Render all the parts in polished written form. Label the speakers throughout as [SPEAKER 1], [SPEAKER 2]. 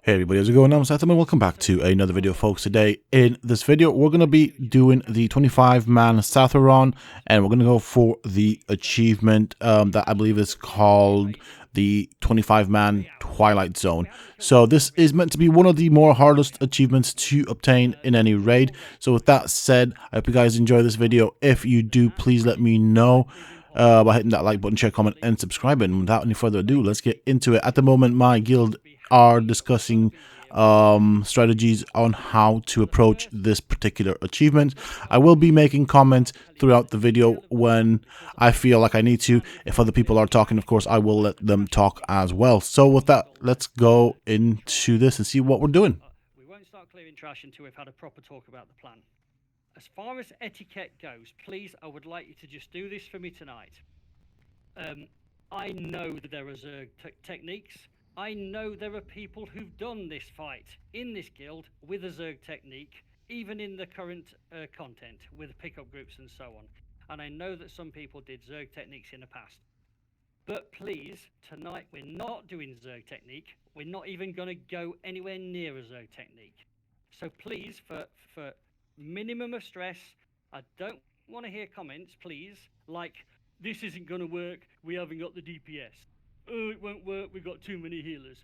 [SPEAKER 1] Hey everybody, how's it going? I'm Sethum and welcome back to another video, folks. Today in this video we're going to be doing the 25-man Satharon, and we're going to go for the achievement that I believe is called the 25-man Twilight Zone. So this is meant to be one of the more hardest achievements to obtain in any raid. So with that said, I hope you guys enjoy this video. If you do, please let me know by hitting that like button, share, comment, and subscribe. And without any further ado, let's get into it. At the moment, my guild are discussing strategies on how to approach this particular achievement. I will be making comments throughout the video when I feel like I need to. If other people are talking, of course, I will let them talk as well. So with that, let's go into this and see what we're doing.
[SPEAKER 2] We won't start clearing trash until we've had a proper talk about the plan. As far as etiquette goes, please, I would like you to just do this for me tonight. I know that there are techniques. I know there are people who've done this fight in this guild with a Zerg technique, even in the current content with pickup groups and so on. And I know that some people did Zerg techniques in the past. But please, tonight we're not doing Zerg technique. We're not even going to go anywhere near a Zerg technique. So please, for minimum of stress, I don't want to hear comments, please, like, this isn't going to work, we haven't got the DPS. Oh, it won't work, we've got too many healers.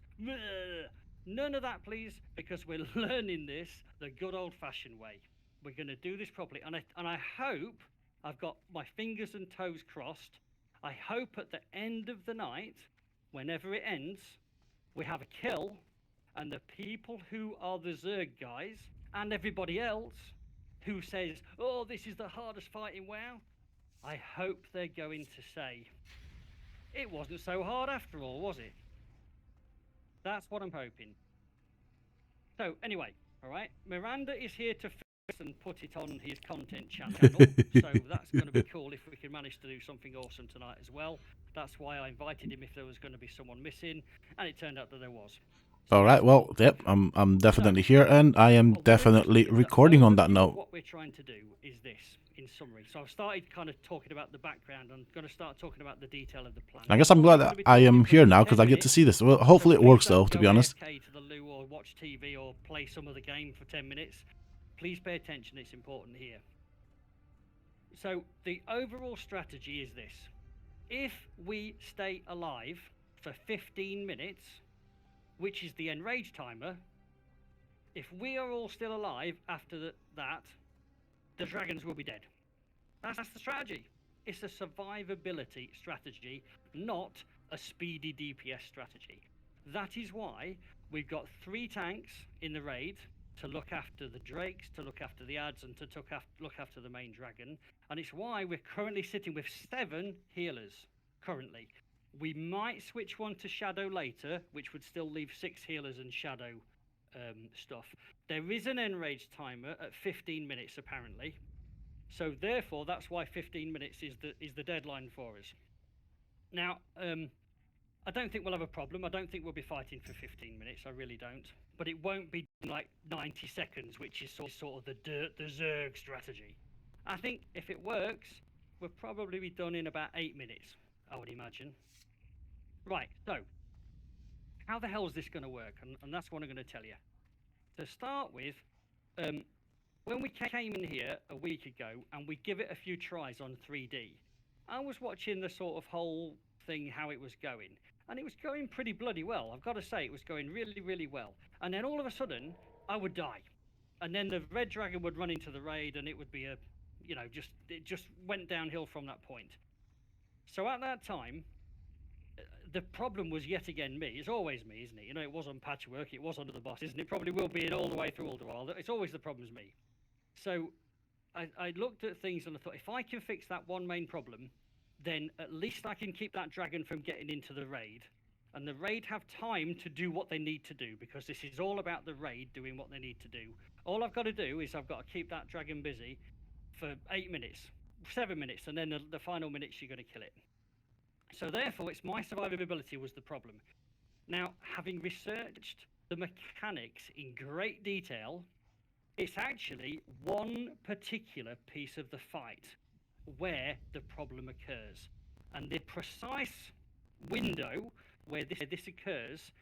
[SPEAKER 2] None of that, please, because we're learning this the good old-fashioned way. We're going to do this properly, and I hope, I've got my fingers and toes crossed, I hope at the end of the night, whenever it ends, we have a kill, and the people who are the Zerg guys, and everybody else, who says, oh, this is the hardest fight in WoW, I hope they're going to say, it wasn't so hard after all, was it? That's what I'm hoping. So, anyway, alright, Miranda is here to fix and put it on his content channel, so that's going to be cool if we can manage to do something awesome tonight as well. That's why I invited him if there was going to be someone missing, and it turned out that there was. So
[SPEAKER 1] Alright, well, yep, I'm definitely here, and I am definitely recording on that note.
[SPEAKER 2] What we're trying to do is this, in summary. So I've started kind of talking about the background. I'm going to start talking about the detail of the plan.
[SPEAKER 1] I guess I'm glad that I am here now because I get to see this. Well, hopefully it works though, to be honest.
[SPEAKER 2] To the loo or watch TV or play some of the game for 10 minutes. Please pay attention, it's important here. So the overall strategy is this. If we stay alive for 15 minutes, which is the enrage timer, if we are all still alive after that, the dragons will be dead. That's the strategy. It's a survivability strategy, not a speedy DPS strategy. That is why we've got 3 tanks in the raid to look after the drakes, to look after the ads, and to look after the main dragon. And it's why we're currently sitting with 7 healers, currently. We might switch one to Shadow later, which would still leave 6 healers and Shadow stuff. There is an enrage timer at 15 minutes, apparently. So therefore, that's why 15 minutes is the deadline for us. Now, I don't think we'll have a problem. I don't think we'll be fighting for 15 minutes. I really don't. But it won't be like 90 seconds, which is sort of the Zerg strategy. I think if it works, we'll probably be done in about 8 minutes, I would imagine. Right, so how the hell is this going to work? And that's what I'm going to tell you. To start with, when we came in here a week ago and we give it a few tries on 3D, I was watching the sort of whole thing, how it was going, and it was going pretty bloody well. I've got to say, it was going really, really well. And then all of a sudden, I would die. And then the red dragon would run into the raid, and it would be it just went downhill from that point. So at that time, the problem was yet again me. It's always me, isn't it? You know, it was on Patchwork, it was under the boss, isn't it? Probably will be all the way through Alderweireld. It's always the problem's me. So I looked at things and I thought, if I can fix that one main problem, then at least I can keep that dragon from getting into the raid. And the raid have time to do what they need to do, because this is all about the raid doing what they need to do. All I've got to do is I've got to keep that dragon busy for 8 minutes, 7 minutes, and then the final minutes you're going to kill it. So therefore, it's my survivability was the problem. Now, having researched the mechanics in great detail, it's actually one particular piece of the fight where the problem occurs. And the precise window where this occurs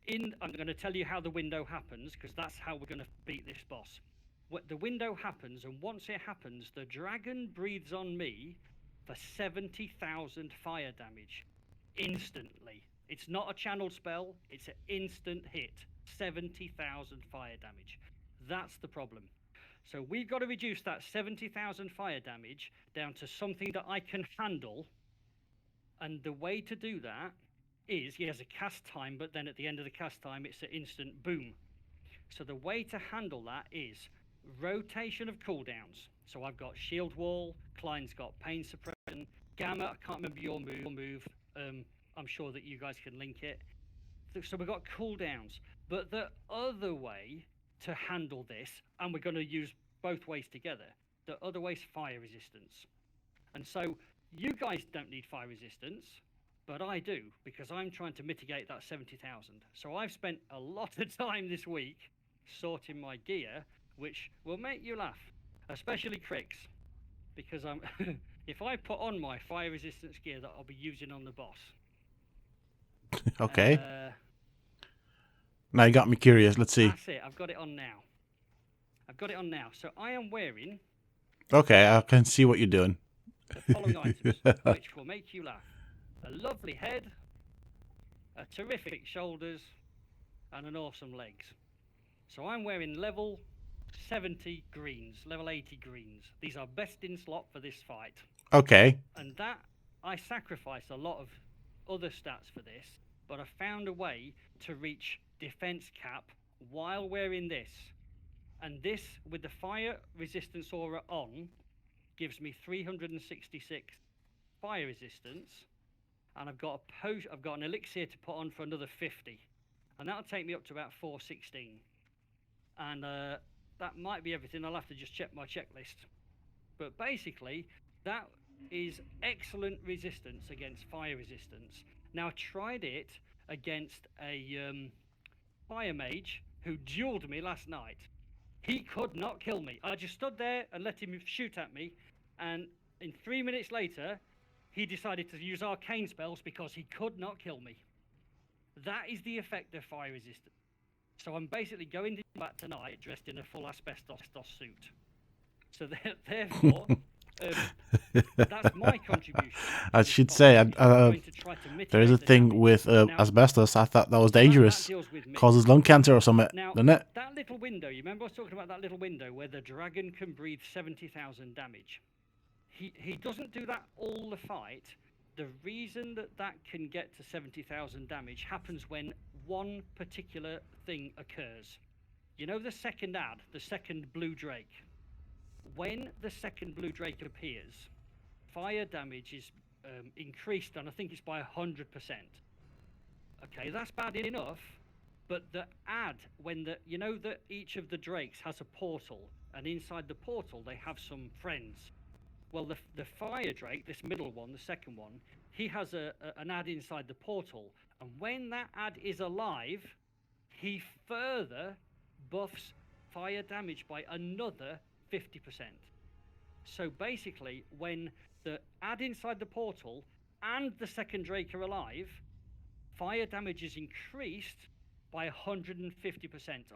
[SPEAKER 2] I'm going to tell you how the window happens, because that's how we're going to beat this boss. The window happens, and once it happens, the dragon breathes on me for 70,000 fire damage instantly. It's not a channeled spell, it's an instant hit. 70,000 fire damage. That's the problem. So we've got to reduce that 70,000 fire damage down to something that I can handle. And the way to do that is, he has a cast time, but then at the end of the cast time, it's an instant boom. So the way to handle that is rotation of cooldowns. So I've got Shield Wall, Klein's got Pain Suppression, Gamma, I can't remember your move. I'm sure that you guys can link it. So we've got cooldowns. But the other way to handle this, and we're going to use both ways together, the other way is fire resistance. And so you guys don't need fire resistance, but I do, because I'm trying to mitigate that 70,000. So I've spent a lot of time this week sorting my gear, which will make you laugh, especially Cricks, because I'm if I put on my fire resistance gear that I'll be using on the boss.
[SPEAKER 1] Okay. Now you got me curious. Let's see.
[SPEAKER 2] That's it. I've got it on now. So I am wearing...
[SPEAKER 1] Okay, I can see what you're doing.
[SPEAKER 2] The following items, which will make you laugh. A lovely head, a terrific shoulders, and an awesome legs. So I'm wearing level 70 greens, level 80 greens. These are best in slot for this fight.
[SPEAKER 1] Okay.
[SPEAKER 2] And that, I sacrificed a lot of other stats for this, but I found a way to reach defense cap while wearing this. And this, with the fire resistance aura on, gives me 366 fire resistance, and I've got an elixir to put on for another 50, and that'll take me up to about 416. And that might be everything. I'll have to just check my checklist. But basically, that is excellent resistance against fire resistance. Now, I tried it against a fire mage who dueled me last night. He could not kill me. I just stood there and let him shoot at me, and in 3 minutes later, he decided to use arcane spells because he could not kill me. That is the effect of fire resistance. So I'm basically going to combat tonight dressed in a full asbestos suit. So therefore, that's my contribution.
[SPEAKER 1] I should say, there is a thing with asbestos. I thought that was dangerous. Causes lung cancer or something, doesn't it?
[SPEAKER 2] That little window, you remember I was talking about that little window where the dragon can breathe 70,000 damage? He doesn't do that all the fight. The reason that can get to 70,000 damage happens when one particular thing occurs. You know the second ad, the second blue drake? When the second blue drake appears, fire damage is increased, and I think it's by 100%. Okay, that's bad enough, but the ad, you know that each of the drakes has a portal, and inside the portal they have some friends. Well, the fire drake, this middle one, the second one, he has an ad inside the portal, and when that ad is alive, he further buffs fire damage by another 50%. So basically, when the ad inside the portal and the second drake are alive, fire damage is increased by 150%,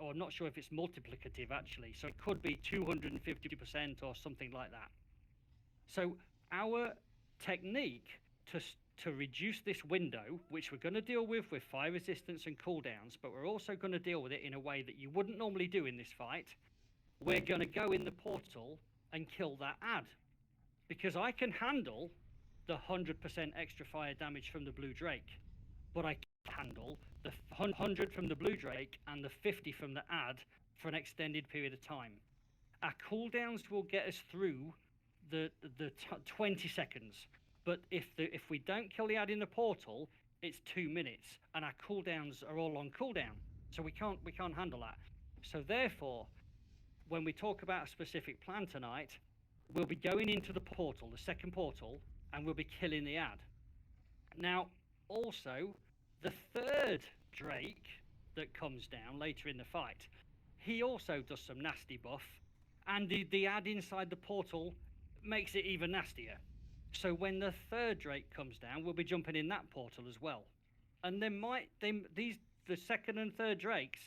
[SPEAKER 2] or I'm not sure if it's multiplicative actually, so it could be 250% or something like that. So our technique to reduce this window, which we're going to deal with fire resistance and cooldowns, but we're also going to deal with it in a way that you wouldn't normally do in this fight. We're going to go in the portal and kill that ad, because I can handle the 100% extra fire damage from the blue drake, but I can't handle the 100 from the blue drake and the 50 from the ad for an extended period of time. Our cooldowns will get us through the 20 seconds, but if we don't kill the ad in the portal, it's 2 minutes, and our cooldowns are all on cooldown, so we can't handle that. So therefore, when we talk about a specific plan tonight, we'll be going into the portal, the second portal, and we'll be killing the ad. Now, also, the third drake that comes down later in the fight, he also does some nasty buff, and the ad inside the portal makes it even nastier. So when the third drake comes down, we'll be jumping in that portal as well. And these the second and third drakes,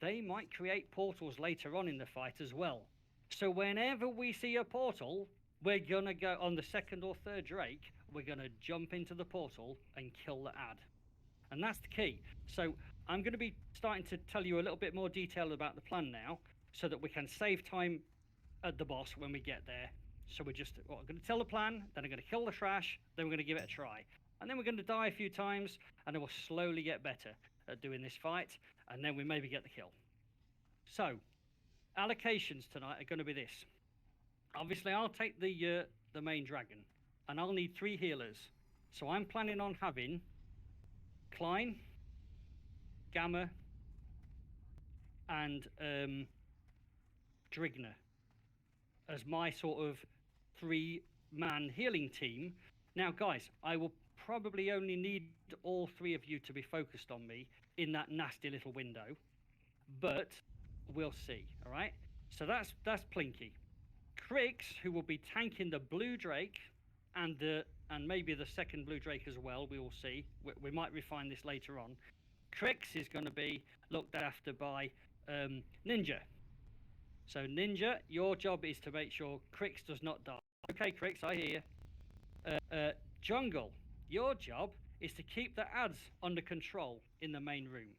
[SPEAKER 2] they might create portals later on in the fight as well. So whenever we see a portal, we're gonna go on the second or third drake, we're gonna jump into the portal and kill the ad. And that's the key. So I'm going to be starting to tell you a little bit more detail about the plan now, so that we can save time at the boss when we get there. So we're going to tell the plan, then I'm going to kill the trash, then we're going to give it a try. And then we're going to die a few times, and then we'll slowly get better at doing this fight, and then we maybe get the kill. So, allocations tonight are going to be this. Obviously, I'll take the main dragon, and I'll need 3 healers. So I'm planning on having Klein, Gamma, and Drigner as my sort of 3-man healing team. Now, guys, I will probably only need all 3 of you to be focused on me in that nasty little window, but we'll see. All right. So that's Plinky. Crix, who will be tanking the blue drake and maybe the second blue drake as well. We will see. We might refine this later on. Crix is going to be looked after by Ninja. So Ninja, your job is to make sure Crix does not die. Okay, Crix, I hear you. Jungle, your job is to keep the ads under control in the main room.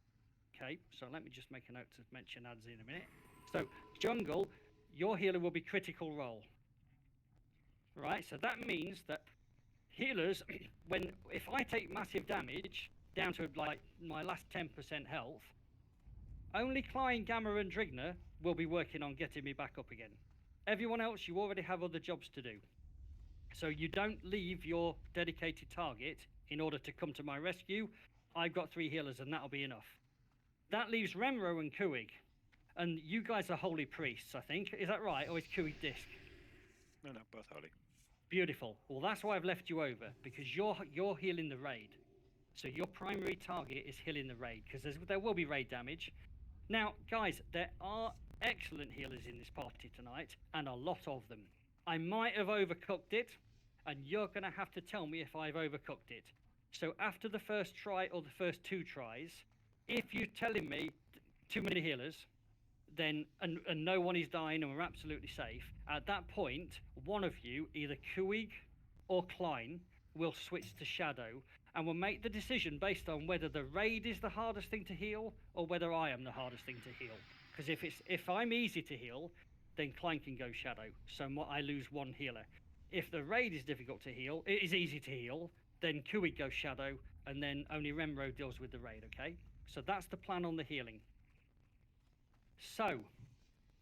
[SPEAKER 2] Okay, so let me just make a note to mention ads in a minute. So Jungle, your healer will be critical role. Right, so that means that healers, if I take massive damage down to like my last 10% health, only Klein, Gamma, and Drigner will be working on getting me back up again. Everyone else, you already have other jobs to do. So you don't leave your dedicated target in order to come to my rescue. I've got 3 healers, and that'll be enough. That leaves Remro and Kuig. And you guys are holy priests, I think. Is that right? Or is Kuig Disc?
[SPEAKER 3] No, both holy.
[SPEAKER 2] Beautiful. Well, that's why I've left you over, because you're healing the raid. So your primary target is healing the raid, because there will be raid damage. Now, guys, there are excellent healers in this party tonight, and a lot of them. I might have overcooked it, and you're going to have to tell me if I've overcooked it. So after the first try or the first 2 tries, if you're telling me too many healers, then and no one is dying and we're absolutely safe, at that point, one of you, either Kuig or Klein, will switch to Shadow, and we'll make the decision based on whether the raid is the hardest thing to heal or whether I am the hardest thing to heal. Because if I'm easy to heal, then Klein can go Shadow, so I lose 1 healer. If the raid is difficult to heal, it is easy to heal, then Kuig goes Shadow, and then only Remro deals with the raid, okay? So that's the plan on the healing. So,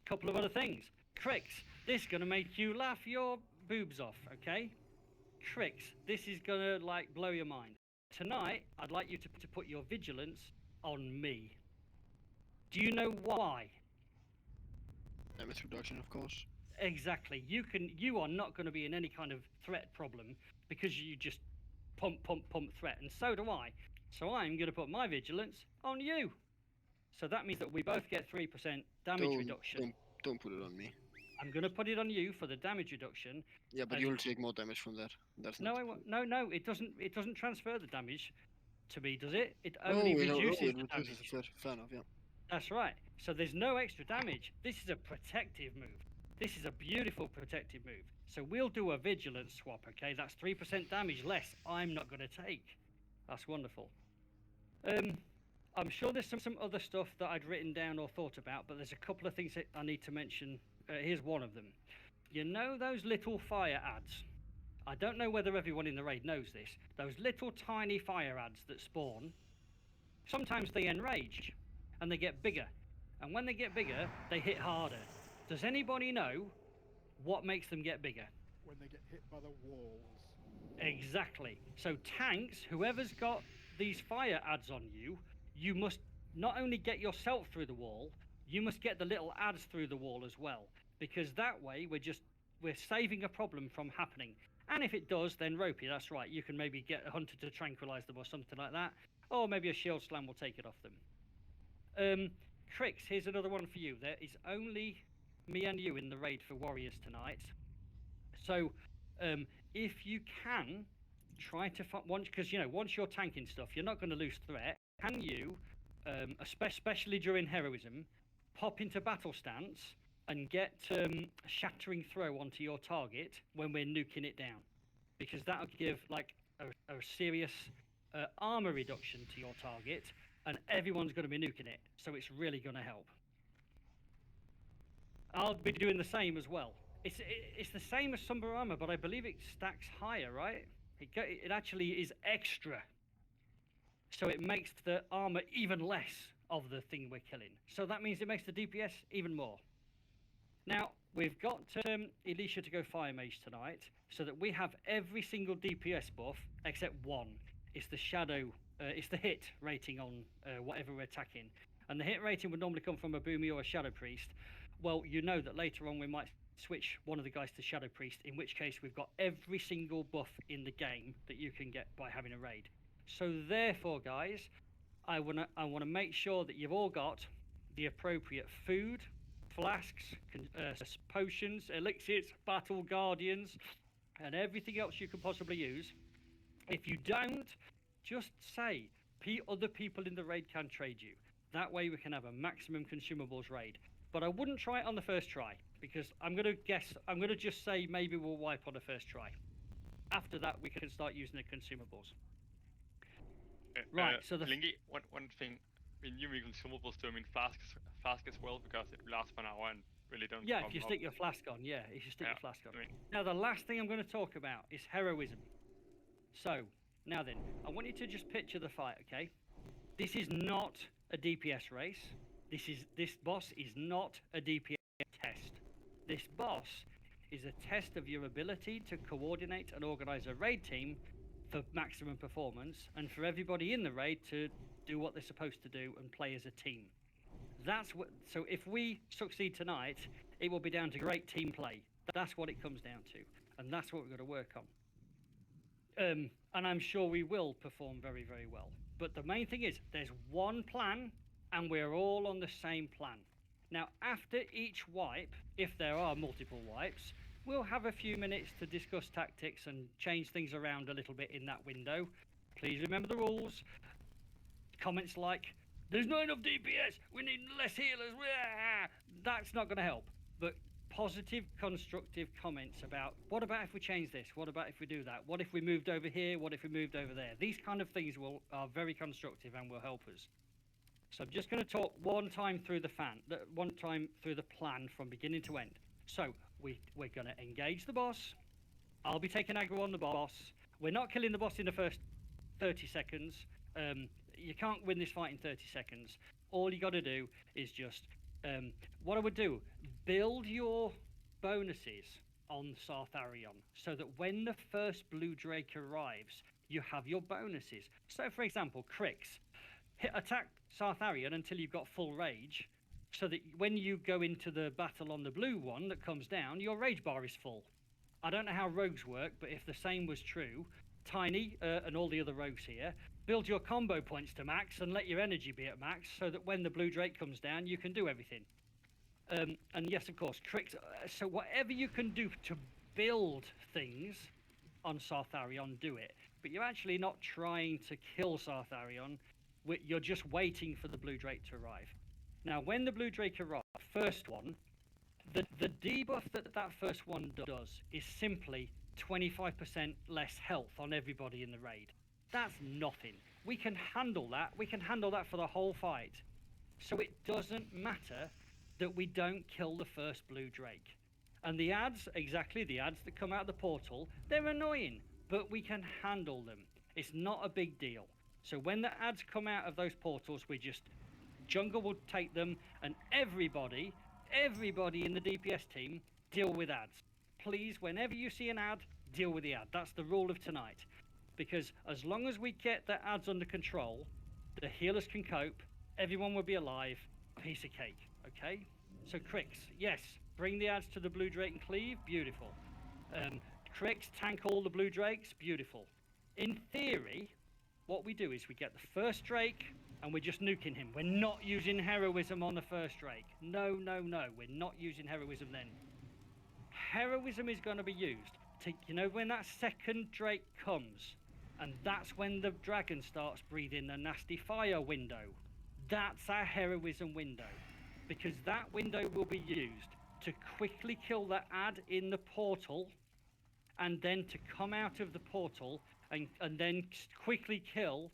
[SPEAKER 2] a couple of other things. Crix, this is going to make you laugh your boobs off, okay? Crix, this is going to, like, blow your mind. Tonight, I'd like you to put your vigilance on me. Do you know why?
[SPEAKER 3] Damage reduction, of course.
[SPEAKER 2] Exactly. You are not going to be in any kind of threat problem because you just pump threat, and so do I. So I'm going to put my vigilance on you. So that means that we both get 3% damage reduction.
[SPEAKER 3] Don't put it on me.
[SPEAKER 2] I'm going to put it on you for the damage reduction.
[SPEAKER 3] Yeah, but you'll take more damage from that. That's
[SPEAKER 2] no,
[SPEAKER 3] not...
[SPEAKER 2] I won't. No, it doesn't. It doesn't transfer the damage to me, does it? It only reduces the damage.
[SPEAKER 3] Fair enough, yeah.
[SPEAKER 2] That's right. So there's no extra damage. This is a protective move. This is a beautiful protective move. So we'll do a vigilance swap, okay? That's 3% damage less I'm not going to take. That's wonderful. I'm sure there's some other stuff that I'd written down or thought about, but there's a couple of things that I need to mention. Here's one of them. You know those little fire ads? I don't know whether everyone in the raid knows this. Those little tiny fire ads that spawn, sometimes they enrage and they get bigger. And when they get bigger, they hit harder. Does anybody know what makes them get bigger?
[SPEAKER 4] When they get hit by the walls.
[SPEAKER 2] Exactly. So tanks, whoever's got these fire ads on you, you must not only get yourself through the wall, you must get the little ads through the wall as well. Because that way we're saving a problem from happening. And if it does, then ropey, that's right. You can maybe get a hunter to tranquilize them or something like that. Or maybe a shield slam will take it off them. Crix, here's another one for you. There is only me and you in the raid for warriors tonight. So if you can try to once you're tanking stuff, you're not going to lose threat. Can you especially during heroism, pop into battle stance and get shattering throw onto your target when we're nuking it down, because that'll give like a serious armor reduction to your target, and everyone's going to be nuking it, so it's really going to help. I'll be doing the same as well. It's the same as Somber Armor, but I believe it stacks higher, right? It actually is extra. So it makes the armor even less of the thing we're killing. So that means it makes the DPS even more. Now, we've got Elisha to go Fire Mage tonight, so that we have every single DPS buff except one. It's the shadow, it's the hit rating on whatever we're attacking. And the hit rating would normally come from a Boomy or a Shadow Priest. Well, you know that later on we might switch one of the guys to Shadow Priest, in which case we've got every single buff in the game that you can get by having a raid. So therefore, guys, I wanna make sure that you've all got the appropriate food, flasks, potions, elixirs, battle guardians, and everything else you can possibly use. If you don't, just say other people in the raid can trade you. That way we can have a maximum consumables raid. But I wouldn't try it on the first try, because I'm going to just say maybe we'll wipe on the first try. After that, we can start using the consumables. Right, so
[SPEAKER 5] Linky, one thing, when you mean consumables, do I mean flask as well, because it lasts for an hour and really don't.
[SPEAKER 2] Yeah, if you stick your flask on, your flask on. Now, the last thing I'm going to talk about is heroism. So, now then, I want you to just picture the fight, okay? This is not a DPS race. This boss is not a DPS test. This boss is a test of your ability to coordinate and organize a raid team for maximum performance, and for everybody in the raid to do what they're supposed to do and play as a team. So if we succeed tonight, it will be down to great team play. That's what it comes down to, and that's what we've got to work on. And I'm sure we will perform very, very well. But the main thing is, there's one plan, and we're all on the same plan. Now, after each wipe, if there are multiple wipes, we'll have a few minutes to discuss tactics and change things around a little bit in that window. Please remember the rules. Comments like, there's not enough DPS, we need less healers, that's not going to help. But positive, constructive comments about, what about if we change this? What about if we do that? What if we moved over here? What if we moved over there? These kind of things are very constructive and will help us. So I'm just going to talk one time through the plan from beginning to end. So we're going to engage the boss. I'll be taking aggro on the boss. We're not killing the boss in the first 30 seconds. You can't win this fight in 30 seconds. All you got to do is just, what I would do, build your bonuses on Sartharion, so that when the first Blue Drake arrives, you have your bonuses. So for example, Crix, attack Sartharion until you've got full rage, so that when you go into the battle on the blue one that comes down, your rage bar is full. I don't know how rogues work, but if the same was true, Tiny and all the other rogues here, build your combo points to max and let your energy be at max, so that when the Blue Drake comes down, you can do everything. And yes, of course, tricks. So whatever you can do to build things on Sartharion, do it. But you're actually not trying to kill Sartharion. You're just waiting for the Blue Drake to arrive. Now, when the Blue Drake arrives, first one, the debuff that first one does is simply 25% less health on everybody in the raid. That's nothing. We can handle that. We can handle that for the whole fight. So it doesn't matter that we don't kill the first Blue Drake. And the ads, exactly the ads that come out of the portal, they're annoying, but we can handle them. It's not a big deal. So when the ads come out of those portals, Jungle will take them, and everybody in the DPS team deal with ads. Please, whenever you see an ad, deal with the ad. That's the rule of tonight. Because as long as we get the ads under control, the healers can cope, everyone will be alive, piece of cake, okay? So Crix, yes, bring the ads to the Blue Drake and cleave, beautiful. Crix, tank all the Blue Drakes, beautiful. In theory, what we do is we get the first Drake, and we're just nuking him. We're not using heroism on the first Drake. No, we're not using heroism then. Heroism is going to be used to, when that second Drake comes, and that's when the dragon starts breathing the nasty fire window. That's our heroism window, because that window will be used to quickly kill the ad in the portal, and then to come out of the portal and then quickly kill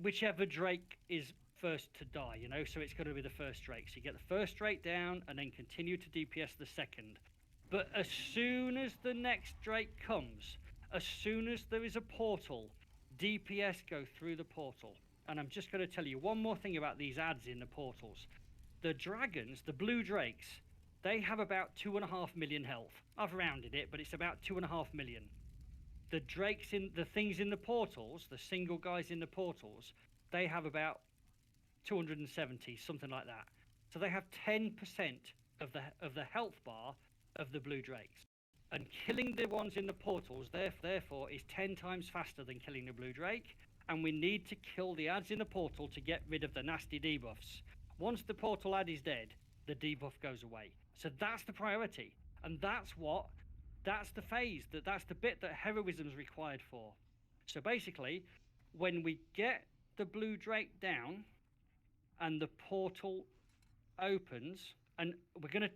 [SPEAKER 2] whichever Drake is first to die, you know, so it's going to be the first Drake. So you get the first Drake down and then continue to DPS the second. But as soon as the next Drake comes, as soon as there is a portal, DPS go through the portal. And I'm just going to tell you one more thing about these ads in the portals. The dragons, the blue Drakes, they have about 2.5 million health. I've rounded it, but it's about 2.5 million. The Drakes in the things in the portals, the single guys in the portals, they have about 270, something like that. So they have 10% of the health bar of the blue Drakes. And killing the ones in the portals, therefore, is 10 times faster than killing the blue Drake. And we need to kill the ads in the portal to get rid of the nasty debuffs. Once the portal ad is dead, the debuff goes away. So that's the priority. And that's the phase, that's the bit that heroism is required for. So basically, when we get the blue Drake down and the portal opens, and we're going to...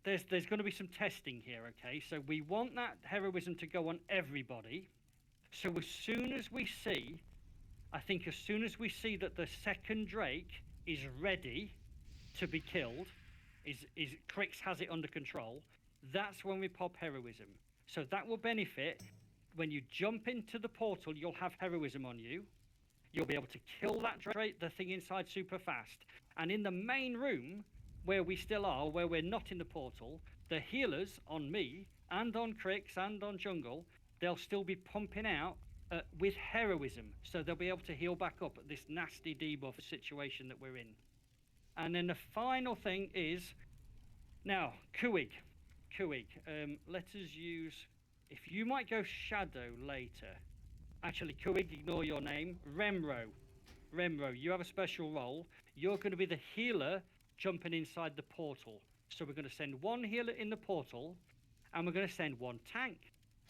[SPEAKER 2] there's going to be some testing here, okay? So we want that heroism to go on everybody. So as soon as we see, I think as soon as we see that the second Drake is ready to be killed, Crix has it under control, that's when we pop heroism. So that will benefit when you jump into the portal, you'll have heroism on you. You'll be able to kill that Drake, the thing inside, super fast. And in the main room, where we still are, where we're not in the portal, the healers on me and on Crix and on Jungle, they'll still be pumping out with heroism. So they'll be able to heal back up at this nasty debuff situation that we're in. And then the final thing is, now, Kuig, let us use, if you might go Shadow later. Actually, Kuig, ignore your name. Remro, you have a special role. You're going to be the healer jumping inside the portal. So we're going to send one healer in the portal, and we're going to send one tank.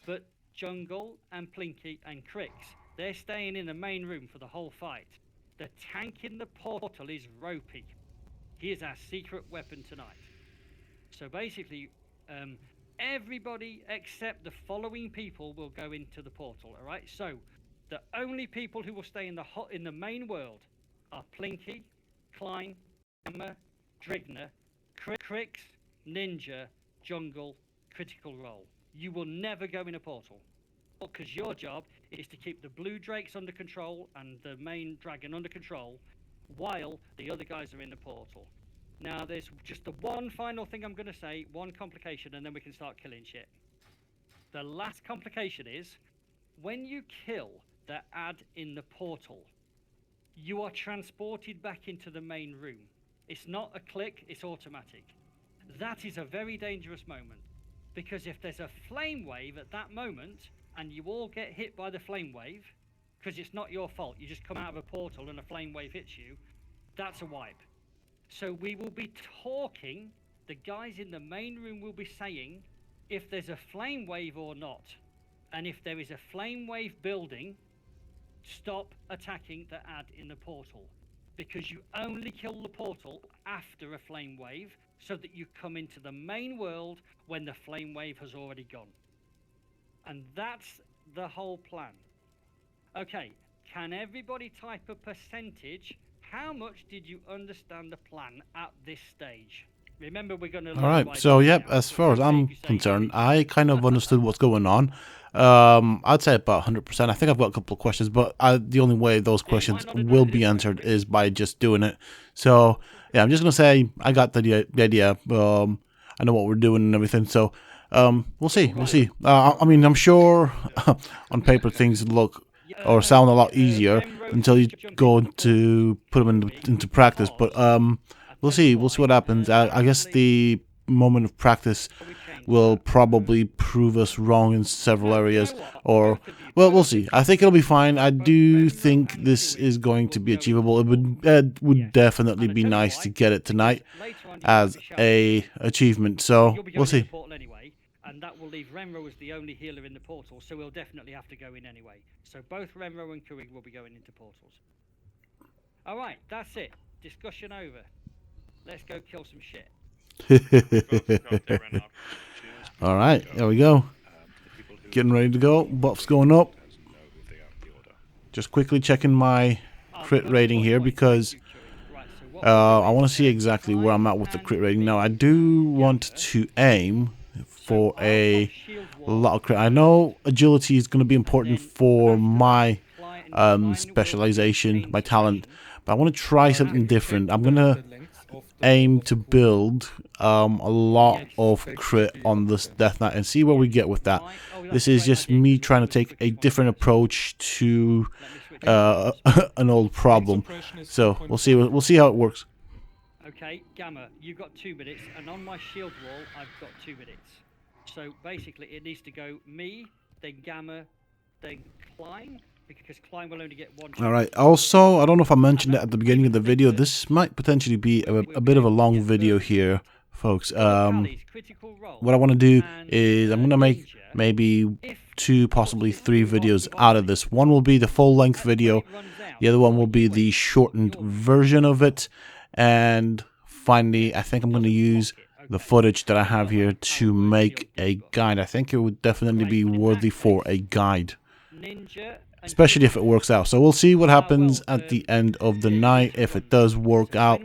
[SPEAKER 2] But Jungle and Plinky and Crix, they're staying in the main room for the whole fight. The tank in the portal is Ropey. He is our secret weapon tonight. So basically, everybody except the following people will go into the portal, all right? So the only people who will stay in the main world are Plinky, Klein, Emma, Drigner, Crix, Ninja, Jungle, Critical Role. You will never go in a portal, because your job is to keep the blue Drakes under control and the main dragon under control while the other guys are in the portal. Now, there's just the one final thing I'm going to say, one complication, and then we can start killing shit. The last complication is, when you kill the ad in the portal, you are transported back into the main room. It's not a click, it's automatic. That is a very dangerous moment, because if there's a flame wave at that moment, and you all get hit by the flame wave, because it's not your fault, you just come out of a portal and a flame wave hits you, that's a wipe. So we will be talking, the guys in the main room will be saying if there's a flame wave or not. And if there is a flame wave building, stop attacking the ad in the portal. Because you only kill the portal after a flame wave, so that you come into the main world when the flame wave has already gone. And that's the whole plan. Okay, can everybody type a percentage? How much did you understand the plan at this stage? Remember, we're going to...
[SPEAKER 1] Alright, so yep, as far as I'm concerned, I kind of understood what's going on. I'd say about 100%. I think I've got a couple of questions, but the only way those questions will be answered is by just doing it. So, yeah, I'm just going to say I got the idea. I know what we're doing and everything, so we'll see. I mean, I'm sure on paper things look or sound a lot easier until you go to put them into practice, but we'll see what happens. I guess the moment of practice will probably prove us wrong in several areas, or well, we'll see. I think it'll be fine. I do think this is going to be achievable. It would definitely be nice to get it tonight as a achievement, so we'll see.
[SPEAKER 2] And that will leave Remro as the only healer in the portal, so we'll definitely have to go in anyway. So both Remro and Kuig will be going into portals. All right, that's it. Discussion over. Let's go kill some shit.
[SPEAKER 1] All right, there we go. Getting ready to go. Buff's going up. Just quickly checking my crit rating here because I want to see exactly where I'm at with the crit rating. Now, I do want to aim for a lot of crit. I know agility is going to be important for my specialization, my talent, but I want to try something different. I'm going to aim to build a lot of crit on this Death Knight and see where we get with that. This is just me trying to take a different approach to an old problem. So we'll see how it works.
[SPEAKER 2] Okay, Gamma, you've got 2 minutes, and on my shield wall, I've got 2 minutes. So basically, it needs to go me, then Gamma, then Klein, because Klein will only get 1 shot.
[SPEAKER 1] Alright, also, I don't know if I mentioned it at the beginning of the video, this might potentially be a bit of a long video here, folks. What I want to do is I'm going to make maybe 2, possibly 3 videos out of this. One will be the full-length video, the other one will be the shortened version of it, and finally, I think I'm going to use the footage that I have here to make a guide. I think it would definitely be worthy for a guide, especially if it works out. So we'll see what happens at the end of the night. If it does work out,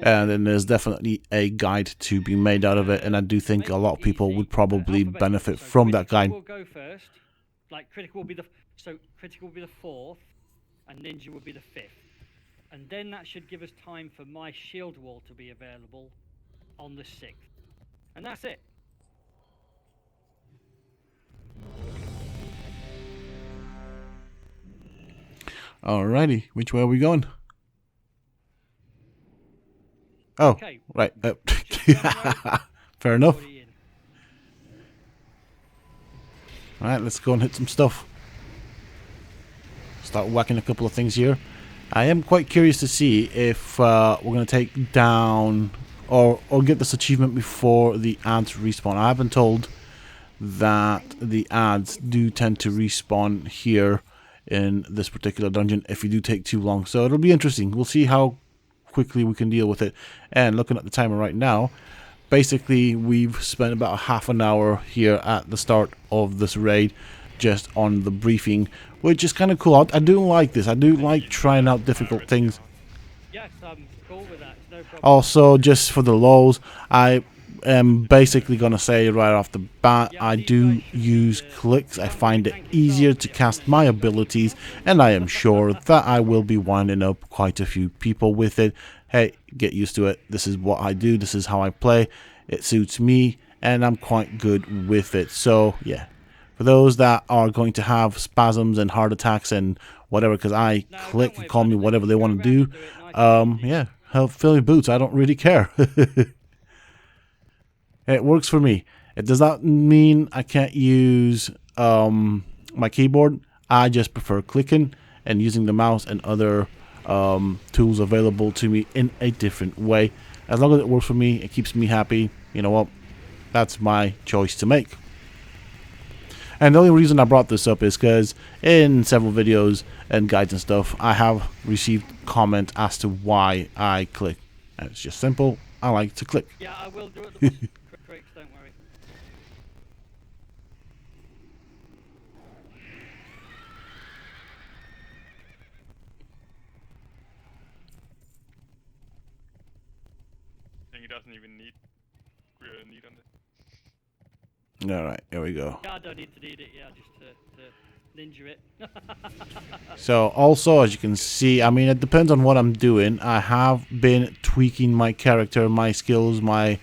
[SPEAKER 1] and then there's definitely a guide to be made out of it, and I do think a lot of people would probably benefit from that guide.
[SPEAKER 2] Will go first. Like critical will be critical will be the 4th, and ninja will be the 5th, and then that should give us time for my shield wall to be available on the 6th, and that's it.
[SPEAKER 1] Alrighty, which way are we going? Oh,
[SPEAKER 2] Okay.
[SPEAKER 1] right. Fair enough. Alright, let's go and hit some stuff. Start whacking a couple of things here. I am quite curious to see if we're going to take down or get this achievement before the ads respawn. I have been told that the ads do tend to respawn here in this particular dungeon if you do take too long. So it'll be interesting. We'll see how quickly we can deal with it. And looking at the timer right now, basically we've spent about half an hour here at the start of this raid just on the briefing, which is kind of cool. I do like this. I do like trying out difficult things.
[SPEAKER 2] Yes, I'm cool with that. No problem.
[SPEAKER 1] Also, just for the lulz, I am basically going to say right off the bat, I do use clicks. I find it easier to cast my abilities, and I am sure that I will be winding up quite a few people with it. Hey, get used to it. This is what I do. This is how I play. It suits me, and I'm quite good with it. So, yeah. For those that are going to have spasms and heart attacks and whatever, because I click and call me whatever they want to do, yeah, fill your boots. I don't really care. It works for me. It does not mean I can't use my keyboard. I just prefer clicking and using the mouse and other tools available to me in a different way. As long as it works for me, it keeps me happy. You know what? That's my choice to make. And the only reason I brought this up is because in several videos and guides and stuff, I have received comment as to why I click. And it's just simple. I like to click.
[SPEAKER 2] Yeah, I will do it. Cricks, don't worry.
[SPEAKER 5] I think he doesn't even need on it.
[SPEAKER 1] Alright, here we go.
[SPEAKER 2] Yeah, I don't need to need it, yeah, just to ninja it.
[SPEAKER 1] So also, as you can see, I mean, it depends on what I'm doing. I have been tweaking my character, my skills, my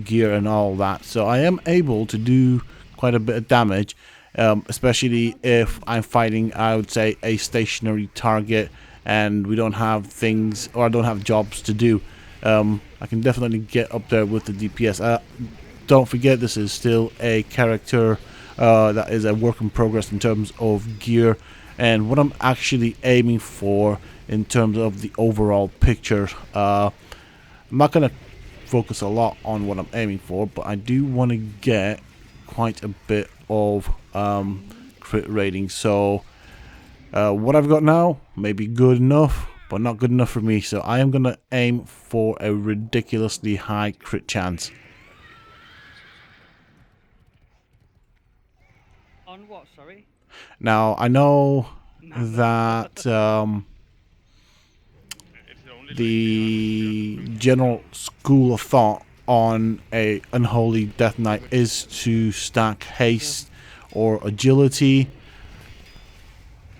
[SPEAKER 1] gear and all that. So I am able to do quite a bit of damage, especially if I'm fighting, I would say, a stationary target and we don't have things, or I don't have jobs to do. I can definitely get up there with the DPS. Don't forget, this is still a character that is a work in progress in terms of gear and what I'm actually aiming for in terms of the overall picture. I'm not going to focus a lot on what I'm aiming for, but I do want to get quite a bit of crit rating. So what I've got now may be good enough, but not good enough for me. So I am going to aim for a ridiculously high crit chance.
[SPEAKER 2] On what, sorry?
[SPEAKER 1] Now, I know that
[SPEAKER 5] It's the only
[SPEAKER 1] the general school of thought on a Unholy Death Knight is to stack haste or agility,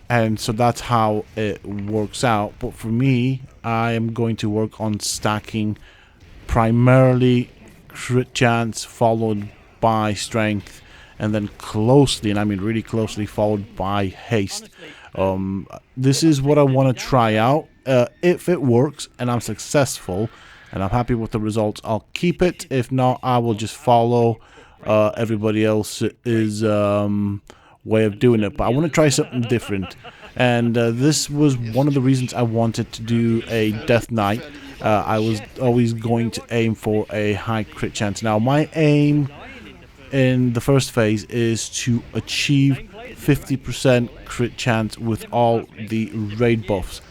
[SPEAKER 1] and so that's how it works out. But for me, I am going to work on stacking primarily crit chance followed by strength, and then closely, and I mean really closely, followed by haste. This is what I want to try out. If it works and I'm successful and I'm happy with the results, I'll keep it. If not, I will just follow everybody else's way of doing it. But I want to try something different, and this was one of the reasons I wanted to do a Death Knight. I was always going to aim for a high crit chance. Now, my aim in the first phase is to achieve 50% crit chance with all the raid buffs.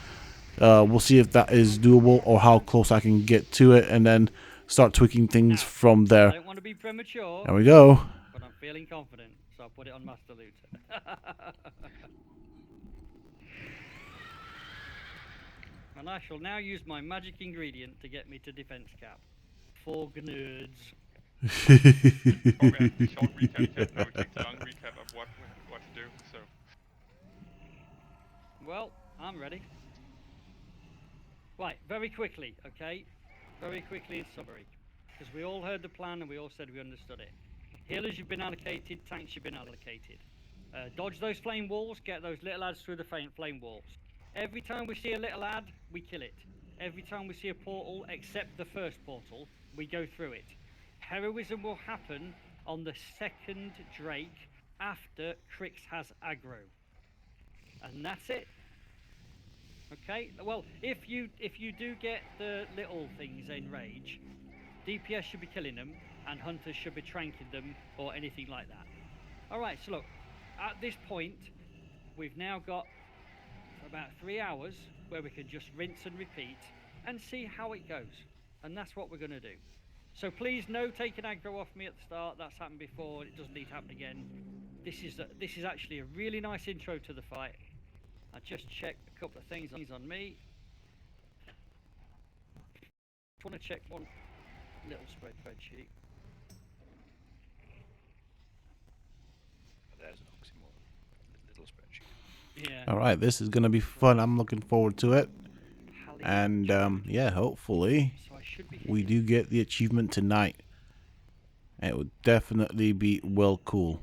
[SPEAKER 1] We'll see if that is doable or how close I can get to it, and then start tweaking things from
[SPEAKER 2] I
[SPEAKER 1] there.
[SPEAKER 2] don't want to be premature,
[SPEAKER 1] There we go.
[SPEAKER 2] but I'm feeling confident, so I'll put it on Master Loot. And I shall now use my magic ingredient to get me to defense cap. For nerds.
[SPEAKER 5] Okay, short recap. Now we take the long recap of what to do. So
[SPEAKER 2] Well, I'm ready. Right, very quickly, okay? Very quickly in summary. Because we all heard the plan and we all said we understood it. Healers, you've been allocated. Tanks, you've been allocated. Dodge those flame walls. Get those little ads through the flame walls. Every time we see a little ad, we kill it. Every time we see a portal, except the first portal, we go through it. Heroism will happen on the second Drake after Crix has aggro. And that's it. Okay, well, if you do get the little things in rage, DPS should be killing them, and hunters should be tranking them, or anything like that. Alright, so look, at this point, we've now got about 3 hours where we can just rinse and repeat, and see how it goes. And that's what we're going to do. So please, no taking aggro off me at the start. That's happened before, it doesn't need to happen again. This is actually a really nice intro to the fight. I just checked a couple of things on me. Just want to check one little spreadsheet.
[SPEAKER 6] There's an oxymoron. Little spreadsheet.
[SPEAKER 2] Yeah.
[SPEAKER 1] All right, this is going to be fun. I'm looking forward to it. And yeah, hopefully
[SPEAKER 2] So I should be
[SPEAKER 1] we do get the achievement tonight. It would definitely be well cool.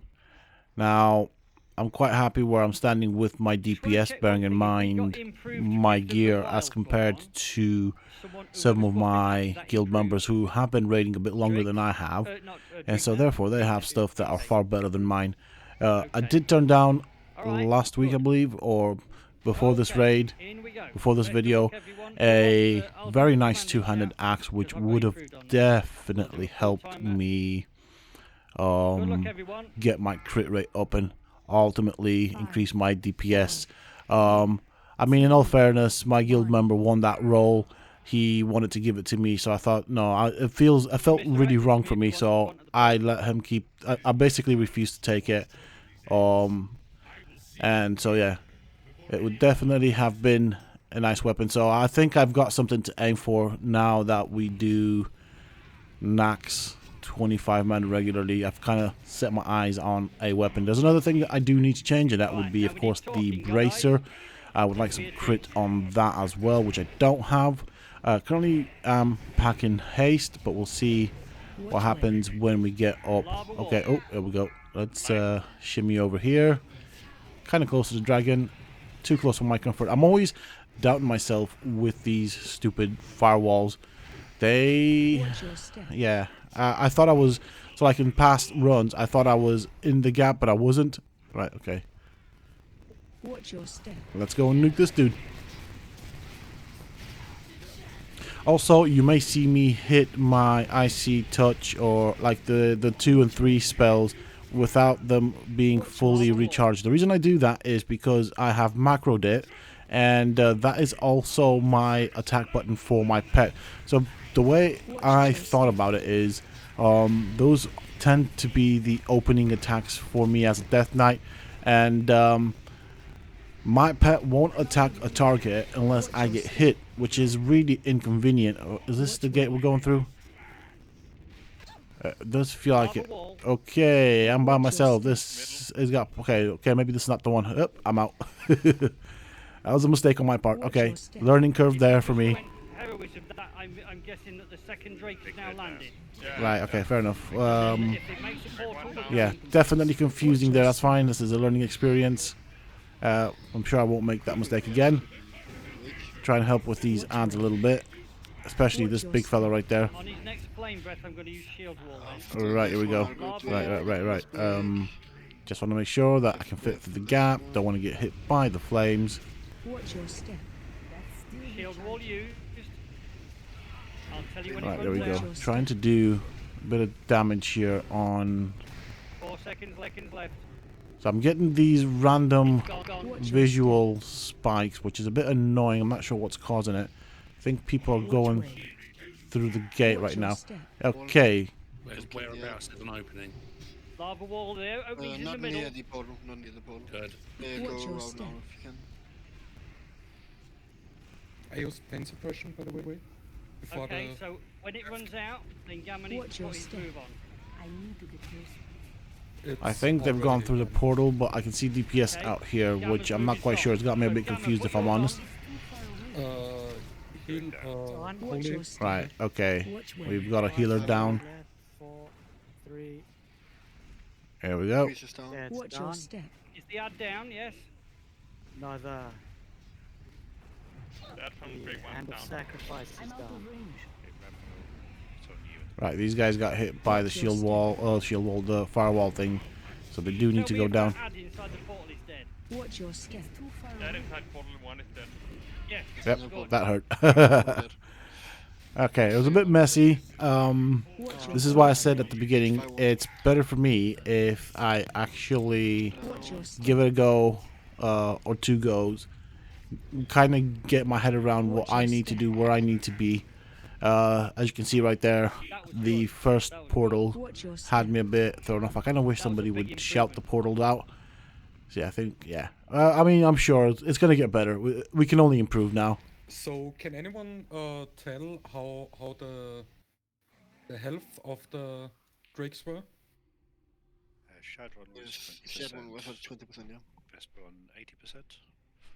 [SPEAKER 1] Now, I'm quite happy where I'm standing with my DPS, bearing in mind my gear as compared to some of my guild members who have been raiding a bit longer than I have, and so therefore they have stuff that are far better than mine. I did turn down last week, I believe, or before this raid, before this video, a very nice two-handed axe, which would have definitely helped me get my crit rate up and ultimately increase my DPS. I mean, in all fairness, my guild member won that role. He wanted to give it to me, so I thought, no, it felt really wrong for me, so I let him keep. I basically refused to take it. And so yeah, it would definitely have been a nice weapon. So I think I've got something to aim for now that we do Nax 25 man regularly. I've kind of set my eyes on a weapon. There's another thing that I do need to change, and that would be, of course, the bracer. I would like some crit on that as well, which I don't have. Currently packing haste, but we'll see what happens when we get up. Okay, oh, there we go. Let's shimmy over here. Kind of close to the dragon. Too close for my comfort. I'm always doubting myself with these stupid firewalls. They... yeah. I thought I was... so like in past runs, I thought I was in the gap, but I wasn't. Right, okay.
[SPEAKER 7] Watch your step.
[SPEAKER 1] Let's go and nuke this dude. Also, you may see me hit my Icy Touch or like the 2 and 3 spells without them being fully recharged. The reason I do that is because I have macroed it, and that is also my attack button for my pet. So the way I thought about it is, those tend to be the opening attacks for me as a Death Knight, and my pet won't attack a target unless I get hit, which is really inconvenient. Is this the gate we're going through? It does feel like it. Okay, I'm by myself. This has got... Okay, maybe this is not the one. Yep, I'm out. That was a mistake on my part. Okay, learning curve there for me.
[SPEAKER 2] Heroism, that I'm guessing that the second Drake is now landed.
[SPEAKER 1] Right, okay, fair enough.
[SPEAKER 2] If it makes a portal,
[SPEAKER 1] Yeah, definitely confusing there. That's fine. This is a learning experience. I'm sure I won't make that mistake again. Try and help with these ads a little bit. Especially this big fella right there.
[SPEAKER 2] On his next flame breath, I'm going to use shield wall. Then.
[SPEAKER 1] Right, here we go. Right. Just want to make sure that I can fit through the gap. Don't want to get hit by the flames.
[SPEAKER 7] Watch your step.
[SPEAKER 2] Shield wall used. I'll tell you when
[SPEAKER 1] Right,
[SPEAKER 2] it
[SPEAKER 1] there we
[SPEAKER 2] runs
[SPEAKER 1] go.
[SPEAKER 2] out.
[SPEAKER 1] Trying to do a bit of damage here on...
[SPEAKER 2] 4 seconds left.
[SPEAKER 1] So I'm getting these random
[SPEAKER 2] Gone.
[SPEAKER 1] visual spikes, which is a bit annoying. I'm not sure what's causing it. I think people are going through the gate right now. Okay.
[SPEAKER 6] Whereabouts is an opening?
[SPEAKER 2] Lava wall there. Openings in the
[SPEAKER 3] Not
[SPEAKER 2] middle.
[SPEAKER 3] near the portal. Not near the portal.
[SPEAKER 6] Good.
[SPEAKER 3] Go
[SPEAKER 7] Watch your
[SPEAKER 3] around
[SPEAKER 7] step.
[SPEAKER 3] now if you can.
[SPEAKER 4] I use pain suppression, by the way. Before
[SPEAKER 2] Okay,
[SPEAKER 4] the...
[SPEAKER 2] so when it runs out, then Gamma needs
[SPEAKER 7] Watch
[SPEAKER 2] to
[SPEAKER 7] your
[SPEAKER 2] put his
[SPEAKER 7] step.
[SPEAKER 2] move on.
[SPEAKER 7] I need to get closer.
[SPEAKER 4] it's
[SPEAKER 1] I think they've gone
[SPEAKER 4] already
[SPEAKER 1] through the
[SPEAKER 4] done.
[SPEAKER 1] portal, but I can see DPS
[SPEAKER 2] Okay.
[SPEAKER 1] out here,
[SPEAKER 2] Gamma's
[SPEAKER 1] which I'm
[SPEAKER 2] move
[SPEAKER 1] not
[SPEAKER 2] is
[SPEAKER 1] quite sure.
[SPEAKER 2] gone.
[SPEAKER 1] It's got me a
[SPEAKER 2] So
[SPEAKER 1] bit
[SPEAKER 2] Gamma,
[SPEAKER 1] confused
[SPEAKER 2] put
[SPEAKER 1] if I'm
[SPEAKER 2] yours on.
[SPEAKER 1] honest.
[SPEAKER 4] Heal,
[SPEAKER 7] Watch
[SPEAKER 4] holy.
[SPEAKER 7] your step.
[SPEAKER 1] Right, okay.
[SPEAKER 7] Watch where.
[SPEAKER 1] We've got a healer down.
[SPEAKER 8] 4, 3,
[SPEAKER 1] There we go.
[SPEAKER 3] Grease is down.
[SPEAKER 8] that's
[SPEAKER 7] Watch your
[SPEAKER 8] done.
[SPEAKER 7] step.
[SPEAKER 2] Is the ad down? Yes.
[SPEAKER 8] Neither.
[SPEAKER 5] That from
[SPEAKER 8] The
[SPEAKER 5] Drake one
[SPEAKER 8] hand of
[SPEAKER 5] down.
[SPEAKER 8] sacrifice is
[SPEAKER 7] I'm out
[SPEAKER 8] done.
[SPEAKER 7] of range.
[SPEAKER 6] It's on you.
[SPEAKER 1] Right, these guys got hit by the shield wall, the firewall thing. So they do need to go down.
[SPEAKER 2] Ad inside the portal is dead.
[SPEAKER 7] Watch your step.
[SPEAKER 5] That inside portal 1 is dead.
[SPEAKER 2] Yes.
[SPEAKER 1] Yep,
[SPEAKER 2] Good.
[SPEAKER 1] that hurt.
[SPEAKER 3] Dead.
[SPEAKER 1] Okay, it was a bit messy.
[SPEAKER 7] Watch your
[SPEAKER 1] This is why I said at the beginning, it's better for me if I actually
[SPEAKER 7] Watch your step.
[SPEAKER 1] give it a go, or 2 goes, kind of get my head around what I need to do, where I need to be. As you can see right there, the first portal
[SPEAKER 7] Watch your step.
[SPEAKER 1] had me a bit thrown off. I kind of wish somebody would shout the portals out. So yeah, I think, yeah. I mean, I'm sure it's going to get better. We can only improve now.
[SPEAKER 4] So, can anyone tell how the health of the drakes were?
[SPEAKER 6] Shadron was
[SPEAKER 3] Yes, Shadowrun
[SPEAKER 6] 20%.
[SPEAKER 3] was at 20%, yeah.
[SPEAKER 6] Vesper on 80%.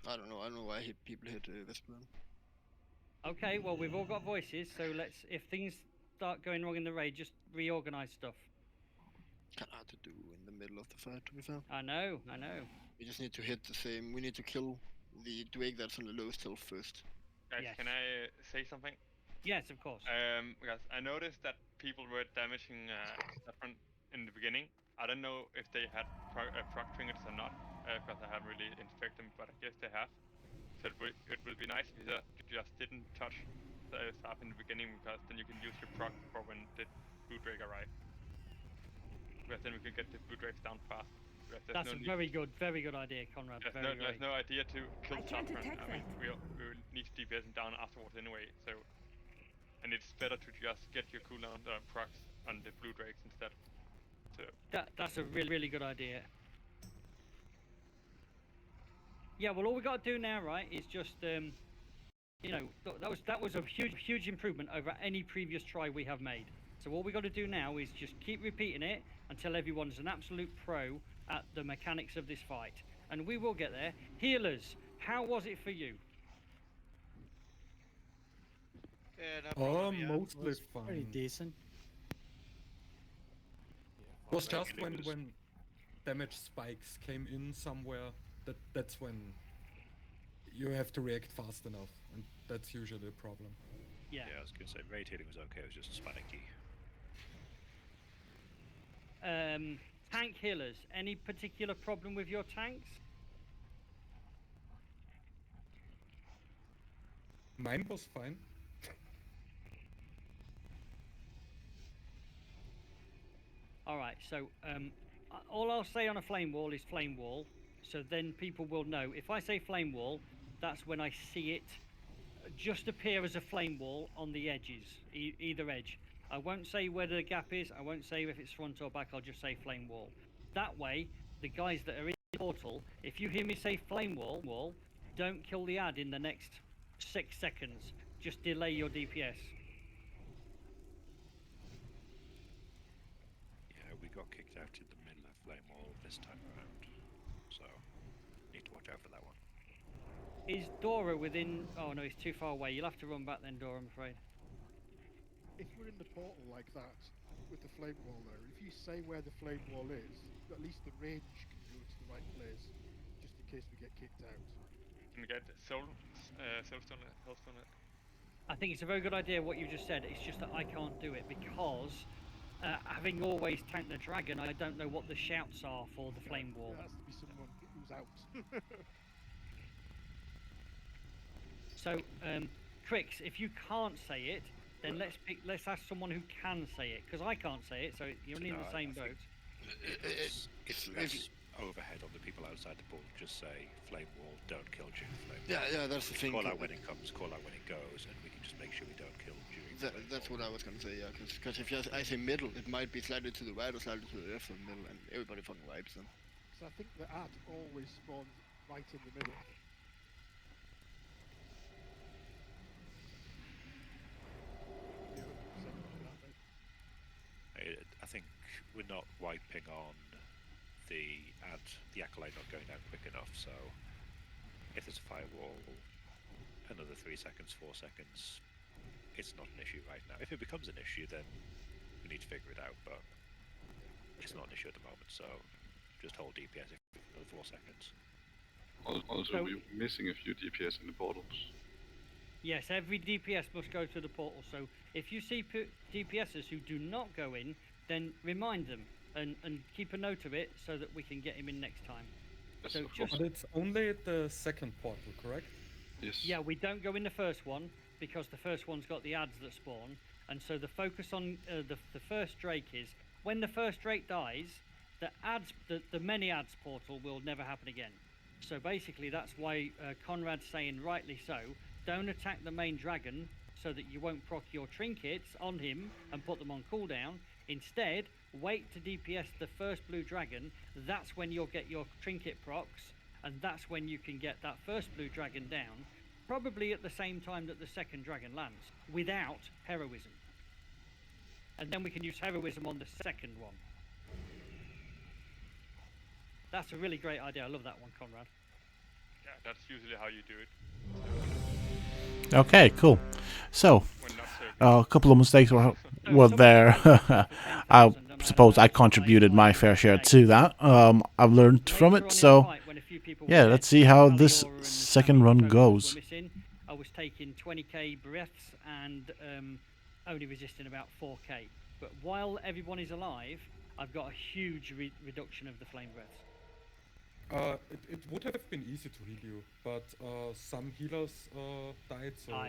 [SPEAKER 3] I don't know why people hit Vesper.
[SPEAKER 2] Okay. Well, we've all got voices, so let's. If things start going wrong in the raid, just reorganize stuff.
[SPEAKER 3] Kinda hard to do in the middle of the fight, to be fair.
[SPEAKER 2] I know.
[SPEAKER 3] We just need to hit the same. We need to kill the Drake that's on the lowest health first.
[SPEAKER 5] Guys,
[SPEAKER 2] Yes.
[SPEAKER 5] can I say something?
[SPEAKER 2] Yes, of course.
[SPEAKER 5] Because I noticed that people were damaging Sethum in the beginning. I don't know if they had proc trinkets or not, because I haven't really inspected them, but I guess they have. So it would be nice if you just didn't touch the staff in the beginning, because then you can use your proc for when the blue drake arrive. Because then we can get the blue drakes down fast. Because there's
[SPEAKER 2] That's
[SPEAKER 5] no
[SPEAKER 2] a
[SPEAKER 5] need-
[SPEAKER 2] very good idea, Conrad.
[SPEAKER 5] there's no idea to kill
[SPEAKER 7] I can't
[SPEAKER 5] Sethum.
[SPEAKER 7] attack
[SPEAKER 5] I mean, we will need to DPS him down afterwards anyway. So, and it's better to just get your cooldown procs on the blue drakes instead. So
[SPEAKER 2] That's a really good idea. Yeah. Well, all we got to do now, right, is just you know, that was a huge improvement over any previous try we have made. So all we got to do now is just keep repeating it until everyone's an absolute pro at the mechanics of this fight, and we will get there. Healers, how was it for you?
[SPEAKER 6] Yeah, no problem. Yeah.
[SPEAKER 4] Mostly
[SPEAKER 8] Pretty
[SPEAKER 4] fine.
[SPEAKER 8] decent.
[SPEAKER 4] Was just when damage spikes came in somewhere, that's when you have to react fast enough, and that's usually a problem.
[SPEAKER 2] Yeah.
[SPEAKER 6] Yeah, I was gonna say raid healing was okay. It was just spiky.
[SPEAKER 2] Tank healers, any particular problem with your tanks?
[SPEAKER 4] Mine was fine.
[SPEAKER 2] All right, so all I'll say on a flame wall is flame wall, so then people will know. If I say flame wall, that's when I see it just appear as a flame wall on the edges, either edge. I won't say where the gap is, I won't say if it's front or back, I'll just say flame wall. That way, the guys that are in the portal, if you hear me say flame wall, don't kill the ad in the next 6 seconds. Just delay your DPS.
[SPEAKER 6] Yeah, we got kicked out in the middle of flame wall this time around, so need to watch out for that one.
[SPEAKER 2] Is Dora within... Oh no, he's too far away. You'll have to run back then, Dora, I'm afraid.
[SPEAKER 9] If we're in the portal like that, with the flame wall there, if you say where the flame wall is, at least the range can go to the right place, just in case we get kicked out.
[SPEAKER 5] Can we get soulstone, hellstone?
[SPEAKER 2] I think it's a very good idea what you just said. It's just that I can't do it because, having always tanked the dragon, I don't know what the shouts are for the flame wall.
[SPEAKER 9] There has to be someone who's out.
[SPEAKER 2] So, Crix, if you can't say it, then let's ask someone who can say it, because I can't say it, so you're only in the same boat.
[SPEAKER 6] It's less overhead on the people outside the pool. Just say flame wall, don't kill during flame wall.
[SPEAKER 3] Yeah, that's the thing.
[SPEAKER 6] Call out when it comes, call out when it goes, and we can just make sure we don't kill during flame
[SPEAKER 3] That's
[SPEAKER 6] wall.
[SPEAKER 3] what I was gonna say, yeah. Because if I say middle, it might be slightly to the right or slightly to the left of the middle, and everybody fucking wipes them.
[SPEAKER 9] So I think the ad always spawns right in the middle.
[SPEAKER 6] I think we're not wiping on the acolyte not going down quick enough, so if there's a firewall, another 3 seconds, 4 seconds, it's not an issue right now. If it becomes an issue, then we need to figure it out, but it's not an issue at the moment, so just hold DPS for another 4 seconds.
[SPEAKER 10] Also, we're missing a few DPS in the portals.
[SPEAKER 2] Yes, every DPS must go to the portal, so if you see DPSers who do not go in, then remind them and keep a note of it so that we can get him in next time.
[SPEAKER 10] Yes,
[SPEAKER 2] So
[SPEAKER 10] of course.
[SPEAKER 4] But it's only at the second portal, correct?
[SPEAKER 10] Yes.
[SPEAKER 2] Yeah, we don't go in the first one because the first one's got the ads that spawn, and so the focus on the first Drake is when the first Drake dies, the many ads portal will never happen again. So basically, that's why Conrad's saying, rightly so, don't attack the main dragon so that you won't proc your trinkets on him and put them on cooldown. Instead, wait to DPS the first blue dragon. That's when you'll get your trinket procs, and that's when you can get that first blue dragon down, probably at the same time that the second dragon lands, without heroism. And then we can use heroism on the second one. That's a really great idea. I love that one, Conrad.
[SPEAKER 5] Yeah, that's usually how you do it.
[SPEAKER 1] Okay, cool. So,
[SPEAKER 5] When not so
[SPEAKER 1] a couple of mistakes were there. I suppose I contributed my fair share to that. I've learned from it, so yeah, let's see how this second run goes.
[SPEAKER 2] I was taking 20k breaths and only resisting about 4k. But while everyone is alive, I've got a huge reduction of the flame breaths.
[SPEAKER 4] It would have been easy to heal you, but some healers died, so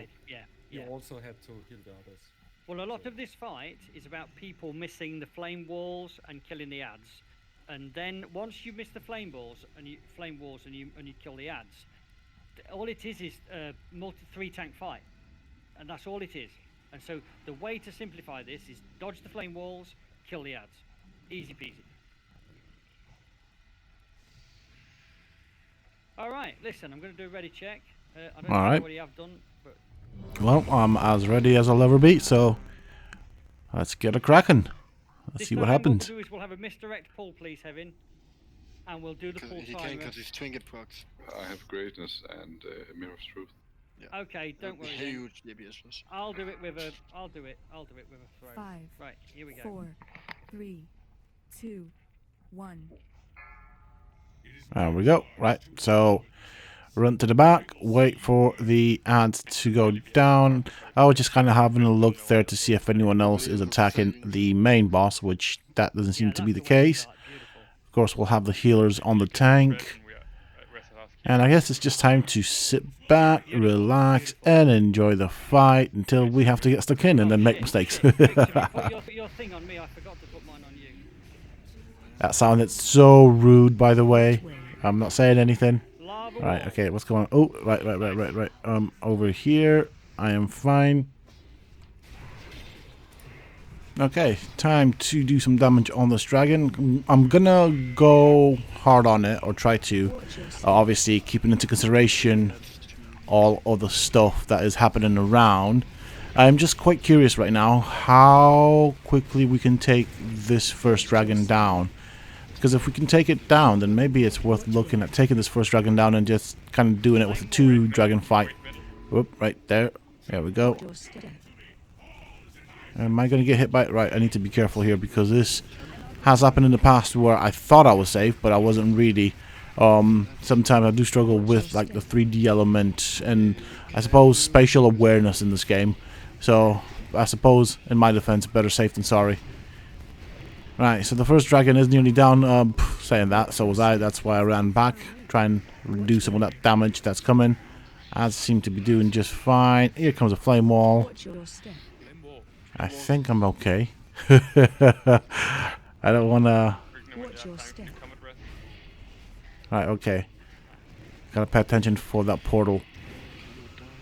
[SPEAKER 4] you also had to heal the others.
[SPEAKER 2] Well, a lot of this fight is about people missing the flame walls and killing the ads, and then once you miss the flame walls and you kill the ads, all it is a 3-tank fight, and that's all it is. And so the way to simplify this is dodge the flame walls, kill the ads, easy peasy. All right, listen, I'm going to do a ready check. I don't know what you have done, but...
[SPEAKER 1] Well, I'm as ready as I'll ever be, so let's get a cracking. Let's see what happens.
[SPEAKER 2] What we'll do is we'll have a misdirect pull, please, Heaven, and we'll do the pull
[SPEAKER 3] He
[SPEAKER 2] timer.
[SPEAKER 3] can because he's trinket procs.
[SPEAKER 10] I have greatness and mirror of truth.
[SPEAKER 3] Yeah.
[SPEAKER 2] Okay, don't worry.
[SPEAKER 3] Huge DPS plus.
[SPEAKER 2] I'll do it with a throw.
[SPEAKER 7] 5,
[SPEAKER 2] Right, here we go.
[SPEAKER 7] 4, 3, 2, 1.
[SPEAKER 1] There we go. Right, so run to the back, wait for the ads to go down. I was just kind of having a look there to see if anyone else is attacking the main boss, which that doesn't seem to be the case. Of course, we'll have the healers on the tank. And I guess it's just time to sit back, relax, and enjoy the fight until we have to get stuck in and then make mistakes.
[SPEAKER 2] Put your thing on me, I forgot to put mine on you.
[SPEAKER 1] That sounded so rude, by the way. I'm not saying anything.
[SPEAKER 2] Lava
[SPEAKER 1] Right, okay, what's going on? Oh, right. Over here, I am fine. Okay, time to do some damage on this dragon. I'm gonna go hard on it, or try to. Obviously, keeping into consideration all other stuff that is happening around. I'm just quite curious right now how quickly we can take this first dragon down. Because if we can take it down, then maybe it's worth looking at taking this first dragon down and just kind of doing it with a 2-dragon fight. Whoop, right there. There we go. Am I going to get hit by it? Right, I need to be careful here because this has happened in the past where I thought I was safe, but I wasn't really. Sometimes I do struggle with like the 3D element and I suppose spatial awareness in this game. So I suppose in my defense, better safe than sorry. Right, so the first dragon is nearly down. Saying that, so was I. That's why I ran back, try and reduce some of that damage that's coming. I seem to be doing just fine. Here comes a flame wall. I think I'm okay. I don't want to... Right, okay. Gotta pay attention for that portal.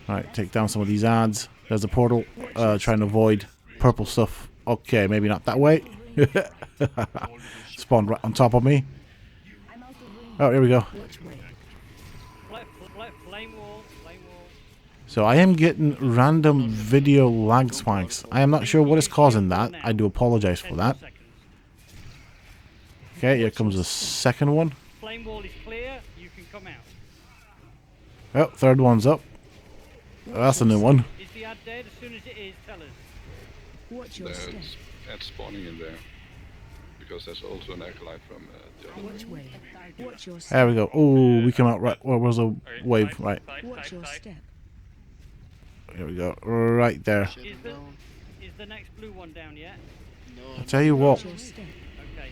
[SPEAKER 1] Alright, take down some of these ads. There's a portal. Trying to avoid purple stuff. Okay, maybe not that way. Spawned right on top of me. Oh, here we go. So I am getting random video lag spikes. I am not sure what is causing that. I do apologize for that. Okay, here comes the second one.
[SPEAKER 2] Flame wall is clear. You can come out.
[SPEAKER 1] Oh, third one's up. Oh, that's a new one.
[SPEAKER 2] Is the ad dead? As soon as it is, tell us.
[SPEAKER 7] Watch your step.
[SPEAKER 10] There's ads spawning in there. Because there's also an acolyte from the other
[SPEAKER 7] Which way? Watch your step.
[SPEAKER 1] There we go. Oh, we come out right. Where was the wave? Right.
[SPEAKER 7] Watch your step.
[SPEAKER 1] Here we go. Right there.
[SPEAKER 2] Is the next blue one down yet?
[SPEAKER 1] I'll tell you what.
[SPEAKER 7] Watch your step.
[SPEAKER 2] Okay.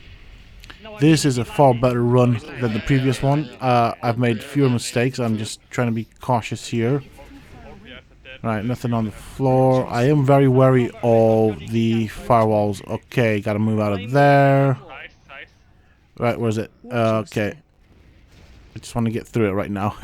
[SPEAKER 2] No,
[SPEAKER 1] This is a far better run than the previous one. I've made fewer mistakes. I'm just trying to be cautious here. Right, nothing on the floor. I am very wary of the firewalls. Okay, gotta move out of there. Right, where's it? Okay. I just want to get through it right now.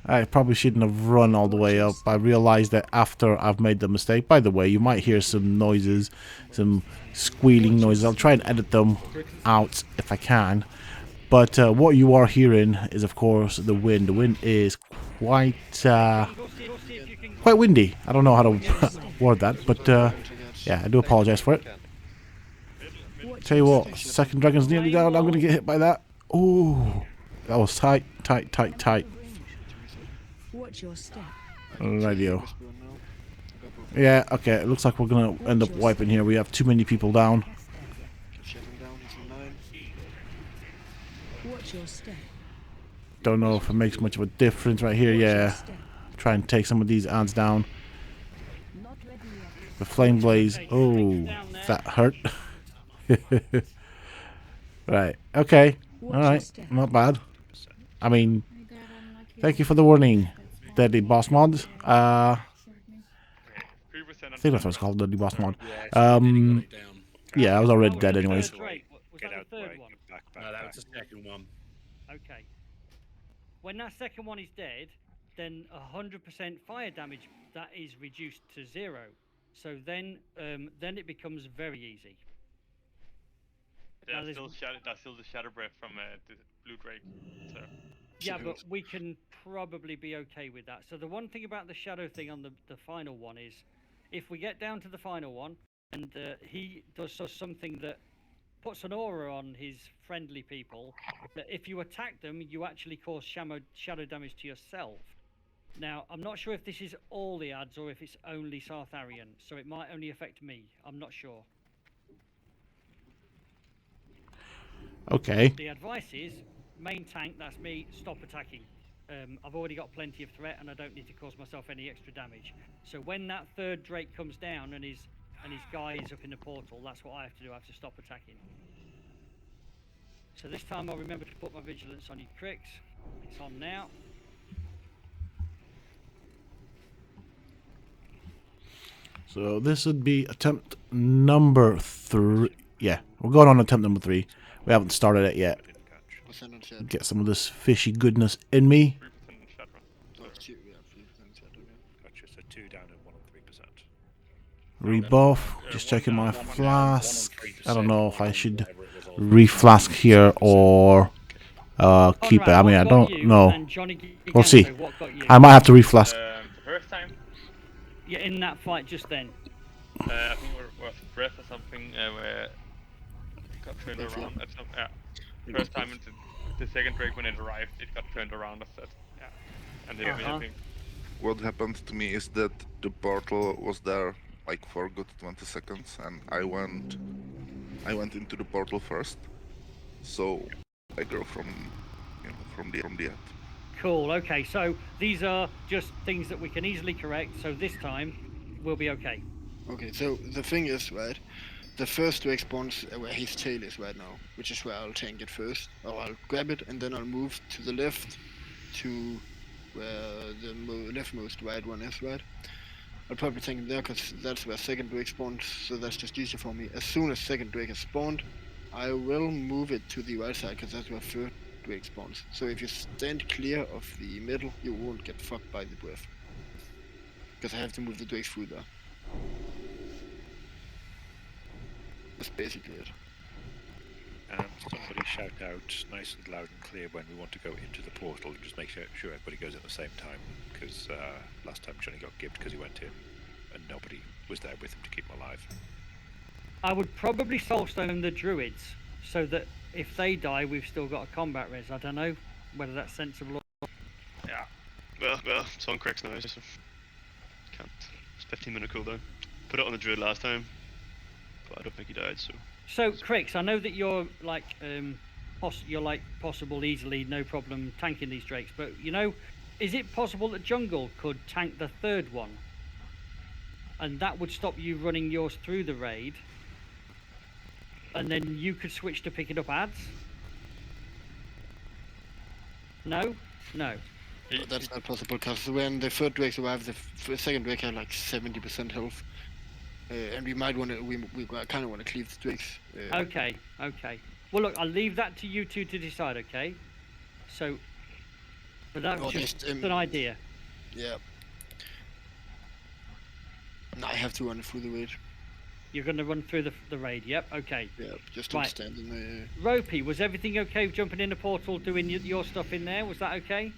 [SPEAKER 1] I probably shouldn't have run all the way up. I realized that after I've made the mistake. By the way, you might hear some noises, some squealing noises. I'll try and edit them out if I can. But what you are hearing is, of course, the wind. The wind is quite windy. I don't know how to word that, but yeah, I do apologize for it. Tell you what, second dragon's nearly down. I'm going to get hit by that. Ooh. That was tight.
[SPEAKER 7] Watch your step.
[SPEAKER 1] Radio. Yeah, okay. It looks like we're gonna end up wiping here. We have too many people down.
[SPEAKER 7] Watch your step.
[SPEAKER 1] Don't know if it makes much of a difference right here. Yeah. Try and take some of these ants down. The flame blaze. Oh, that hurt. Right. Okay. Alright. Not bad. I mean, thank you for the warning, Deadly Boss Mod. I think that's what it's called, Deadly Boss Mod. Yeah, I was already dead anyways.
[SPEAKER 2] Was that the third one?
[SPEAKER 11] No, that was the second one.
[SPEAKER 2] Okay. When that second one is dead, then 100% fire damage, that is reduced to 0. So then it becomes very easy.
[SPEAKER 5] There's still the shadow breath from the blue drake. So.
[SPEAKER 2] Yeah, but we can probably be okay with that. So the one thing about the shadow thing on the final one is, if we get down to the final one, and he does something that puts an aura on his friendly people, that if you attack them, you actually cause shadow damage to yourself. Now, I'm not sure if this is all the ads or if it's only Sartharian, so it might only affect me. I'm not sure.
[SPEAKER 1] Okay.
[SPEAKER 2] The advice is, main tank, that's me, stop attacking. I've already got plenty of threat and I don't need to cause myself any extra damage. So when that third Drake comes down and his guy is up in the portal, that's what I have to do. I have to stop attacking. So this time I'll remember to put my vigilance on your cricks. It's on now.
[SPEAKER 1] So this would be attempt number 3. Yeah, we're going on attempt number 3. We haven't started it yet.
[SPEAKER 3] 3% on chat.
[SPEAKER 1] Get some of this fishy goodness in me.
[SPEAKER 5] 3% in chat run.
[SPEAKER 3] Oh, it's 2, yeah, 3% chat, okay.
[SPEAKER 6] Gotcha. So 2 down and 1 on 3%.
[SPEAKER 1] Rebuff. Just
[SPEAKER 5] one
[SPEAKER 1] checking
[SPEAKER 5] down,
[SPEAKER 1] my
[SPEAKER 5] one down,
[SPEAKER 1] flask. I don't know if I should
[SPEAKER 11] whatever it was all.
[SPEAKER 1] reflask here or keep it. I mean, I don't know. We'll see. I might have to reflask.
[SPEAKER 5] The first time,
[SPEAKER 2] Yeah, in that fight just then.
[SPEAKER 5] I think it was breath or something where it got turned
[SPEAKER 3] Breath, yeah.
[SPEAKER 5] around at some. Yeah. First time into the second break when it arrived, it got turned around as that. Yeah. And they
[SPEAKER 2] Uh-huh.
[SPEAKER 5] I think.
[SPEAKER 10] What happened to me is that the portal was there like for a good 20 seconds, and I went into the portal first, so I go from from the end.
[SPEAKER 2] Cool, okay, so these are just things that we can easily correct, so this time we'll be okay.
[SPEAKER 3] Okay, so the thing is, right, the first Drake spawns where his tail is right now, which is where I'll tank it first. Or I'll grab it and then I'll move to the left to where the leftmost right one is, right? I'll probably tank it there because that's where second Drake spawns, so that's just easier for me. As soon as second Drake is spawned, I will move it to the right side because that's where third Drake spawns. So if you stand clear of the middle, you won't get fucked by the breath. Because I have to move the Drakes through there. That's basically it.
[SPEAKER 6] And somebody shout out nice and loud and clear when we want to go into the portal, and just make sure everybody goes at the same time, because last time Johnny got gibbed because he went in and nobody was there with him to keep him alive.
[SPEAKER 2] I would probably soulstone the druids, so that if they die, we've still got a combat res. I don't know whether that's sensible or...
[SPEAKER 12] Yeah. Well, it's on Crix now, so can't. It's 15-minute cooldown. Put it on the druid last time, but I don't think he died, so...
[SPEAKER 2] So, Crix, I know that you're like, possible easily, no problem tanking these drakes, but you know, is it possible that Jungle could tank the third one? And that would stop you running yours through the raid, and then you could switch to picking up ads? No? No.
[SPEAKER 3] But that's not possible because when the third Drake arrived, the second Drake had like 70% health. And we might want to, we kind of want to cleave the Drakes.
[SPEAKER 2] Okay. Well, look, I'll leave that to you two to decide, okay? So, but that was just an idea.
[SPEAKER 3] Yeah. No, I have to run through the raid.
[SPEAKER 2] You're going to run through the raid, yep, okay.
[SPEAKER 3] Yeah, just don't
[SPEAKER 2] Right.
[SPEAKER 3] stand in the...
[SPEAKER 2] Ropey, was everything okay jumping in the portal, doing your stuff in there? Was that okay?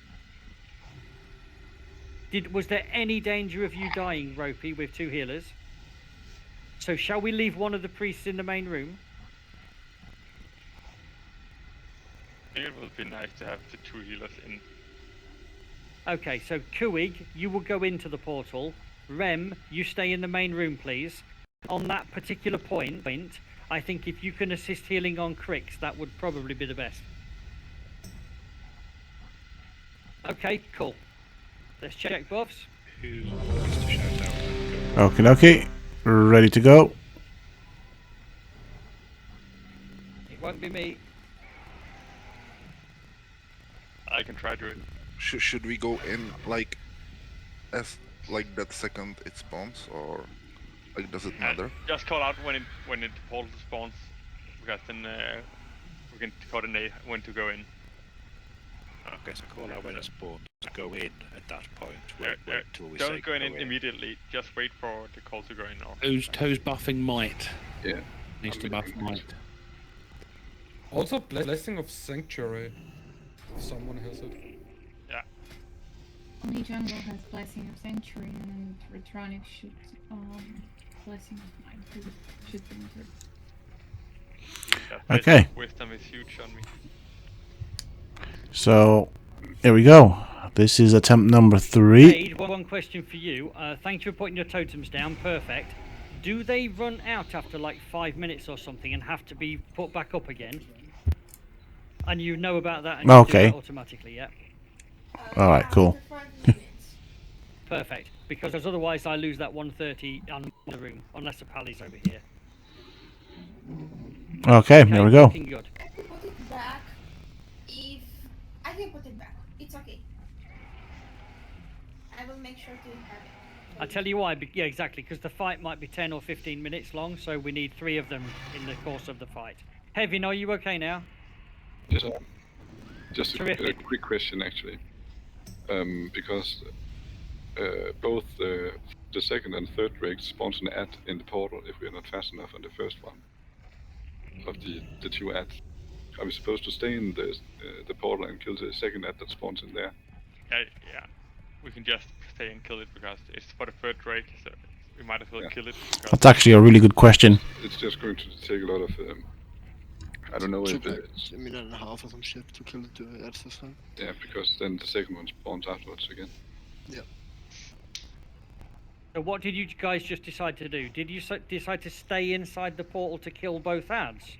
[SPEAKER 2] Was there any danger of you dying, Ropey, with two healers? So shall we leave one of the priests in the main room?
[SPEAKER 5] I think it would be nice to have the 2 healers in.
[SPEAKER 2] Okay, so Kuig, you will go into the portal. Rem, you stay in the main room, please. On that particular point, I think if you can assist healing on Crix, that would probably be the best. Okay, cool. Let's check buffs.
[SPEAKER 6] Who wants to shout out?
[SPEAKER 1] Okay. Ready to go.
[SPEAKER 2] It won't be me.
[SPEAKER 5] I can try to do it.
[SPEAKER 10] Should we go in like as like that second it spawns, or like does it matter?
[SPEAKER 5] Just call out when the portal spawns, because then we can coordinate when to go in.
[SPEAKER 6] Okay, so call out when it spawns. Go in at that point. Wait till we
[SPEAKER 5] Don't
[SPEAKER 6] say
[SPEAKER 5] go in immediately. Just wait for the call to go in. Or
[SPEAKER 11] Who's buffing might?
[SPEAKER 10] Yeah.
[SPEAKER 11] Needs to buff might.
[SPEAKER 4] Also, Blessing of Sanctuary. If someone has it.
[SPEAKER 5] Yeah.
[SPEAKER 13] Only Jungle has Blessing of Sanctuary, and Retronic should Blessing of Mind should be good.
[SPEAKER 1] Okay.
[SPEAKER 5] Wisdom is huge on me.
[SPEAKER 1] So, here we go. This is attempt number 3.
[SPEAKER 2] Aid, one question for you. Thank you for putting your totems down. Perfect. Do they run out after like 5 minutes or something and have to be put back up again? And you know about that and you do that automatically, yeah?
[SPEAKER 1] Alright, cool.
[SPEAKER 2] Perfect. Because otherwise I lose that 130 on the room, unless the pally's over here.
[SPEAKER 1] Okay, there we go.
[SPEAKER 2] Looking good.
[SPEAKER 13] Put it back. If I can put it back, it's okay. I will make sure to have it.
[SPEAKER 2] I tell you why, yeah, exactly, because the fight might be 10 or 15 minutes long, so we need 3 of them in the course of the fight. Heavy, are you okay now?
[SPEAKER 10] Yes, sir.
[SPEAKER 14] Just a
[SPEAKER 2] Terrific.
[SPEAKER 14] quick question, actually. Because both the second and third Drake spawns an ad in the portal if we're not fast enough on the first one of the two ads. Are we supposed to stay in the portal and kill the second ad that spawns in there?
[SPEAKER 5] Yeah. We can just stay and kill it because it's for the third Drake, so we might as well kill it.
[SPEAKER 1] That's actually a really good question.
[SPEAKER 14] It's just going to take a lot of. I don't know if
[SPEAKER 3] a minute and a half or some shit to kill the ads this time.
[SPEAKER 14] Yeah, because then the second one spawns afterwards again.
[SPEAKER 3] Yeah.
[SPEAKER 2] So what did you guys just decide to do? Did you decide to stay inside the portal to kill both ads?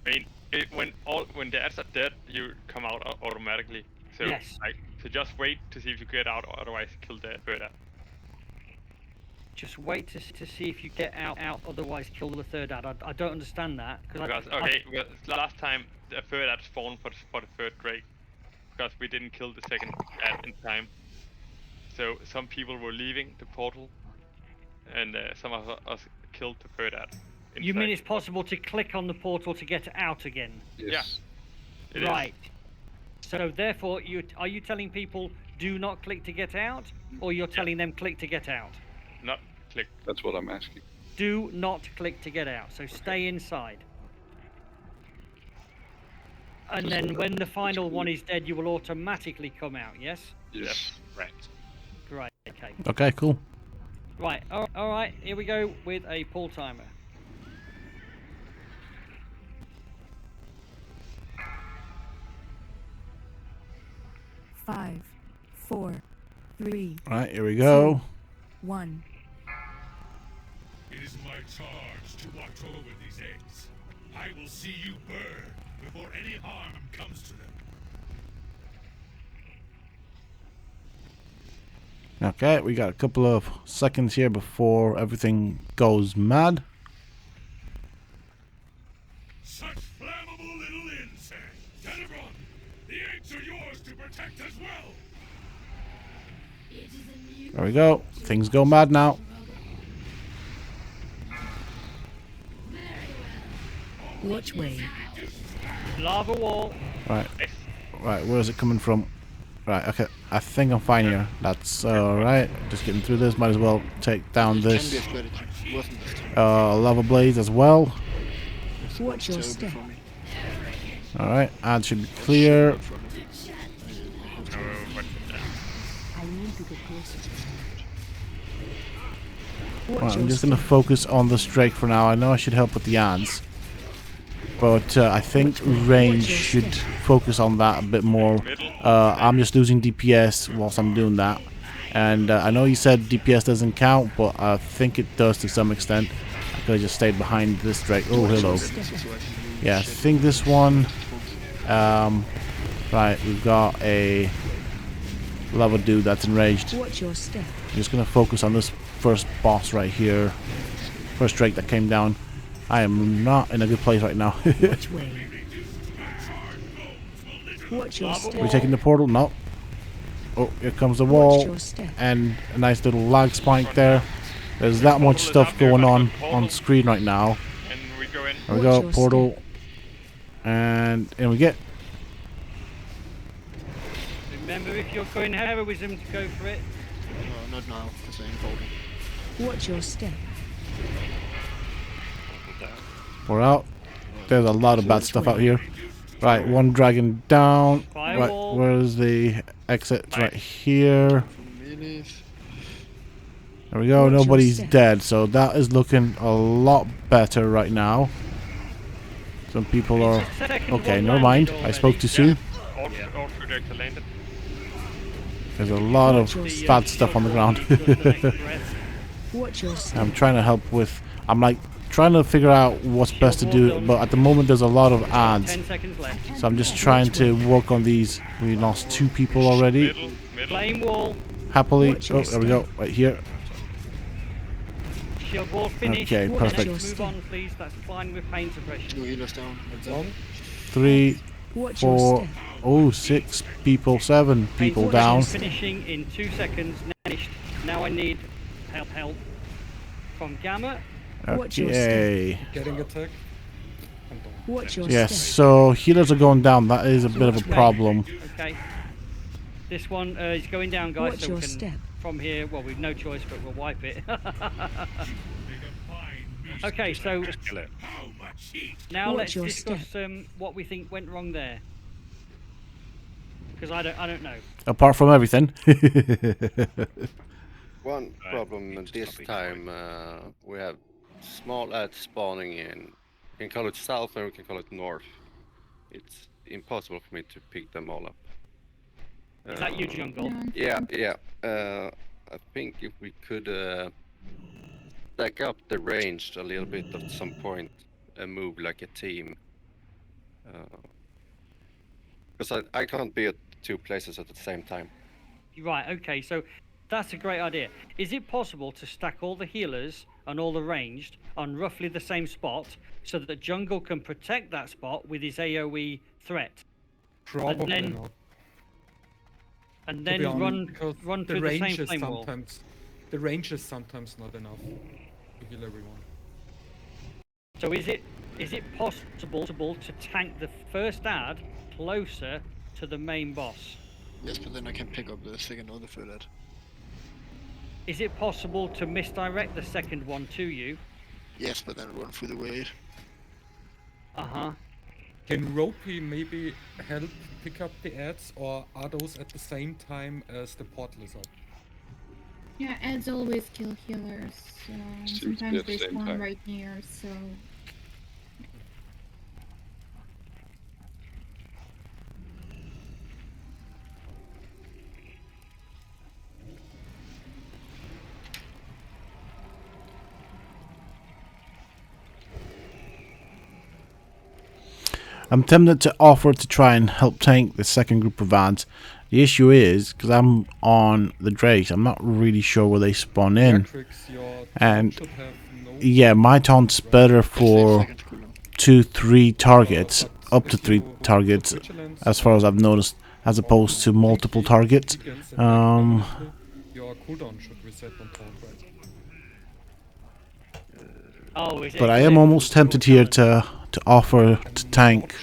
[SPEAKER 5] I mean, when the ads are dead, you come out automatically. So
[SPEAKER 2] Yes.
[SPEAKER 5] so just wait to see if you get out, or otherwise kill the third ad.
[SPEAKER 2] Just wait to see if you get out, otherwise kill the third ad. I don't understand that.
[SPEAKER 5] Well, last time the third ad spawned for the third Drake, because we didn't kill the second ad in time. So some people were leaving the portal, and some of us killed the third ad.
[SPEAKER 2] You mean it's possible to click on the portal to get out again?
[SPEAKER 14] Yes.
[SPEAKER 5] Yeah.
[SPEAKER 2] Right. So therefore, are you telling people do not click to get out, or you're telling them click to get out?
[SPEAKER 5] Not click.
[SPEAKER 14] That's what I'm asking.
[SPEAKER 2] Do not click to get out. So stay inside. And then when the final one is dead, you will automatically come out. Yes.
[SPEAKER 14] Yes.
[SPEAKER 5] Right.
[SPEAKER 2] Great. Okay.
[SPEAKER 1] Okay, cool.
[SPEAKER 2] Right. All right. Here we go with a pull timer.
[SPEAKER 7] Five, 4, 3.
[SPEAKER 1] All right, here we go.
[SPEAKER 7] 1.
[SPEAKER 15] It is my charge to watch over these eggs. I will see you burn before any harm comes to them.
[SPEAKER 1] Okay, we got a couple of seconds here before everything goes mad.
[SPEAKER 15] Such flammable little insect! Tenebron, the eggs are yours to protect as well!
[SPEAKER 1] There we go. Things go mad now.
[SPEAKER 7] Watch way.
[SPEAKER 2] Lava wall.
[SPEAKER 1] Right. Right, where is it coming from? Right, okay. I think I'm fine here. That's alright. Just getting through this. Might as well take down this lava blaze as well.
[SPEAKER 7] Watch your step.
[SPEAKER 1] Alright, ad should be clear.
[SPEAKER 7] I need to get closer.
[SPEAKER 1] Right, I'm just gonna focus on this Drake for now. I know I should help with the ads, but I think range should focus on that a bit more. I'm just losing DPS whilst I'm doing that, and I know you said DPS doesn't count, but I think it does to some extent. I could have just stayed behind this Drake. Oh, hello. Yeah, I think this one. Right, we've got a lava dude that's enraged.
[SPEAKER 7] Watch your step.
[SPEAKER 1] I'm just gonna focus on this first boss right here. First Drake that came down. I am not in a good place right now.
[SPEAKER 7] Watch way. Watch your step.
[SPEAKER 1] Are we taking the portal? No. Oh, here comes the wall. And a nice little lag spike there. There's that much stuff going on screen right now. There we go, portal. And in we get.
[SPEAKER 2] Remember, if you're going heroism, to go for it.
[SPEAKER 3] No, not now, because I'm portal.
[SPEAKER 7] Watch your step.
[SPEAKER 1] We're out. There's a lot of bad stuff out here. Right, one dragon down. Right, where's the exit? It's right here. There we go. Nobody's dead, so that is looking a lot better right now. Some people are... Okay, never mind. I spoke too soon. There's a lot of bad stuff on the ground. I'm trying to help with... I'm like trying to figure out what's best to do, but at the moment there's a lot of ads. So I'm just trying to work on these. We lost 2 people already.
[SPEAKER 2] Flame wall.
[SPEAKER 1] Happily. Oh, there we go. Right here.
[SPEAKER 2] Shield wall finished.
[SPEAKER 1] Okay, perfect.
[SPEAKER 2] Move on, please. That's fine with pain suppression.
[SPEAKER 1] 3, 4, oh, 6 people, 7 people down.
[SPEAKER 2] Finishing in 2 seconds. Finished. Now I need help from Gamma.
[SPEAKER 1] Okay.
[SPEAKER 4] Getting attacked.
[SPEAKER 7] Watch your
[SPEAKER 1] Yes,
[SPEAKER 7] step.
[SPEAKER 1] so healers are going down. That is a bit of a problem.
[SPEAKER 2] Okay. This one is going down, guys.
[SPEAKER 7] Watch
[SPEAKER 2] so we
[SPEAKER 7] your
[SPEAKER 2] can,
[SPEAKER 7] step.
[SPEAKER 2] from here, well, we've no choice, but we'll wipe it. Okay, so
[SPEAKER 6] Just kill it.
[SPEAKER 2] now
[SPEAKER 7] Watch
[SPEAKER 2] let's
[SPEAKER 7] your
[SPEAKER 2] discuss what we think went wrong there. Because I don't know.
[SPEAKER 1] Apart from everything.
[SPEAKER 16] One problem this time, we have small ads spawning in. We can call it south or we can call it north. It's impossible for me to pick them all up.
[SPEAKER 2] Is that you, Jungle?
[SPEAKER 16] Yeah. I think if we could stack up the range a little bit at some point and move like a team. Because I can't be at two places at the same time.
[SPEAKER 2] Right, okay, so that's a great idea. Is it possible to stack all the healers and all the ranged on roughly the same spot so that the jungle can protect that spot with his AoE threat?
[SPEAKER 4] Probably not.
[SPEAKER 2] And
[SPEAKER 4] To
[SPEAKER 2] then
[SPEAKER 4] be honest,
[SPEAKER 2] run
[SPEAKER 4] because
[SPEAKER 2] through the same flame wall.
[SPEAKER 4] The range is sometimes not enough to heal everyone.
[SPEAKER 2] So is it possible to tank the first ad closer to the main boss?
[SPEAKER 3] Yes, but then I can pick up the second or the third ad.
[SPEAKER 2] Is it possible to misdirect the second one to you?
[SPEAKER 3] Yes, but then run through the raid.
[SPEAKER 2] Uh-huh.
[SPEAKER 4] Can Ropey maybe help pick up the ads, or are those at the same time as the portal is up?
[SPEAKER 13] Yeah, ads always kill healers.
[SPEAKER 14] Seems to be
[SPEAKER 13] Sometimes
[SPEAKER 14] at the
[SPEAKER 13] they
[SPEAKER 14] same
[SPEAKER 13] spawn
[SPEAKER 14] time.
[SPEAKER 13] right near, so...
[SPEAKER 1] I'm tempted to offer to try and help tank the second group of ads. The issue is, because I'm on the Drake, I'm not really sure where they spawn in. And yeah, my taunt's better for 2-3 targets, up to 3 targets, as far as I've noticed, as opposed to multiple targets.
[SPEAKER 4] Your cooldown should reset on taunt, right?
[SPEAKER 2] Oh, is it?
[SPEAKER 1] But I am almost tempted here to offer to tank.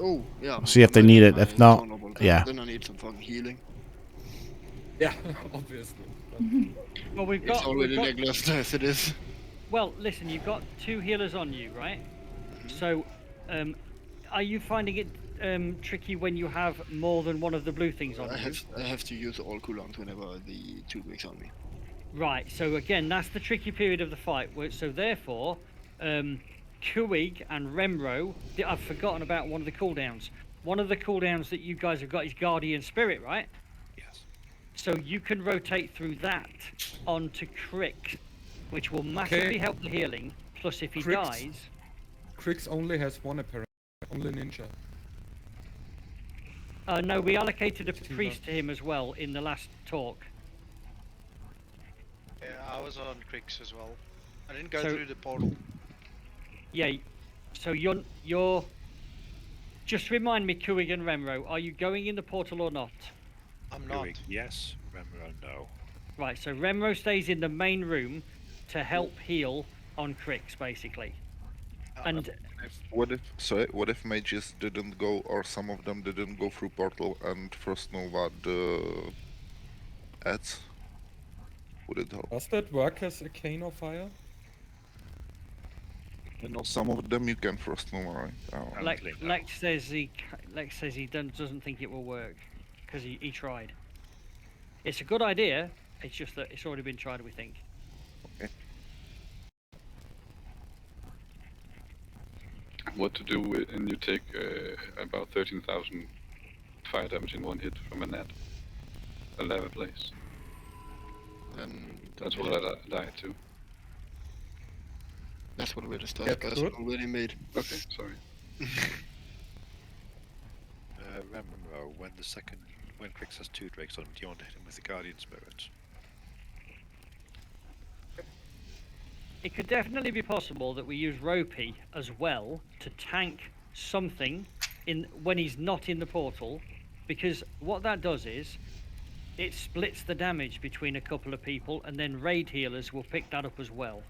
[SPEAKER 3] Oh, yeah.
[SPEAKER 1] See if they need it. If not, yeah.
[SPEAKER 3] Then I need some fucking healing.
[SPEAKER 4] Yeah, obviously.
[SPEAKER 2] Well, we've
[SPEAKER 3] It's
[SPEAKER 2] got...
[SPEAKER 3] already lackluster as it is.
[SPEAKER 2] Well, listen, you've got 2 healers on you, right? So, are you finding it tricky when you have more than one of the blue things on you?
[SPEAKER 3] I have to use all cooldowns whenever the 2 breaks on me.
[SPEAKER 2] Right, so again, that's the tricky period of the fight. So therefore, Kuig and Remro, I've forgotten about one of the cooldowns. One of the cooldowns that you guys have got is Guardian Spirit, right?
[SPEAKER 6] Yes.
[SPEAKER 2] So you can rotate through that onto Crick, which will massively help the healing. Plus, if he dies...
[SPEAKER 4] Crix only has one apparently, only Ninja.
[SPEAKER 2] No, we allocated a priest to him as well in the last talk.
[SPEAKER 17] Yeah, I was on Crix as well. I didn't go through the portal.
[SPEAKER 2] Yeah, so you're... Just remind me, Kuig and Remro, are you going in the portal or not?
[SPEAKER 17] I'm not.
[SPEAKER 6] Yes, Remro no.
[SPEAKER 2] Right, so Remro stays in the main room to help heal on Crix, basically. And
[SPEAKER 10] What if mages didn't go, or some of them didn't go through portal and first Nova the ads? Would it help?
[SPEAKER 4] Does that work as a cane of fire?
[SPEAKER 10] I know some of them you can first Nova, right? Oh.
[SPEAKER 2] Lex says he doesn't think it will work because he tried. It's a good idea. It's just that it's already been tried, we think.
[SPEAKER 10] Okay.
[SPEAKER 14] What to do when you take about 13,000 fire damage in one hit from a net? A level place. That's what I died to.
[SPEAKER 3] That's what we're just already made.
[SPEAKER 14] Okay, sorry.
[SPEAKER 6] Remember, when Crix has 2 drakes on him, do you want to hit him with the Guardian Spirit?
[SPEAKER 2] It could definitely be possible that we use Ropey as well to tank something when he's not in the portal, because what that does is it splits the damage between a couple of people, and then raid healers will pick that up as well.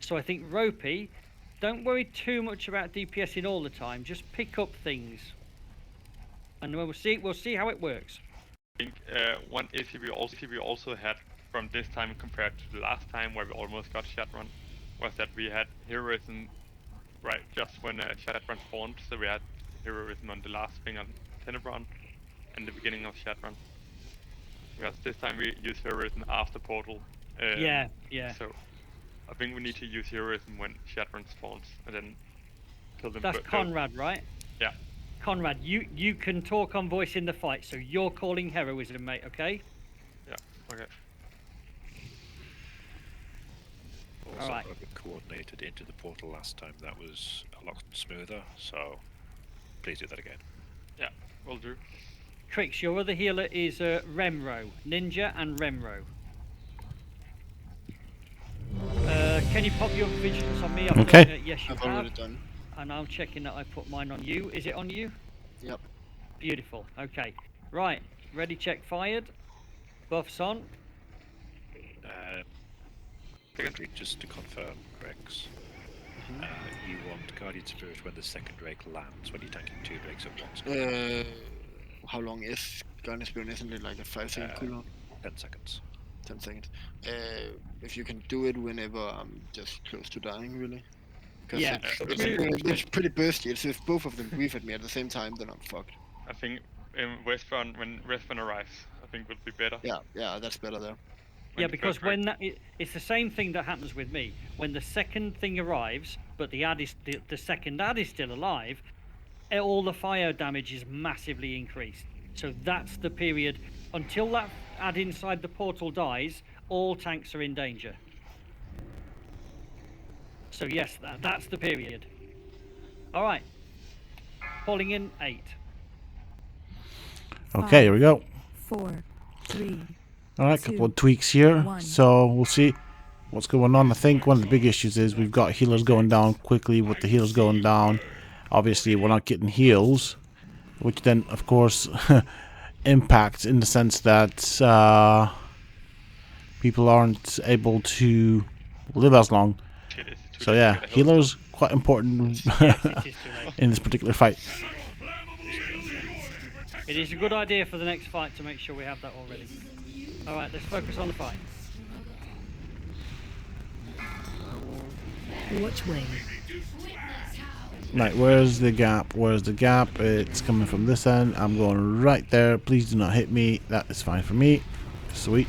[SPEAKER 2] So I think Ropey, don't worry too much about DPSing all the time. Just pick up things, and we'll see how it works.
[SPEAKER 5] I think one issue we also had from this time compared to the last time where we almost got Shadowrun was that we had heroism right just when Shadowrun spawned, so we had heroism on the last thing on Tenebron and the beginning of Shadowrun. Because this time we use heroism after portal.
[SPEAKER 2] Yeah.
[SPEAKER 5] So I think we need to use heroism when Shadowrun spawns and then kill them.
[SPEAKER 2] That's Conrad, right?
[SPEAKER 5] Yeah.
[SPEAKER 2] Conrad, you can talk on voice in the fight, so you're calling heroism, mate, okay?
[SPEAKER 5] Yeah, okay.
[SPEAKER 6] Also,
[SPEAKER 2] Alright.
[SPEAKER 6] we coordinated into the portal last time. That was a lot smoother, so please do that again.
[SPEAKER 5] Yeah, will do.
[SPEAKER 2] Crix, your other healer is Remro, Ninja and Remro. Can you pop your vigilance on me?
[SPEAKER 1] Okay.
[SPEAKER 2] Yes, you
[SPEAKER 3] I've
[SPEAKER 2] have.
[SPEAKER 3] already done.
[SPEAKER 2] And I'm checking that I put mine on you. Is it on you?
[SPEAKER 3] Yep.
[SPEAKER 2] Beautiful. Okay. Right. Ready, check, fired. Buffs on.
[SPEAKER 6] Just to confirm, Rex, you want Guardian Spirit when the second Drake lands, when you're tanking 2 Drakes at once.
[SPEAKER 3] How long is Guardian Spirit? Isn't it like a 5-second cooldown?
[SPEAKER 6] 10 seconds.
[SPEAKER 3] 10 seconds. If you can do it whenever I'm just close to dying, really. Because
[SPEAKER 2] Yeah.
[SPEAKER 3] it's pretty bursty. So if both of them breathe at me at the same time, then I'm fucked.
[SPEAKER 5] I think when Westbound arrives, I think would be better.
[SPEAKER 3] Yeah, that's better there.
[SPEAKER 2] Yeah, because when it's the same thing that happens with me. When the second thing arrives, but the second ad is still alive, all the fire damage is massively increased. So that's the period until that ad inside the portal dies. All tanks are in danger. So yes, that's the period. All right. Falling in 8.
[SPEAKER 1] Okay, here we go.
[SPEAKER 7] 4, 3.
[SPEAKER 1] Alright, couple of tweaks here. So we'll see what's going on. I think one of the big issues is we've got healers going down quickly. With the healers going down, obviously we're not getting heals, which then of course impacts in the sense that people aren't able to live as long. So yeah, healers quite important in this particular fight.
[SPEAKER 2] It is a good idea for the next fight to make sure we have that already. Alright, let's focus on the fight.
[SPEAKER 7] Which way?
[SPEAKER 1] Right, where's the gap? Where's the gap? It's coming from this end. I'm going right there. Please do not hit me. That is fine for me. Sweet.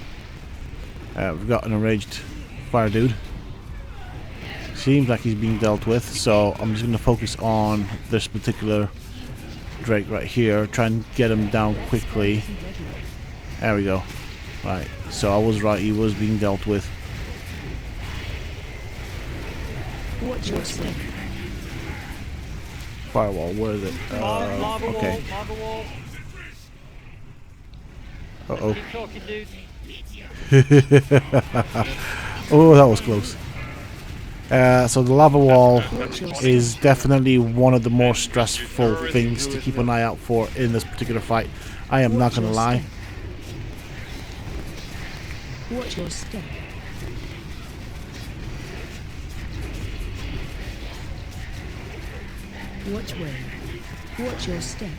[SPEAKER 1] We've got an enraged fire dude. Seems like he's being dealt with, so I'm just going to focus on this particular Drake right here. Try and get him down quickly. There we go. Right, so I was right. He was being dealt with.
[SPEAKER 7] What's your step?
[SPEAKER 1] Firewall, where is it? Okay. Uh-oh.
[SPEAKER 2] Keep talking, dude.
[SPEAKER 1] Oh, that was close. So the lava wall is definitely one of the more stressful things to keep an eye out for in this particular fight. I am not going to lie.
[SPEAKER 7] Watch your step. Which way? Watch your step.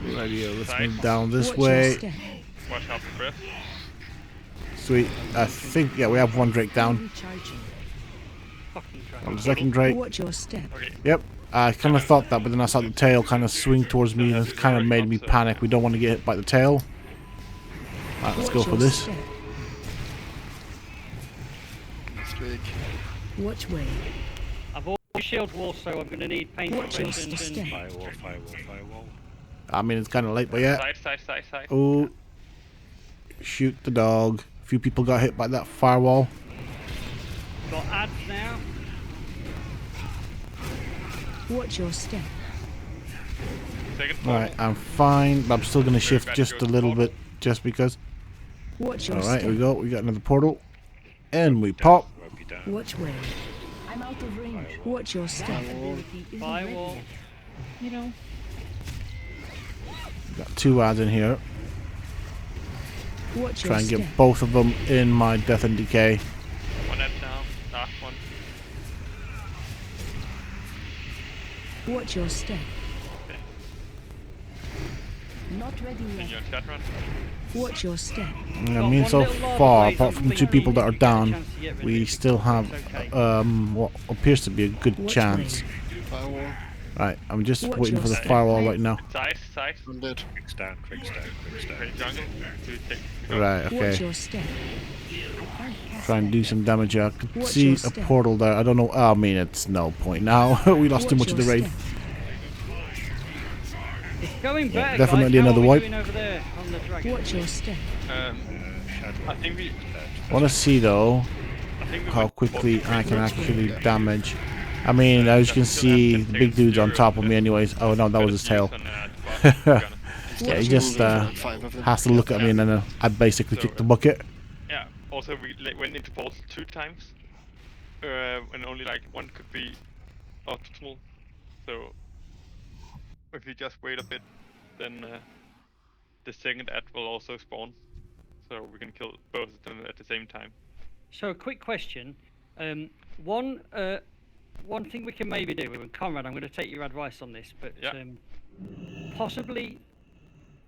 [SPEAKER 1] Radio, let's move down this way.
[SPEAKER 5] Watch out for breath.
[SPEAKER 1] Sweet. I think, yeah, we have one Drake down. On the second Drake.
[SPEAKER 7] Watch your step.
[SPEAKER 1] Yep. I kind of thought that, but then I saw the tail kind of swing towards me, and it kind of made me panic. We don't want to get hit by the tail. Alright, let's go for this.
[SPEAKER 7] Which way?
[SPEAKER 2] I've already shield wall, so I'm going to need paint suppression and...
[SPEAKER 6] Firewall.
[SPEAKER 1] I mean, it's kind of late, but yeah.
[SPEAKER 5] Side.
[SPEAKER 1] Oh. Shoot the dog. A few people got hit by that firewall.
[SPEAKER 2] Got ads now.
[SPEAKER 7] Watch your step.
[SPEAKER 1] Alright, I'm fine, but I'm still going to shift just a little bit, just because.
[SPEAKER 7] Watch your
[SPEAKER 1] Alright,
[SPEAKER 7] step.
[SPEAKER 1] here we go. We got another portal. And we pop.
[SPEAKER 7] Which way? I'm out of range. Watch your step.
[SPEAKER 2] Firewall.
[SPEAKER 13] You know.
[SPEAKER 1] Got 2 ads in here.
[SPEAKER 7] Watch
[SPEAKER 1] Try
[SPEAKER 7] your
[SPEAKER 1] and get
[SPEAKER 7] step.
[SPEAKER 1] both of them in my death and decay.
[SPEAKER 5] One ad down. Last one.
[SPEAKER 7] Watch your step. Not ready
[SPEAKER 5] Can
[SPEAKER 7] yet.
[SPEAKER 5] you on chat run?
[SPEAKER 7] Watch your step.
[SPEAKER 1] I mean, so far, apart from the 2 people that are down, we still have what appears to be a good chance.
[SPEAKER 3] Firewall.
[SPEAKER 1] Right, I'm just
[SPEAKER 7] Watch
[SPEAKER 1] waiting for the
[SPEAKER 7] your
[SPEAKER 1] firewall right now.
[SPEAKER 5] Side.
[SPEAKER 3] I'm dead.
[SPEAKER 6] Quicks down, quicks down, quicks down.
[SPEAKER 5] Okay, jungle. Do take.
[SPEAKER 1] Right,
[SPEAKER 7] Watch
[SPEAKER 1] okay.
[SPEAKER 7] your step.
[SPEAKER 1] Try and do some damage here. I can
[SPEAKER 7] Watch
[SPEAKER 1] see
[SPEAKER 7] your
[SPEAKER 1] a
[SPEAKER 7] step.
[SPEAKER 1] portal there. I don't know. I mean, it's no point now. We lost too
[SPEAKER 7] Watch
[SPEAKER 1] much of the
[SPEAKER 7] your
[SPEAKER 1] raid.
[SPEAKER 7] step.
[SPEAKER 2] It's going better,
[SPEAKER 1] definitely
[SPEAKER 2] guys. How
[SPEAKER 1] another
[SPEAKER 2] are we
[SPEAKER 1] wipe.
[SPEAKER 2] doing over there on the dragon?
[SPEAKER 7] Watch your step.
[SPEAKER 5] I think we.
[SPEAKER 1] I want to see though
[SPEAKER 5] I think we
[SPEAKER 1] how
[SPEAKER 5] went
[SPEAKER 1] quickly
[SPEAKER 5] for-
[SPEAKER 1] I can actually damage. I mean, as you can see, the big dude's on top of me anyways. Oh no, that was his tail. Yeah, he just has to look at me and then I basically kick the bucket.
[SPEAKER 5] Yeah. Also, we went into portal 2 times, and only like 1 could be optimal. So if we just wait a bit, then the second ad will also spawn, so we can kill both of them at the same time.
[SPEAKER 2] So a quick question. One thing we can maybe do, and Conrad, I'm going to take your advice on this, but possibly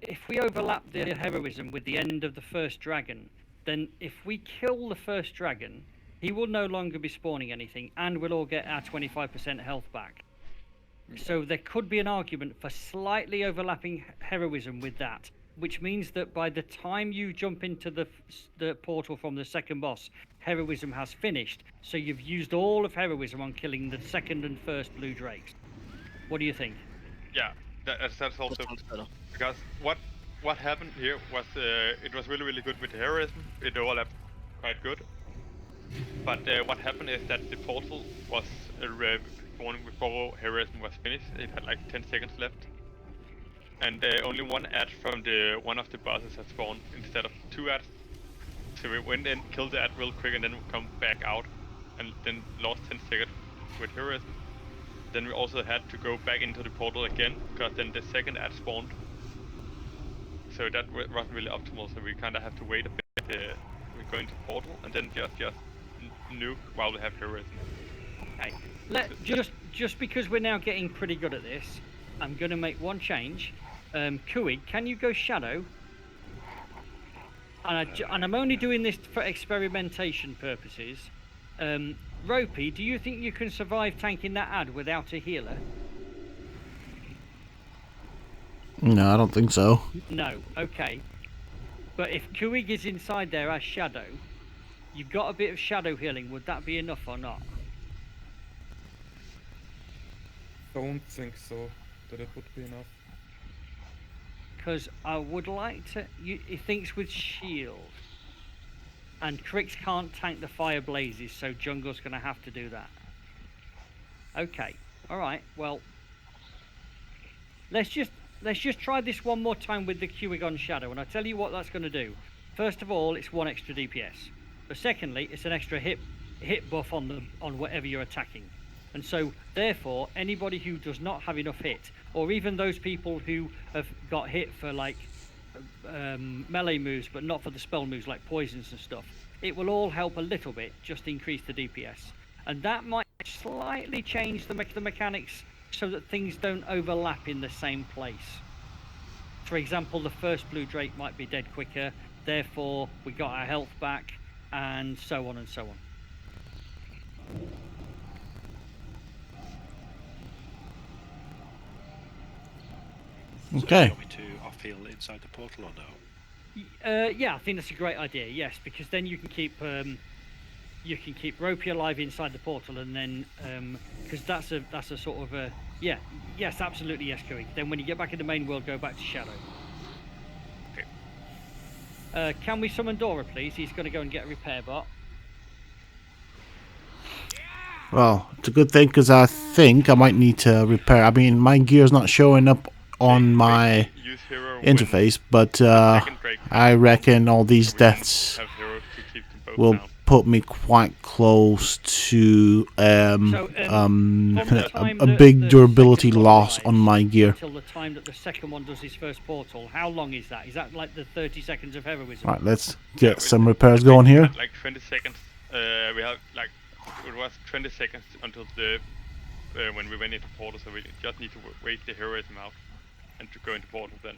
[SPEAKER 2] if we overlap the heroism with the end of the first dragon, then if we kill the first dragon, he will no longer be spawning anything, and we'll all get our 25% health back. So there could be an argument for slightly overlapping heroism with that, which means that by the time you jump into the portal from the second boss, heroism has finished. So you've used all of heroism on killing the second and first blue drakes. What do you think?
[SPEAKER 5] Yeah, that's also because what happened here was it was really good with the heroism. It overlapped quite good. But what happened is that the portal was spawning before heroism was finished. It had like 10 seconds left, and only 1 ad from one of the bosses had spawned instead of 2 ads. So we went in, killed the ad real quick, and then we come back out, and then lost 10 seconds with heroism. Then we also had to go back into the portal again, because then the second ad spawned. So that wasn't really optimal, so we kind of have to wait a bit. We go into portal, and then just nuke while we have heroism.
[SPEAKER 2] Okay. Just because we're now getting pretty good at this, I'm going to make one change. Kuig, can you go shadow? And I'm only doing this for experimentation purposes. Ropey, do you think you can survive tanking that ad without a healer?
[SPEAKER 1] No, I don't think so.
[SPEAKER 2] No, okay. But if Kuig is inside there as shadow, you've got a bit of shadow healing, would that be enough or not?
[SPEAKER 4] Don't think so, that it would be enough.
[SPEAKER 2] Because I would like to... he thinks with shield. And Crix can't tank the fire blazes, so jungle's going to have to do that. Okay, alright, well... Let's just try this one more time with the Kuig shadow, and I'll tell you what that's going to do. First of all, it's 1 extra DPS. But secondly, it's an extra hit buff on whatever you're attacking. And so, therefore, anybody who does not have enough hit, or even those people who have got hit for like melee moves, but not for the spell moves like poisons and stuff, it will all help a little bit, just increase the DPS. And that might slightly change the mechanics so that things don't overlap in the same place. For example, the first blue drake might be dead quicker, therefore we got our health back, and so on and so on.
[SPEAKER 1] Okay.
[SPEAKER 6] So do you want me to off-heal inside the portal or no?
[SPEAKER 2] Yeah, I think that's a great idea. Yes, because then you can keep Ropey alive inside the portal, and then because that's a sort of a yes, absolutely yes, Curry. Then when you get back in the main world, go back to Shadow.
[SPEAKER 6] Okay.
[SPEAKER 2] Can we summon Dora, please? He's going to go and get a repair bot.
[SPEAKER 1] Well, it's a good thing because I think I might need to repair. I mean, my gear's not showing up on my interface, but I reckon all these deaths will put me quite close to a big durability loss on my gear.
[SPEAKER 2] Until the time that the second one does his first portal, how long is that? Is that like the 30 seconds of heroism?
[SPEAKER 1] Right, let's get some repairs going here.
[SPEAKER 5] Like 20 seconds. We have like it was 20 seconds until the when we went into portal, so we just need to wait the heroism out and to go into portal then.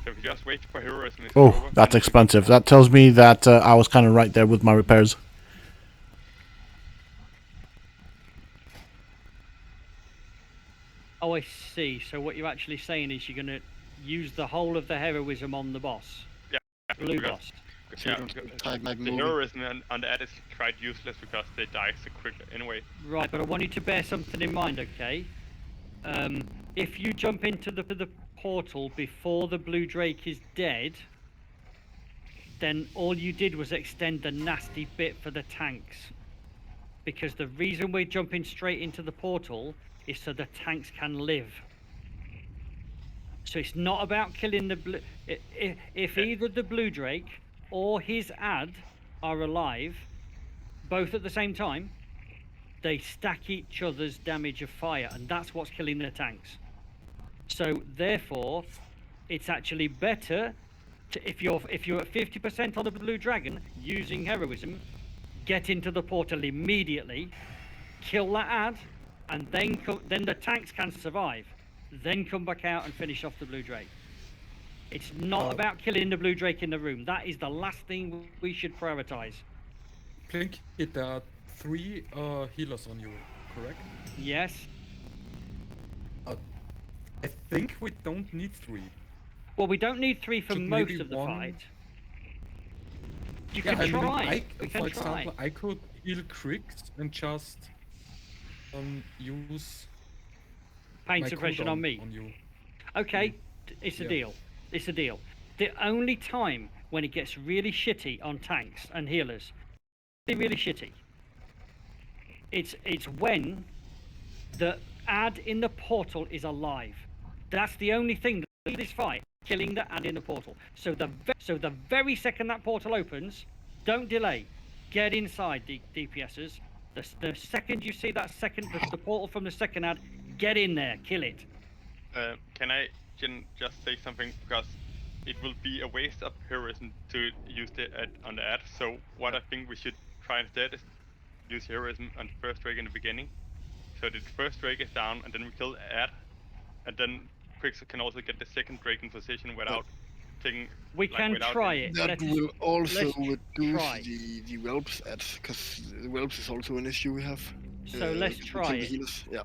[SPEAKER 5] So if we just wait for heroism, it's
[SPEAKER 1] Oh,
[SPEAKER 5] over,
[SPEAKER 1] that's
[SPEAKER 5] then
[SPEAKER 1] expensive. That tells me that I was kind of right there with my repairs.
[SPEAKER 2] Oh, I see. So what you're actually saying is you're going to use the whole of the heroism on the boss.
[SPEAKER 5] Yeah.
[SPEAKER 2] Blue boss.
[SPEAKER 5] Yeah, the heroism on that is quite useless because they die so quickly anyway.
[SPEAKER 2] Right, but I want you to bear something in mind, okay? If you jump into the portal before the blue drake is dead, then all you did was extend the nasty bit for the tanks. Because the reason we're jumping straight into the portal is so the tanks can live. So it's not about killing the blue. If either the blue drake or his ad are alive, both at the same time, they stack each other's damage of fire, and that's what's killing the tanks. So therefore, it's actually better to, if you're at 50% on the blue dragon using heroism, get into the portal immediately, kill that ad, and then the tanks can survive. Then come back out and finish off the blue drake. It's not about killing the blue drake in the room. That is the last thing we should prioritize.
[SPEAKER 4] Blink, there are 3 healers on you, correct?
[SPEAKER 2] Yes.
[SPEAKER 4] I think we don't need 3.
[SPEAKER 2] Well, we don't need 3 for
[SPEAKER 4] Should
[SPEAKER 2] most
[SPEAKER 4] maybe
[SPEAKER 2] of the
[SPEAKER 4] 1?
[SPEAKER 2] fight. You
[SPEAKER 4] Yeah,
[SPEAKER 2] can try.
[SPEAKER 4] for example, I could heal Cricks and just use
[SPEAKER 2] pain
[SPEAKER 4] my
[SPEAKER 2] suppression
[SPEAKER 4] cooldown
[SPEAKER 2] on me.
[SPEAKER 4] On you.
[SPEAKER 2] Okay, it's a deal. It's a deal. The only time when it gets really shitty on tanks and healers, really shitty, it's when the ad in the portal is alive. That's the only thing that this fight, killing the ad in the portal. So the very second that portal opens, don't delay. Get inside, DPSers. The second you see that the portal from the second ad, get in there, kill it.
[SPEAKER 5] Can I just say something, because it will be a waste of heroism to use the ad on the ad. So what I think we should try instead is use heroism on the first drake in the beginning. So the first drake is down, and then we kill the ad, and then Quicks can also get the second drake in position without taking.
[SPEAKER 2] We can try it.
[SPEAKER 3] That will also reduce the whelps ads, because the whelps is also an issue we have.
[SPEAKER 2] So let's try it.
[SPEAKER 3] Yeah.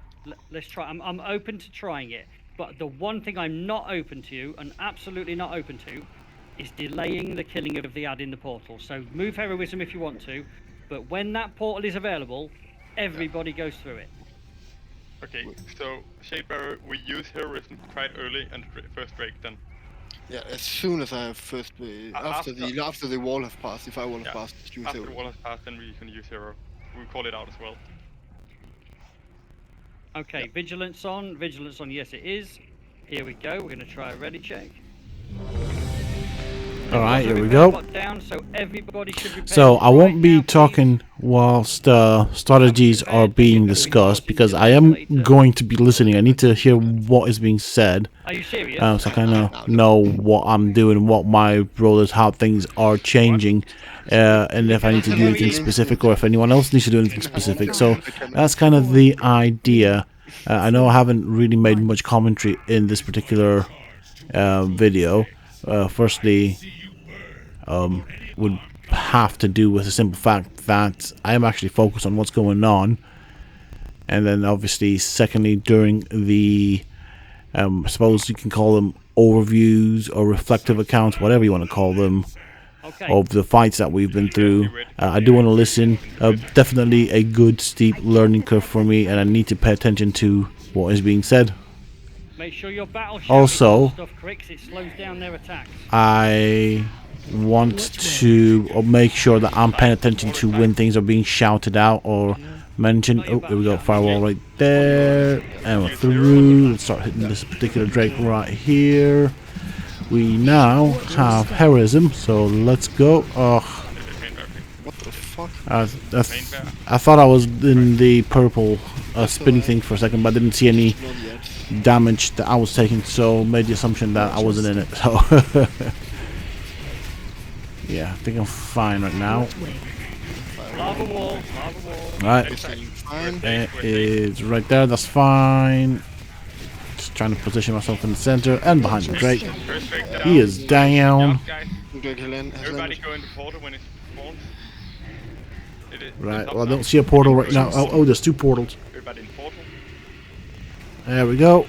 [SPEAKER 2] Let's try. I'm open to trying it, but the one thing I'm not open to, and absolutely not open to, is delaying the killing of the ad in the portal. So move heroism if you want to, but when that portal is available, everybody goes through it.
[SPEAKER 5] Okay, so Shadebearer, we use heroism quite early and first drake then.
[SPEAKER 3] Yeah, as soon as I have first after the wall have passed, if I will have passed, use
[SPEAKER 5] after
[SPEAKER 3] hero.
[SPEAKER 5] the wall has passed, then we can use hero. We call it out as well.
[SPEAKER 2] Okay, vigilance on, yes it is. Here we go, we're going to try a ready check.
[SPEAKER 1] Alright, here we go. So I won't be talking whilst strategies are being discussed, because I am going to be listening. I need to hear what is being said.
[SPEAKER 2] Are you serious?
[SPEAKER 1] So I kind of know what I'm doing, what my role is, how things are changing, and if I need to do anything specific or if anyone else needs to do anything specific. So that's kind of the idea. I know I haven't really made much commentary in this particular video. Firstly, would have to do with the simple fact that I am actually focused on what's going on, and then obviously secondly, during the I suppose you can call them overviews or reflective accounts, whatever you want to call them, of the fights that we've been through, I do want to listen. Definitely a good steep learning curve for me, and I need to pay attention to what is being said.
[SPEAKER 2] Make sure your battle
[SPEAKER 1] also,
[SPEAKER 2] stuff, Cricks, it slows down their attacks.
[SPEAKER 1] I want to make sure that I'm paying attention to when things are being shouted out or mentioned. Oh, here we go, firewall right there, and we're through. Let's start hitting this particular drake right here. We now have heroism, so let's go.
[SPEAKER 3] What the fuck?
[SPEAKER 1] I thought I was in the purple spinning thing for a second, but I didn't see any damage that I was taking, so made the assumption that I wasn't in it. So yeah, I think I'm fine right now.
[SPEAKER 2] Lava wall, lava wall.
[SPEAKER 1] Right.
[SPEAKER 3] Fine.
[SPEAKER 1] It is right there. That's fine. Just trying to position myself in the center and behind the Drake.
[SPEAKER 5] First Drake down.
[SPEAKER 1] He is down.
[SPEAKER 5] Job, guys. Everybody go in the portal when it spawns.
[SPEAKER 1] Right. Well, I don't see a portal right now. Oh, there's 2 portals.
[SPEAKER 5] Everybody in portal.
[SPEAKER 1] There we go.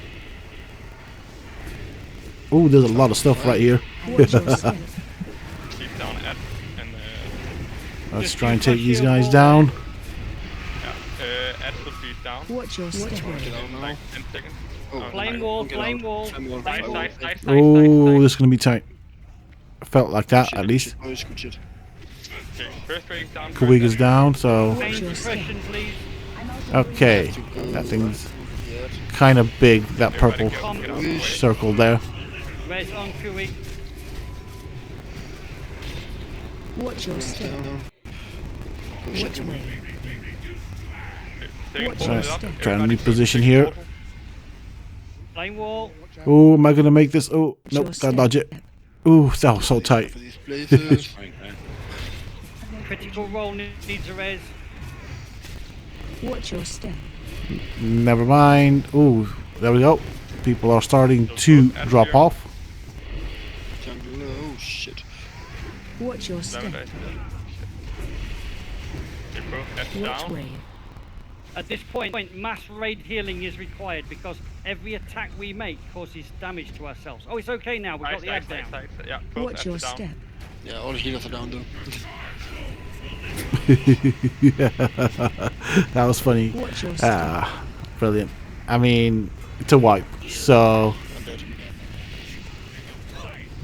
[SPEAKER 1] Oh, there's a lot of stuff right here.
[SPEAKER 5] Keep down at and
[SPEAKER 1] Let's try and take these guys down.
[SPEAKER 5] at will be down.
[SPEAKER 7] Watch your step.
[SPEAKER 5] In like 10 seconds.
[SPEAKER 2] Flame wall, flame wall.
[SPEAKER 5] Nice.
[SPEAKER 1] Oh, this is going to be tight. I felt like that, at least.
[SPEAKER 5] Okay, first Drake down.
[SPEAKER 1] Kuwig is down, so...
[SPEAKER 2] Change suppression, please.
[SPEAKER 1] Okay. That thing's kind of big, that purple circle there.
[SPEAKER 2] Res on Kuwig.
[SPEAKER 7] Watch your step. Which way?
[SPEAKER 1] Right, trying to reposition here.
[SPEAKER 2] Flame wall.
[SPEAKER 1] Oh, am I going to make this? Oh, nope, gotta dodge it. Ooh, that was so tight.
[SPEAKER 2] Critical roll needs a res.
[SPEAKER 7] Watch your step.
[SPEAKER 1] Never mind. Ooh, there we go. People are starting to drop off.
[SPEAKER 3] Oh shit.
[SPEAKER 7] Watch your step. Which way?
[SPEAKER 2] At this point, mass raid healing is required because every attack we make causes damage to ourselves. Oh, it's okay now. We've got the ad down.
[SPEAKER 5] Yeah,
[SPEAKER 7] watch your step.
[SPEAKER 3] Yeah, all the healers are down though.
[SPEAKER 1] That was funny. Brilliant. I mean, it's a wipe, so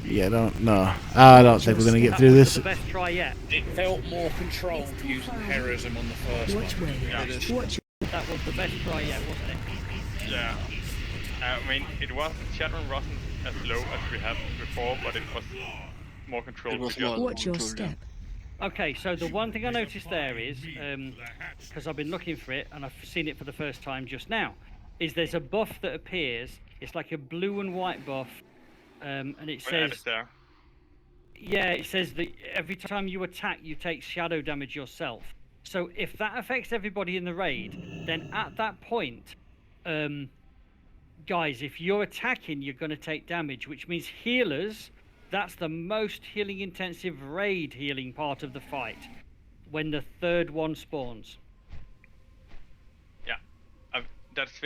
[SPEAKER 1] yeah, I don't think we're gonna get through this.
[SPEAKER 2] The best try yet.
[SPEAKER 11] It felt more controlled using heroism on the first one.
[SPEAKER 2] That was the best try yet, wasn't it?
[SPEAKER 5] Yeah. I mean, Shadowrun wasn't as low as we had before, but it was more controlled.
[SPEAKER 7] Watch your step.
[SPEAKER 2] Okay, so the one thing I noticed there is, because I've been looking for it and I've seen it for the first time just now, is there's a buff that appears. It's like a blue and white buff, and it says, yeah, it says that every time you attack, you take shadow damage yourself. So if that affects everybody in the raid, then at that point, guys, if you're attacking, you're going to take damage, which means healers. That's the most healing intensive raid healing part of the fight when the third one spawns.
[SPEAKER 5] Yeah, that's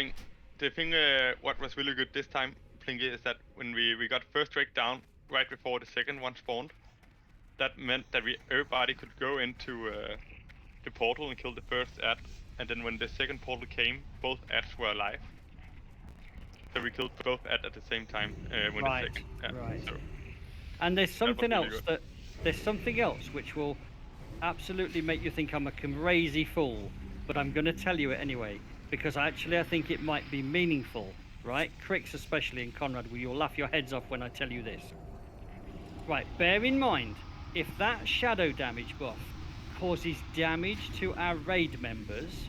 [SPEAKER 5] the thing what was really good this time, Plinky, is that when we got first Drake down right before the second one spawned, that meant that everybody could go into the portal and kill the first ad, and then when the second portal came, both ads were alive. So we killed both ads at the same time when the second.
[SPEAKER 2] Right.
[SPEAKER 5] So.
[SPEAKER 2] And there's something else which will absolutely make you think I'm a crazy fool, but I'm going to tell you it anyway because I think it might be meaningful, right? Cricks especially, and Conrad, you'll laugh your heads off when I tell you this. Right, bear in mind, if that shadow damage buff causes damage to our raid members,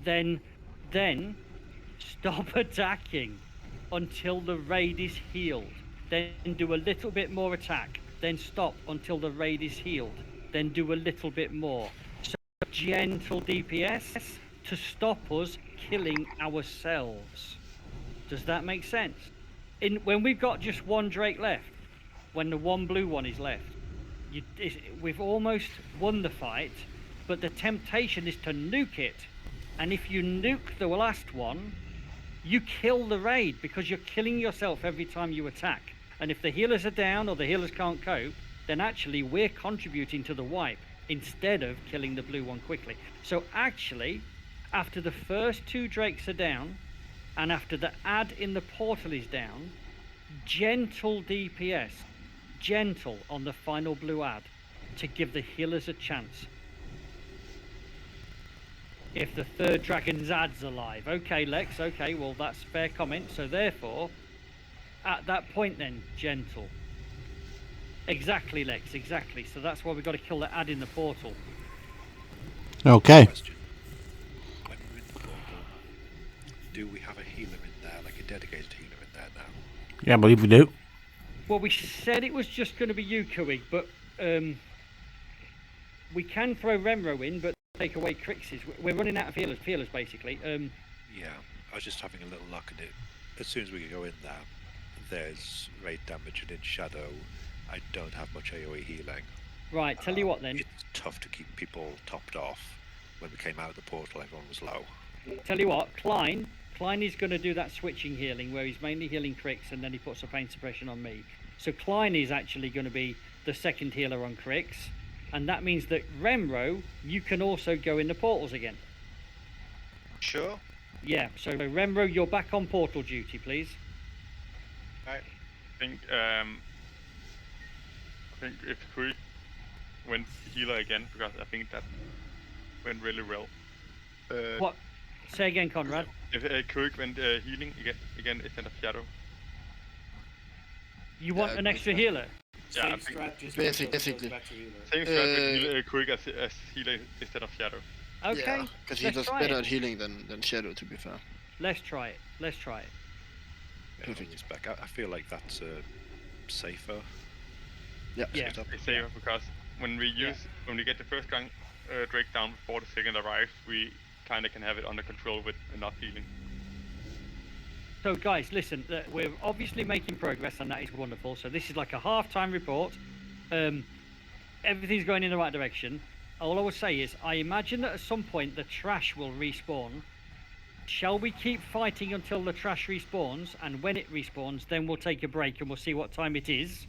[SPEAKER 2] then stop attacking until the raid is healed. Then do a little bit more attack, then stop until the raid is healed, then do a little bit more. So gentle DPS to stop us killing ourselves. Does that make sense? When we've got just one Drake left, when the one blue one is left, we've almost won the fight, but the temptation is to nuke it. And if you nuke the last one, you kill the raid because you're killing yourself every time you attack. And if the healers are down or the healers can't cope, then actually we're contributing to the wipe instead of killing the blue one quickly. So actually, after the first 2 Drakes are down, and after the ad in the portal is down, gentle DPS, gentle on the final blue ad to give the healers a chance. If the third dragon's ad's alive. Okay, Lex, okay, well that's fair comment. So therefore, at that point then, gentle. Exactly, Lex, exactly. So that's why we've got to kill the ad in the portal.
[SPEAKER 1] Okay.
[SPEAKER 6] When we're in the portal, do we have a healer in there, like a dedicated healer in there now?
[SPEAKER 1] Yeah, I believe we do.
[SPEAKER 2] Well, we said it was just going to be you, Kuwig, but we can throw Remro in, but take away Crix's. We're running out of healers basically.
[SPEAKER 6] Yeah, I was just having a little look at it. As soon as we go in there, there's raid damage, and in Shadow, I don't have much AoE healing.
[SPEAKER 2] Right, tell you what then.
[SPEAKER 6] It's tough to keep people topped off. When we came out of the portal, everyone was low.
[SPEAKER 2] Tell you what, Klein is going to do that switching healing where he's mainly healing Crix and then he puts a pain suppression on me. So Klein is actually going to be the second healer on Crix, and that means that Remro, you can also go in the portals again.
[SPEAKER 17] Sure.
[SPEAKER 2] Yeah, so Remro, you're back on portal duty, please.
[SPEAKER 17] Right.
[SPEAKER 5] I think if Kurik went healer again, because I think that went really well.
[SPEAKER 2] What? Say again, Conrad.
[SPEAKER 5] If Kurik went healing again instead of Shadow.
[SPEAKER 2] You want an extra healer?
[SPEAKER 5] Yeah, I think
[SPEAKER 3] basically.
[SPEAKER 5] same strat with Kurik as healer instead of Shadow.
[SPEAKER 2] Okay.
[SPEAKER 3] Yeah, because he does better at healing than Shadow, to be fair.
[SPEAKER 2] Let's try it.
[SPEAKER 6] Yeah, perfect. I feel like that's safer.
[SPEAKER 3] Yeah.
[SPEAKER 5] It's safer because when we get the first gang Drake down before the second arrives, we kind of can have it under control with enough healing.
[SPEAKER 2] So guys, listen, we're obviously making progress and that is wonderful. So this is like a half-time report. Everything's going in the right direction. All I would say is, I imagine that at some point the trash will respawn. Shall we keep fighting until the trash respawns? And when it respawns, then we'll take a break and we'll see what time it is.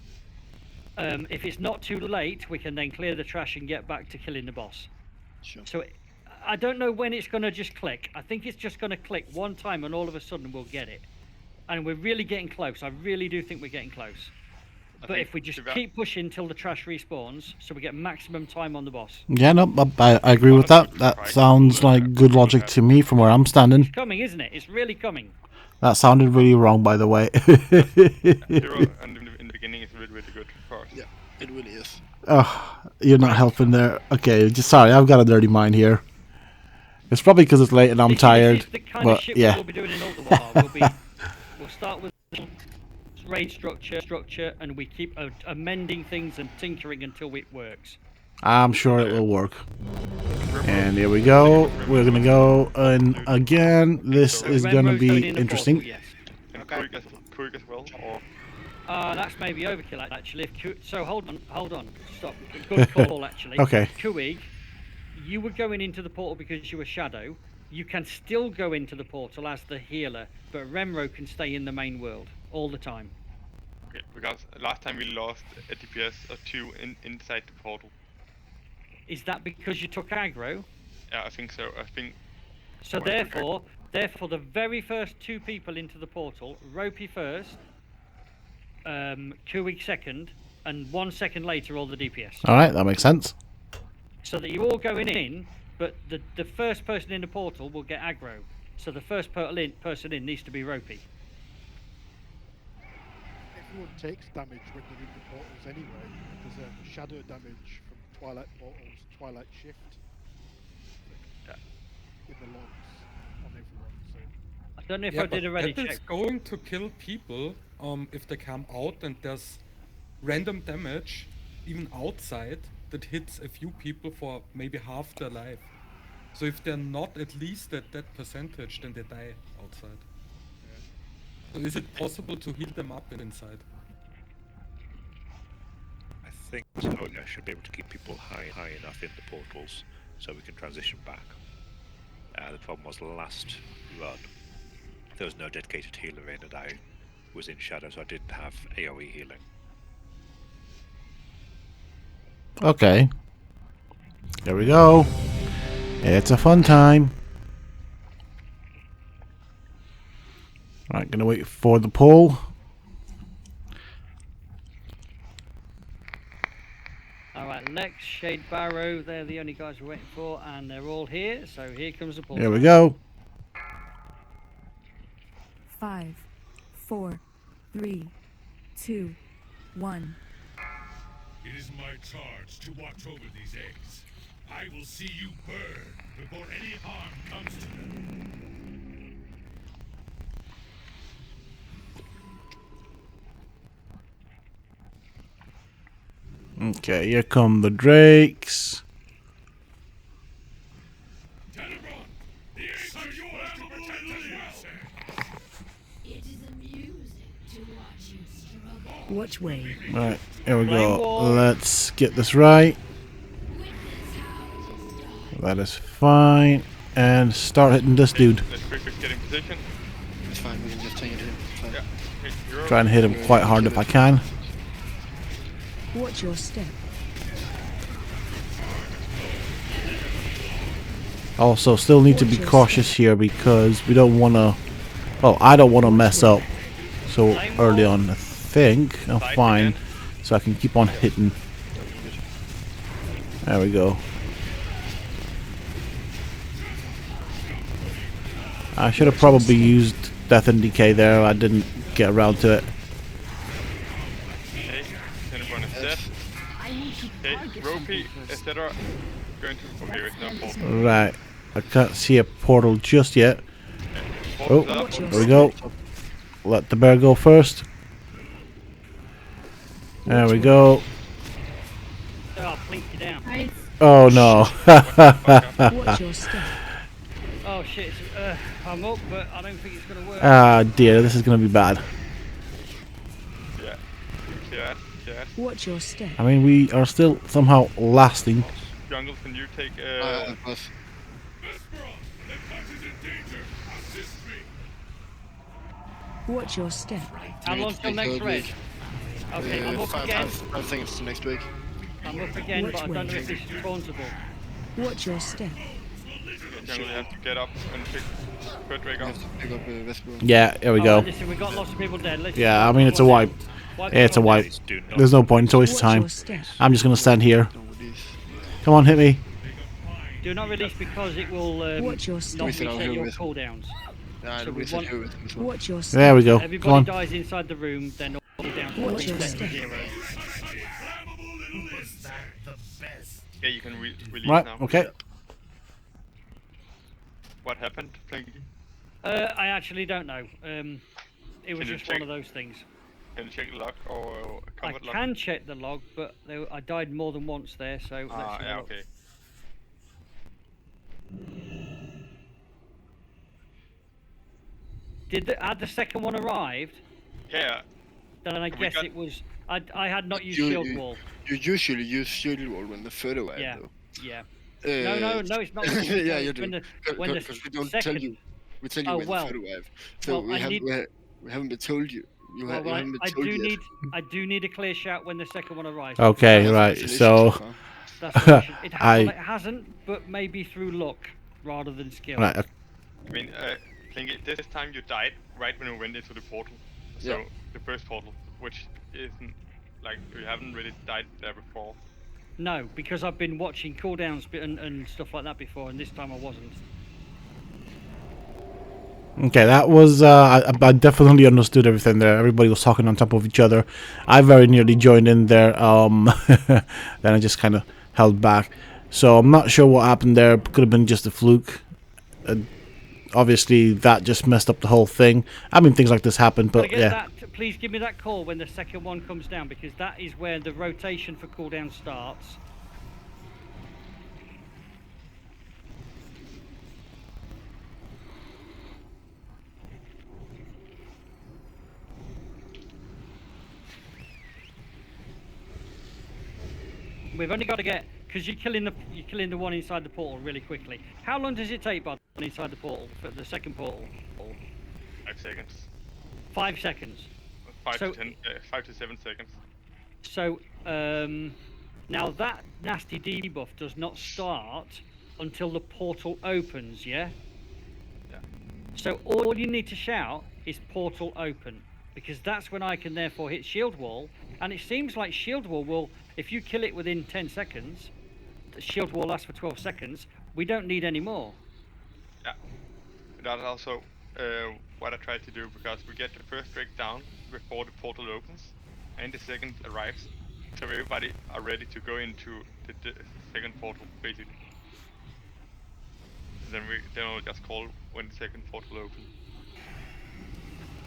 [SPEAKER 2] If it's not too late, we can then clear the trash and get back to killing the boss.
[SPEAKER 3] Sure.
[SPEAKER 2] So I don't know when it's going to just click. I think it's just going to click one time and all of a sudden we'll get it. And we're really getting close. I really do think we're getting close. But if we just keep pushing till the trash respawns, so we get maximum time on the boss.
[SPEAKER 1] Yeah, no, I agree with that. That sounds like good logic to me from where I'm standing.
[SPEAKER 2] It's coming, isn't it? It's really coming.
[SPEAKER 1] That sounded really wrong, by the way.
[SPEAKER 5] Hero and in the beginning is really good for us.
[SPEAKER 3] Yeah, it really is.
[SPEAKER 1] Oh, you're not helping there. Okay, just sorry, I've got a dirty mind here. It's probably because it's late and I'm tired.
[SPEAKER 2] This is the kind
[SPEAKER 1] but
[SPEAKER 2] of shit
[SPEAKER 1] yeah.
[SPEAKER 2] we'll be doing in Ultimate. We'll start with raid structure, and we keep amending things and tinkering until it works.
[SPEAKER 1] I'm sure it will work. And here we go. We're gonna go, and again, this is gonna be interesting.
[SPEAKER 2] Portal, yes.
[SPEAKER 5] And Kurik as well, or
[SPEAKER 2] that's maybe overkill actually. So hold on, stop. Good call actually.
[SPEAKER 1] Okay.
[SPEAKER 2] Kuig, you were going into the portal because you were Shadow. You can still go into the portal as the healer, but Remro can stay in the main world all the time.
[SPEAKER 5] okay, because last time we lost a DPS or two inside the portal.
[SPEAKER 2] Is that because you took aggro?
[SPEAKER 5] Yeah, I think so. I think.
[SPEAKER 2] So therefore, the very first two people into the portal, Ropey first, Kuig second, and 1 second later all the DPS.
[SPEAKER 1] All right, that makes sense.
[SPEAKER 2] So that you're all going in, but the first person in the portal will get aggro. So the first person in needs to be Ropey.
[SPEAKER 9] Everyone takes damage when they're in the portals anyway. There's shadow damage from Twilight portals, Twilight shift in the logs on everyone. So
[SPEAKER 2] I don't know if I did a ready check.
[SPEAKER 4] It's going to kill people if they come out and there's random damage, even outside, that hits a few people for maybe half their life. So if they're not at least at that percentage, then they die outside. So is it possible to heal them up inside?
[SPEAKER 6] I think so. I should be able to keep people high enough in the portals so we can transition back. The problem was last run, there was no dedicated healer in and I was in Shadow, so I didn't have AoE healing.
[SPEAKER 1] Okay. There we go. It's a fun time. Alright, gonna wait for the pull.
[SPEAKER 2] Alright, Lex, Shade Barrow, they're the only guys we're waiting for, and they're all here, so here comes the pull.
[SPEAKER 1] Here we go.
[SPEAKER 7] 5, 4, 3, 2, 1.
[SPEAKER 15] It is my charge to watch over these eggs. I will see you burn before any harm comes to them.
[SPEAKER 1] Okay, here come the drakes.
[SPEAKER 7] Watch way.
[SPEAKER 1] Right, here we
[SPEAKER 2] Flame
[SPEAKER 1] go.
[SPEAKER 2] wall.
[SPEAKER 1] Let's get this right. That is fine. And start hitting this dude.
[SPEAKER 5] Let's quickly get in position.
[SPEAKER 3] It's fine, we can just take it here. It's fine.
[SPEAKER 5] Yeah. Hey, you're
[SPEAKER 1] Try and hit him quite hard if I can.
[SPEAKER 7] Watch your step.
[SPEAKER 1] Also, still need to be cautious here because we don't want to... Oh, I don't want to mess up so early on. I think I'm fine. So I can keep on hitting. There we go. I should have probably used Death and Decay there. I didn't get around to it.
[SPEAKER 5] Okay, anyone is dead. Okay, Ropey, etc. Going to... Okay, with no portal.
[SPEAKER 1] Right. I can't see a portal just yet. Oh,
[SPEAKER 5] Portal's up.
[SPEAKER 1] there we go. Let the bear go first. There we go.
[SPEAKER 2] Oh, blinked you down.
[SPEAKER 1] Oh no.
[SPEAKER 7] Watch your step.
[SPEAKER 2] Oh shit, I'm up, but I don't think it's going to work.
[SPEAKER 1] Ah dear, this is gonna be bad.
[SPEAKER 5] Yeah. Yeah.
[SPEAKER 7] Watch your step.
[SPEAKER 1] I mean, we are still somehow lasting.
[SPEAKER 5] Jungle, can you take...
[SPEAKER 7] Watch your step.
[SPEAKER 2] How long till next week? Okay, I'm up again.
[SPEAKER 3] I think it's next week.
[SPEAKER 2] I'm up again, but I don't know if this is responsible.
[SPEAKER 7] Watch your step.
[SPEAKER 5] Jungle, you have to get up and pick Frederick up.
[SPEAKER 3] Pick up Vesper.
[SPEAKER 1] Yeah, here we go.
[SPEAKER 2] Listen, we've got lots of people dead. Let's
[SPEAKER 1] Yeah, I mean, it's a wipe. Yeah, it's a wipe. There's no point, it's a waste of time. I'm just gonna stand here. Come on, hit me.
[SPEAKER 2] Do not release because it will
[SPEAKER 7] Watch your
[SPEAKER 2] not
[SPEAKER 7] step.
[SPEAKER 2] reset your cooldowns. So we want...
[SPEAKER 7] Watch your step.
[SPEAKER 1] There we go. Come
[SPEAKER 2] Everybody
[SPEAKER 1] on.
[SPEAKER 2] dies inside the room, then all cooldowns will
[SPEAKER 7] Watch your
[SPEAKER 2] reset to
[SPEAKER 7] step.
[SPEAKER 2] 0.
[SPEAKER 5] Yeah, you can release
[SPEAKER 1] Right,
[SPEAKER 5] now.
[SPEAKER 1] okay.
[SPEAKER 5] What happened, Planky?
[SPEAKER 2] I actually don't know. It was
[SPEAKER 5] Can you
[SPEAKER 2] just one
[SPEAKER 5] check?
[SPEAKER 2] of those things.
[SPEAKER 5] Can you check the log or
[SPEAKER 2] I
[SPEAKER 5] combat log?
[SPEAKER 2] can check the log, but I died more than once there, so let's have a
[SPEAKER 5] yeah,
[SPEAKER 2] look.
[SPEAKER 5] okay.
[SPEAKER 2] Had the second one arrived?
[SPEAKER 5] Yeah.
[SPEAKER 2] Then I
[SPEAKER 5] We
[SPEAKER 2] guess
[SPEAKER 5] got-
[SPEAKER 2] it was... I had not used
[SPEAKER 3] You-
[SPEAKER 2] shield
[SPEAKER 3] you-
[SPEAKER 2] wall.
[SPEAKER 3] You usually use shield wall when the further away.
[SPEAKER 2] Yeah,
[SPEAKER 3] Though.
[SPEAKER 2] yeah.
[SPEAKER 3] No,
[SPEAKER 2] no, it's not.
[SPEAKER 3] yeah, you
[SPEAKER 2] when
[SPEAKER 3] do.
[SPEAKER 2] when the
[SPEAKER 3] Because we don't
[SPEAKER 2] second...
[SPEAKER 3] tell you. We tell you
[SPEAKER 2] Oh,
[SPEAKER 3] when
[SPEAKER 2] well.
[SPEAKER 3] the photo arrive. So
[SPEAKER 2] Well,
[SPEAKER 3] we,
[SPEAKER 2] I
[SPEAKER 3] have,
[SPEAKER 2] need-
[SPEAKER 3] we haven't been told you. You,
[SPEAKER 2] Well,
[SPEAKER 3] you haven't been told yet.
[SPEAKER 2] I do need a clear shout when the second one arrives.
[SPEAKER 1] Okay,
[SPEAKER 2] That's
[SPEAKER 1] right,
[SPEAKER 2] the issue
[SPEAKER 1] so...
[SPEAKER 2] far. That's the issue. It,
[SPEAKER 1] I...
[SPEAKER 2] well, it hasn't, but maybe through luck rather than skill.
[SPEAKER 1] Right,
[SPEAKER 5] I mean, Planky, this time you died right when you went into the portal. So,
[SPEAKER 3] Yeah.
[SPEAKER 5] the first portal, which isn't... Like, you haven't really died there before.
[SPEAKER 2] No, because I've been watching cooldowns and stuff like that before, and this time I wasn't.
[SPEAKER 1] Okay, that was, I definitely understood everything there. Everybody was talking on top of each other. I very nearly joined in there, then I just kind of held back. So I'm not sure what happened there. Could have been just a fluke. Obviously, that just messed up the whole thing. I mean, things like this happen, but yeah.
[SPEAKER 2] Please give me that call when the second one comes down, because that is where the rotation for cooldown starts. We've only got to get, because you're killing the one inside the portal really quickly. How long does it take, by the one inside the portal for the second portal?
[SPEAKER 5] 5 seconds.
[SPEAKER 2] 5 seconds.
[SPEAKER 5] 5 to 7 seconds.
[SPEAKER 2] So now that nasty debuff does not start until the portal opens, yeah?
[SPEAKER 5] Yeah.
[SPEAKER 2] So all you need to shout is portal open, because that's when I can therefore hit shield wall, and it seems like shield wall will, if you kill it within 10 seconds, the shield wall lasts for 12 seconds, we don't need any more.
[SPEAKER 5] Yeah. That's also what I tried to do, because we get the first break down before the portal opens, and the second arrives, so everybody are ready to go into the second portal, basically. Then we'll just call when the second portal opens.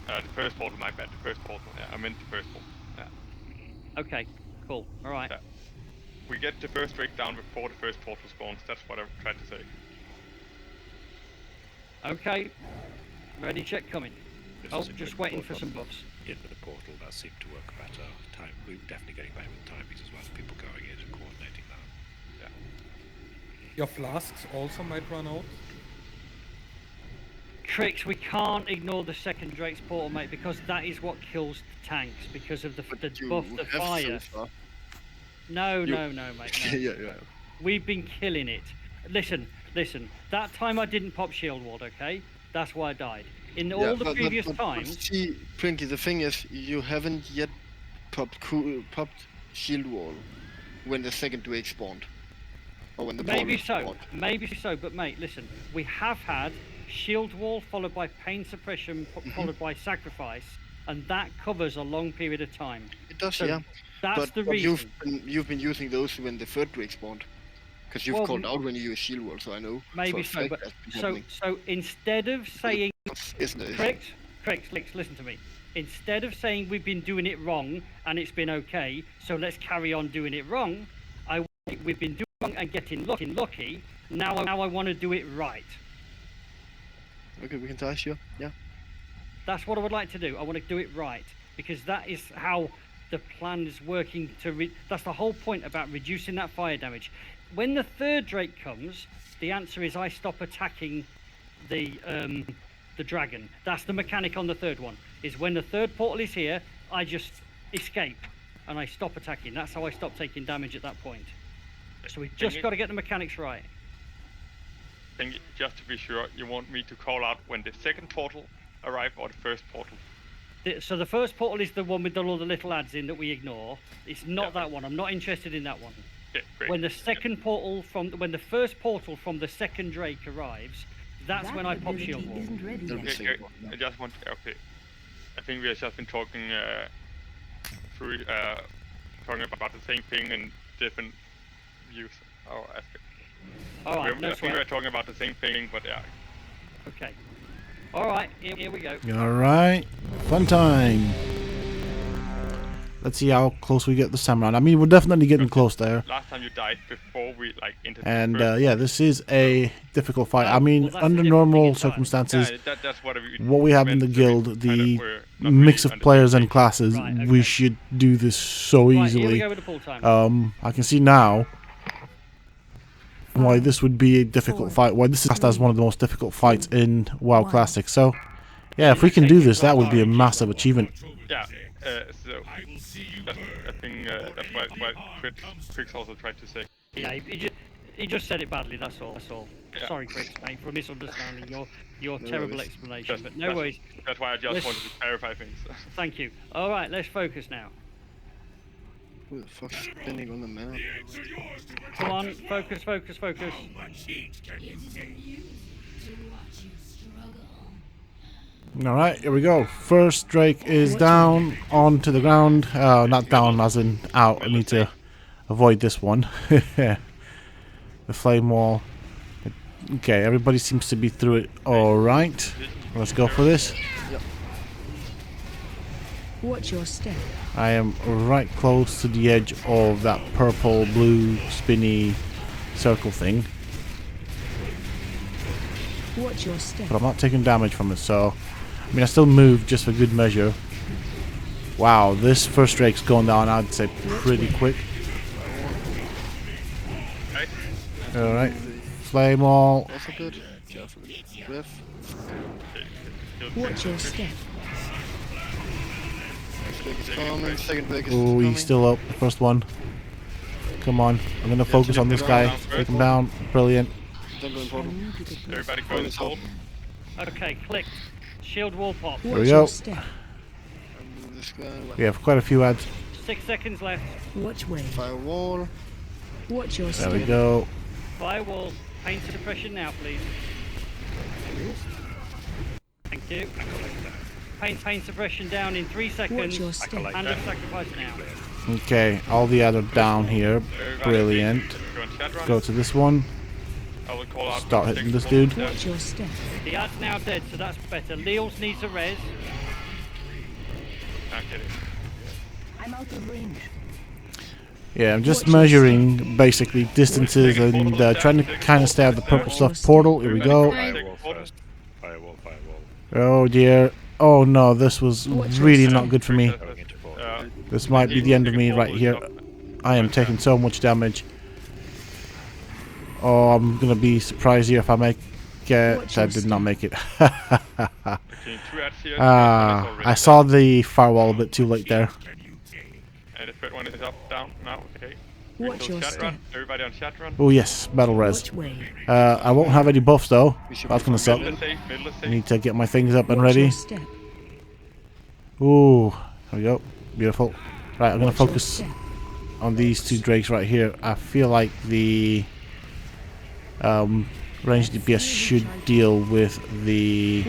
[SPEAKER 5] The first portal, my bad. The first portal. Yeah, I meant the first portal. Yeah.
[SPEAKER 2] Okay, cool. All right.
[SPEAKER 5] Yeah. We get the first break down before the first portal spawns. That's what I tried to say.
[SPEAKER 2] Okay. Ready, check coming. Oh, just waiting for some buffs.
[SPEAKER 6] in the portal that seemed to work better. We're definitely getting better with timings as well as people going in and coordinating that. Yeah.
[SPEAKER 4] Your flasks also might run out.
[SPEAKER 2] Tricks, we can't ignore the second Drake's portal, mate, because that is what kills the tanks because of the buff, the fire. No, mate. No.
[SPEAKER 3] yeah.
[SPEAKER 2] We've been killing it. Listen. That time I didn't pop shield wall, okay? That's why I died. In all the previous times.
[SPEAKER 3] See, Prinky, the thing is, you haven't yet popped shield wall when the second Drake spawned, or when the
[SPEAKER 2] Maybe
[SPEAKER 3] spawned.
[SPEAKER 2] But mate, listen, we have had shield wall followed by pain suppression followed by sacrifice, and that covers a long period of time.
[SPEAKER 3] It does,
[SPEAKER 2] so
[SPEAKER 3] yeah.
[SPEAKER 2] That's the reason.
[SPEAKER 3] You've been using those when the third Drake spawned, because you've called out when you use shield wall, so I know.
[SPEAKER 2] Maybe so, but so instead of saying, Crix, listen to me. Instead of saying we've been doing it wrong and it's been okay, so let's carry on doing it wrong, we've been doing wrong and getting lucky. Now I want to do it right.
[SPEAKER 3] Okay, we can tie you. Yeah.
[SPEAKER 2] That's what I would like to do. I want to do it right because that is how the plan is working. That's the whole point about reducing that fire damage. When the third Drake comes, the answer is I stop attacking the dragon. That's the mechanic on the third one. Is when the third portal is here, I just escape and I stop attacking. That's how I stop taking damage at that point. So we've just got to get the mechanics right.
[SPEAKER 5] Just to be sure, you want me to call out when the second portal arrives or the first portal?
[SPEAKER 2] So the first portal is the one with all the little ads in that we ignore. It's not that one. I'm not interested in that one.
[SPEAKER 5] Okay, great.
[SPEAKER 2] When the second portal when the first portal from the second Drake arrives, that's when I pop shield wall.
[SPEAKER 5] I just want. Okay. I think we have just been talking talking about the same thing in different views or aspects.
[SPEAKER 2] Alright,
[SPEAKER 5] I think we're talking about the same thing, but yeah.
[SPEAKER 2] Okay. Alright, here we go.
[SPEAKER 1] Alright, fun time. Let's see how close we get this time around. I mean, we're definitely getting close there.
[SPEAKER 5] Last time you died before we entered.
[SPEAKER 1] And yeah, this is a difficult fight. I mean, under normal circumstances,
[SPEAKER 5] that's
[SPEAKER 1] what we have in the guild, the mix of players and classes, we should do this so easily. I can see now why this would be a difficult fight, why this is classed as one of the most difficult fights in WoW Classic. So, yeah, if we can do this, that would be a massive achievement.
[SPEAKER 5] Yeah, so I think that's what Crix also tried to say.
[SPEAKER 2] Yeah, he just said it badly, that's all.
[SPEAKER 5] Yeah.
[SPEAKER 2] Sorry, Crix, mate, for misunderstanding your terrible explanation, but no worries.
[SPEAKER 5] That's why I just wanted to clarify things.
[SPEAKER 2] Thank you. Alright, let's focus now.
[SPEAKER 3] Who the fuck's spinning on the map?
[SPEAKER 2] Come on, focus.
[SPEAKER 1] Alright, here we go. First Drake is down onto the ground. Not down as in out. I need to avoid this one. The flame wall. Okay, everybody seems to be through it. Alright. Let's go for this.
[SPEAKER 3] Yep.
[SPEAKER 7] Watch your step.
[SPEAKER 1] I am right close to the edge of that purple, blue, spinny circle thing.
[SPEAKER 7] Watch your step.
[SPEAKER 1] But I'm not taking damage from it, so I mean I still move just for good measure. Wow, this first Drake's going down, I'd say pretty quick. Alright. Flame wall.
[SPEAKER 3] Also good.
[SPEAKER 7] Watch your step.
[SPEAKER 1] Oh, he's still up. The first one. Come on. I'm gonna focus on this guy. Take him down. Brilliant.
[SPEAKER 5] Everybody go in the hole.
[SPEAKER 2] Okay, click. Shield wall pop.
[SPEAKER 1] There we go. We have quite a few ads.
[SPEAKER 2] 6 seconds left.
[SPEAKER 7] Watch way.
[SPEAKER 3] Firewall.
[SPEAKER 7] Watch your
[SPEAKER 1] There we go.
[SPEAKER 2] Firewall. Pain suppression now, please. Thank you. Pain suppression down in 3 seconds. And a sacrifice now.
[SPEAKER 1] Okay, all the ads are down here. Brilliant. Go to this one. Start hitting this dude.
[SPEAKER 7] Watch your step.
[SPEAKER 2] The ad's now dead, so that's better. Leals needs a res.
[SPEAKER 7] I'm out of range.
[SPEAKER 1] Yeah, I'm just measuring basically distances and trying to kind of stay out the purple stuff. Portal, here we go.
[SPEAKER 6] Firewall first. Firewall.
[SPEAKER 1] Oh dear. Oh no, this was really not good for me.
[SPEAKER 5] Uh,
[SPEAKER 1] This might be the end of me right here. I am taking so much damage. Oh, I'm gonna be surprised here if I make it. I did not make it. I saw the firewall a bit too late there.
[SPEAKER 5] And the third one is up, down, now, okay.
[SPEAKER 7] Watch your step.
[SPEAKER 5] Everybody on chat run.
[SPEAKER 1] Oh yes, battle res. I won't have any buffs though. That's gonna suck.
[SPEAKER 5] Middle is safe, middle is
[SPEAKER 1] I
[SPEAKER 5] safe.
[SPEAKER 1] need to get my things up and ready. Ooh, there we go. Beautiful. Right, I'm gonna focus on these two drakes right here. I feel like the ranged DPS should deal with the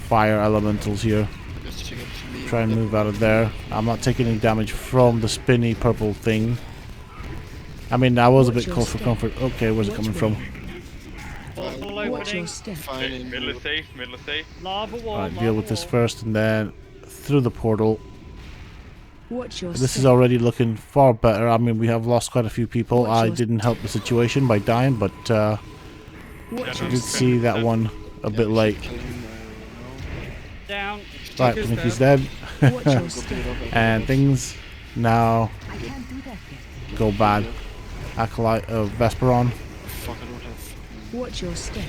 [SPEAKER 1] fire elementals here. Try and move out of there. I'm not taking any damage from the spinny purple thing. I mean, I was a bit close for comfort. Okay, where's it coming from?
[SPEAKER 2] Portal opening.
[SPEAKER 5] Okay, middle is safe, middle is safe.
[SPEAKER 2] Lava wall.
[SPEAKER 1] Alright, deal with this first and then through the portal.
[SPEAKER 7] Watch your
[SPEAKER 1] This is already looking far better. I mean, we have lost quite a few people. I didn't help the situation by dying, but I did see that one a bit late.
[SPEAKER 2] Down.
[SPEAKER 1] Right, I think he's dead. And things now go bad. Acolyte of Vesperon.
[SPEAKER 7] Watch your step.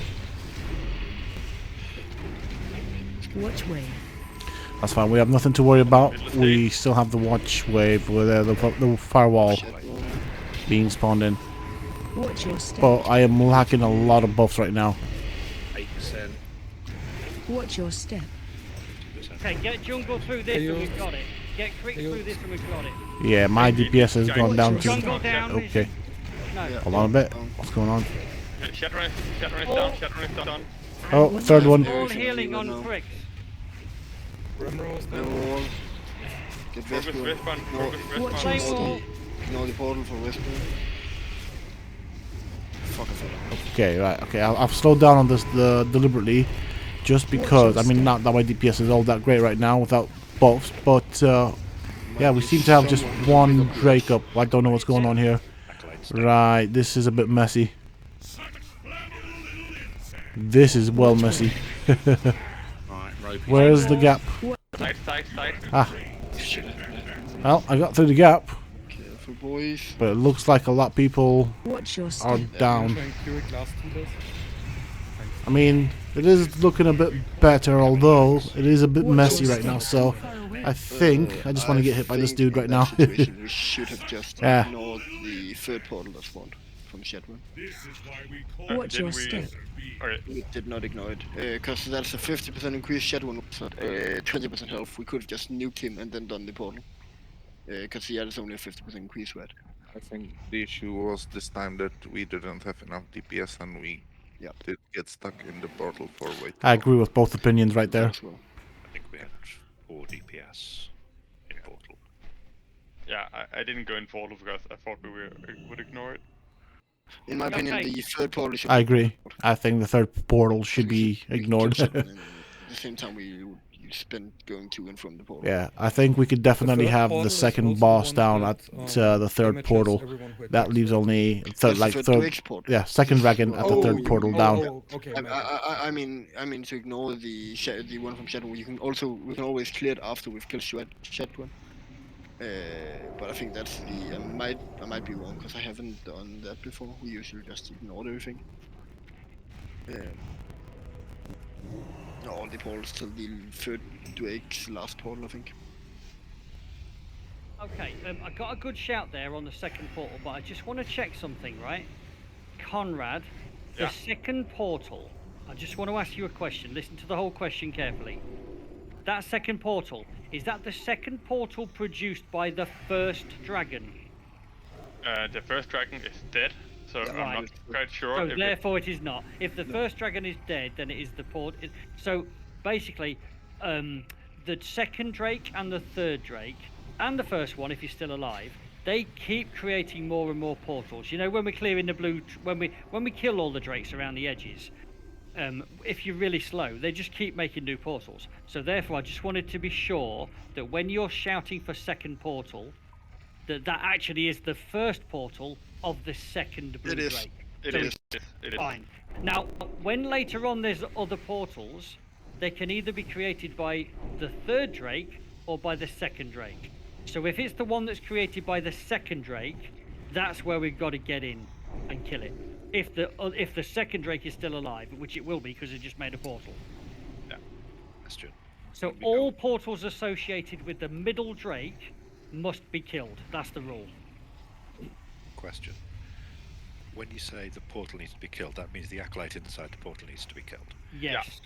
[SPEAKER 7] Watch wave.
[SPEAKER 1] That's fine. We have nothing to worry about. We still have the watch wave with the firewall being spawned in.
[SPEAKER 7] Watch your step.
[SPEAKER 1] But I am lacking a lot of buffs right now.
[SPEAKER 6] 8%.
[SPEAKER 7] Watch your step.
[SPEAKER 2] Okay, get jungle through this and we've got it. Get crick through this and we've got it.
[SPEAKER 1] Yeah, my DPS has gone down to...
[SPEAKER 2] Jungle down.
[SPEAKER 1] Okay.
[SPEAKER 2] No.
[SPEAKER 1] Hold on a bit. What's going on?
[SPEAKER 5] Shadowrun is down.
[SPEAKER 1] Oh, third one.
[SPEAKER 2] All healing on cricks.
[SPEAKER 3] Get
[SPEAKER 5] Focus
[SPEAKER 3] Vesper.
[SPEAKER 5] respawn, focus respawn.
[SPEAKER 3] Ignore the portal for Vesper. Fuck off.
[SPEAKER 1] Okay, right. Okay, I've slowed down on this deliberately, just because. I mean, not that my DPS is all that great right now without buffs, but yeah, we seem to have just one Drake up. I don't know what's going on here. Right, this is a bit messy. This is well messy. Where's the gap?
[SPEAKER 5] Side.
[SPEAKER 1] Ah. Well, I got through the gap.
[SPEAKER 3] Careful, boys.
[SPEAKER 1] But it looks like a lot of people are down. I mean, it is looking a bit better, although it is a bit messy right now, so I think I just want to get hit by this dude right now.
[SPEAKER 3] We should have just ignored the third portal that spawned from Shadowrun.
[SPEAKER 7] Watch your step.
[SPEAKER 3] We did not ignore it, because that's a 50% increased Shadowrun, so 20% health. We could have just nuked him and then done the portal. Because yeah, it's only a 50% increase, right?
[SPEAKER 10] I think the issue was this time that we didn't have enough DPS and we did get stuck in the portal for way too
[SPEAKER 1] I agree with both opinions right there.
[SPEAKER 6] I think we had 4 DPS in portal.
[SPEAKER 5] Yeah, I didn't go in portal because I thought we would ignore it.
[SPEAKER 3] In my opinion, the third portal should
[SPEAKER 1] I agree. I think the third portal should be ignored.
[SPEAKER 3] At the same time, you spend going to and from the portal.
[SPEAKER 1] Yeah, I think we could definitely have the second boss down at the third portal. That leaves only second dragon at the third portal down.
[SPEAKER 3] I mean to ignore the one from Shadow. We can always clear it after we've killed Shadowrun. But I think that's I might be wrong because I haven't done that before. We usually just ignore everything. All the portals till the third Drake's last portal, I think.
[SPEAKER 2] Okay, I got a good shout there on the second portal, but I just want to check something, right? Conrad, the second portal, I just want to ask you a question. Listen to the whole question carefully. That second portal, is that the second portal produced by the first dragon?
[SPEAKER 5] The first dragon is dead, so I'm not quite sure.
[SPEAKER 2] So therefore it is not. If the first dragon is dead, then it is the port. So basically, the second Drake and the third Drake, and the first one, if he's still alive, they keep creating more and more portals. You know, when we're clearing the blue, when we kill all the Drakes around the edges, if you're really slow, they just keep making new portals. So therefore, I just wanted to be sure that when you're shouting for second portal, that actually is the first portal of the second blue Drake.
[SPEAKER 5] It is.
[SPEAKER 2] Fine. Now, when later on there's other portals, they can either be created by the third Drake or by the second Drake. So if it's the one that's created by the second Drake, that's where we've got to get in and kill it. If the second Drake is still alive, which it will be because it just made a portal.
[SPEAKER 6] Yeah, that's true.
[SPEAKER 2] So all portals associated with the middle Drake must be killed. That's the rule.
[SPEAKER 6] Question. When you say the portal needs to be killed, that means the acolyte inside the portal needs to be killed.
[SPEAKER 2] Yes.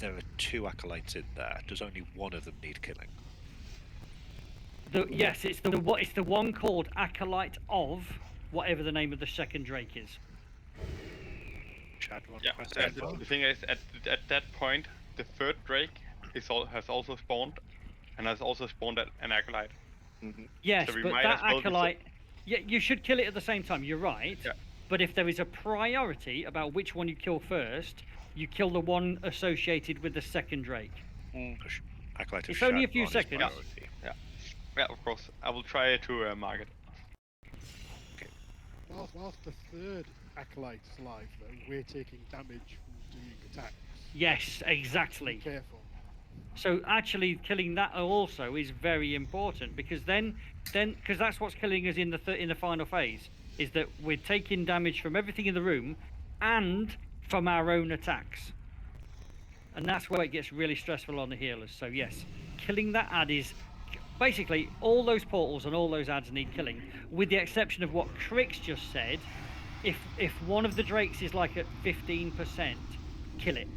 [SPEAKER 6] There are 2 acolytes in there. Does only one of them need killing?
[SPEAKER 2] Yes, it's the one called Acolyte of whatever the name of the second Drake is.
[SPEAKER 6] Chad,
[SPEAKER 5] Yeah. The thing is, at that point, the third Drake has also spawned, and has also spawned an acolyte.
[SPEAKER 2] Yes,
[SPEAKER 5] So we
[SPEAKER 2] but
[SPEAKER 5] might
[SPEAKER 2] that
[SPEAKER 5] as well
[SPEAKER 2] acolyte, yeah, you should kill it at the same time. You're right.
[SPEAKER 5] Yeah.
[SPEAKER 2] But if there is a priority about which one you kill first, you kill the one associated with the second Drake.
[SPEAKER 6] Acolyte
[SPEAKER 2] It's only a few seconds.
[SPEAKER 5] Yeah, of course. I will try to mark it.
[SPEAKER 9] Whilst the third acolyte's alive, though, we're taking damage from doing attacks.
[SPEAKER 2] Yes, exactly.
[SPEAKER 9] Be careful.
[SPEAKER 2] So actually killing that also is very important, because because that's what's killing us in the final phase, is that we're taking damage from everything in the room and from our own attacks. And that's where it gets really stressful on the healers. So yes, killing that ad is basically all those portals and all those ads need killing, with the exception of what Crix just said. If one of the Drakes is like at 15%, kill it.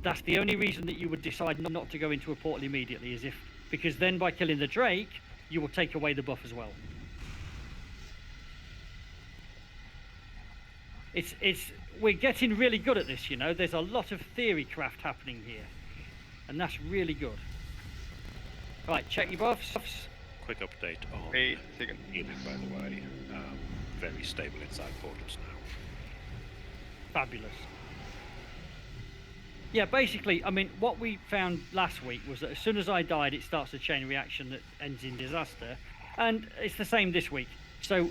[SPEAKER 2] That's the only reason that you would decide not to go into a portal immediately, is because then by killing the Drake, you will take away the buff as well. We're getting really good at this, you know. There's a lot of theory craft happening here, and that's really good. Right, check your buffs.
[SPEAKER 6] Quick update on healing, by the way. Very stable inside portals now.
[SPEAKER 2] Fabulous. Yeah, basically, I mean, what we found last week was that as soon as I died, it starts a chain reaction that ends in disaster. And it's the same this week. So,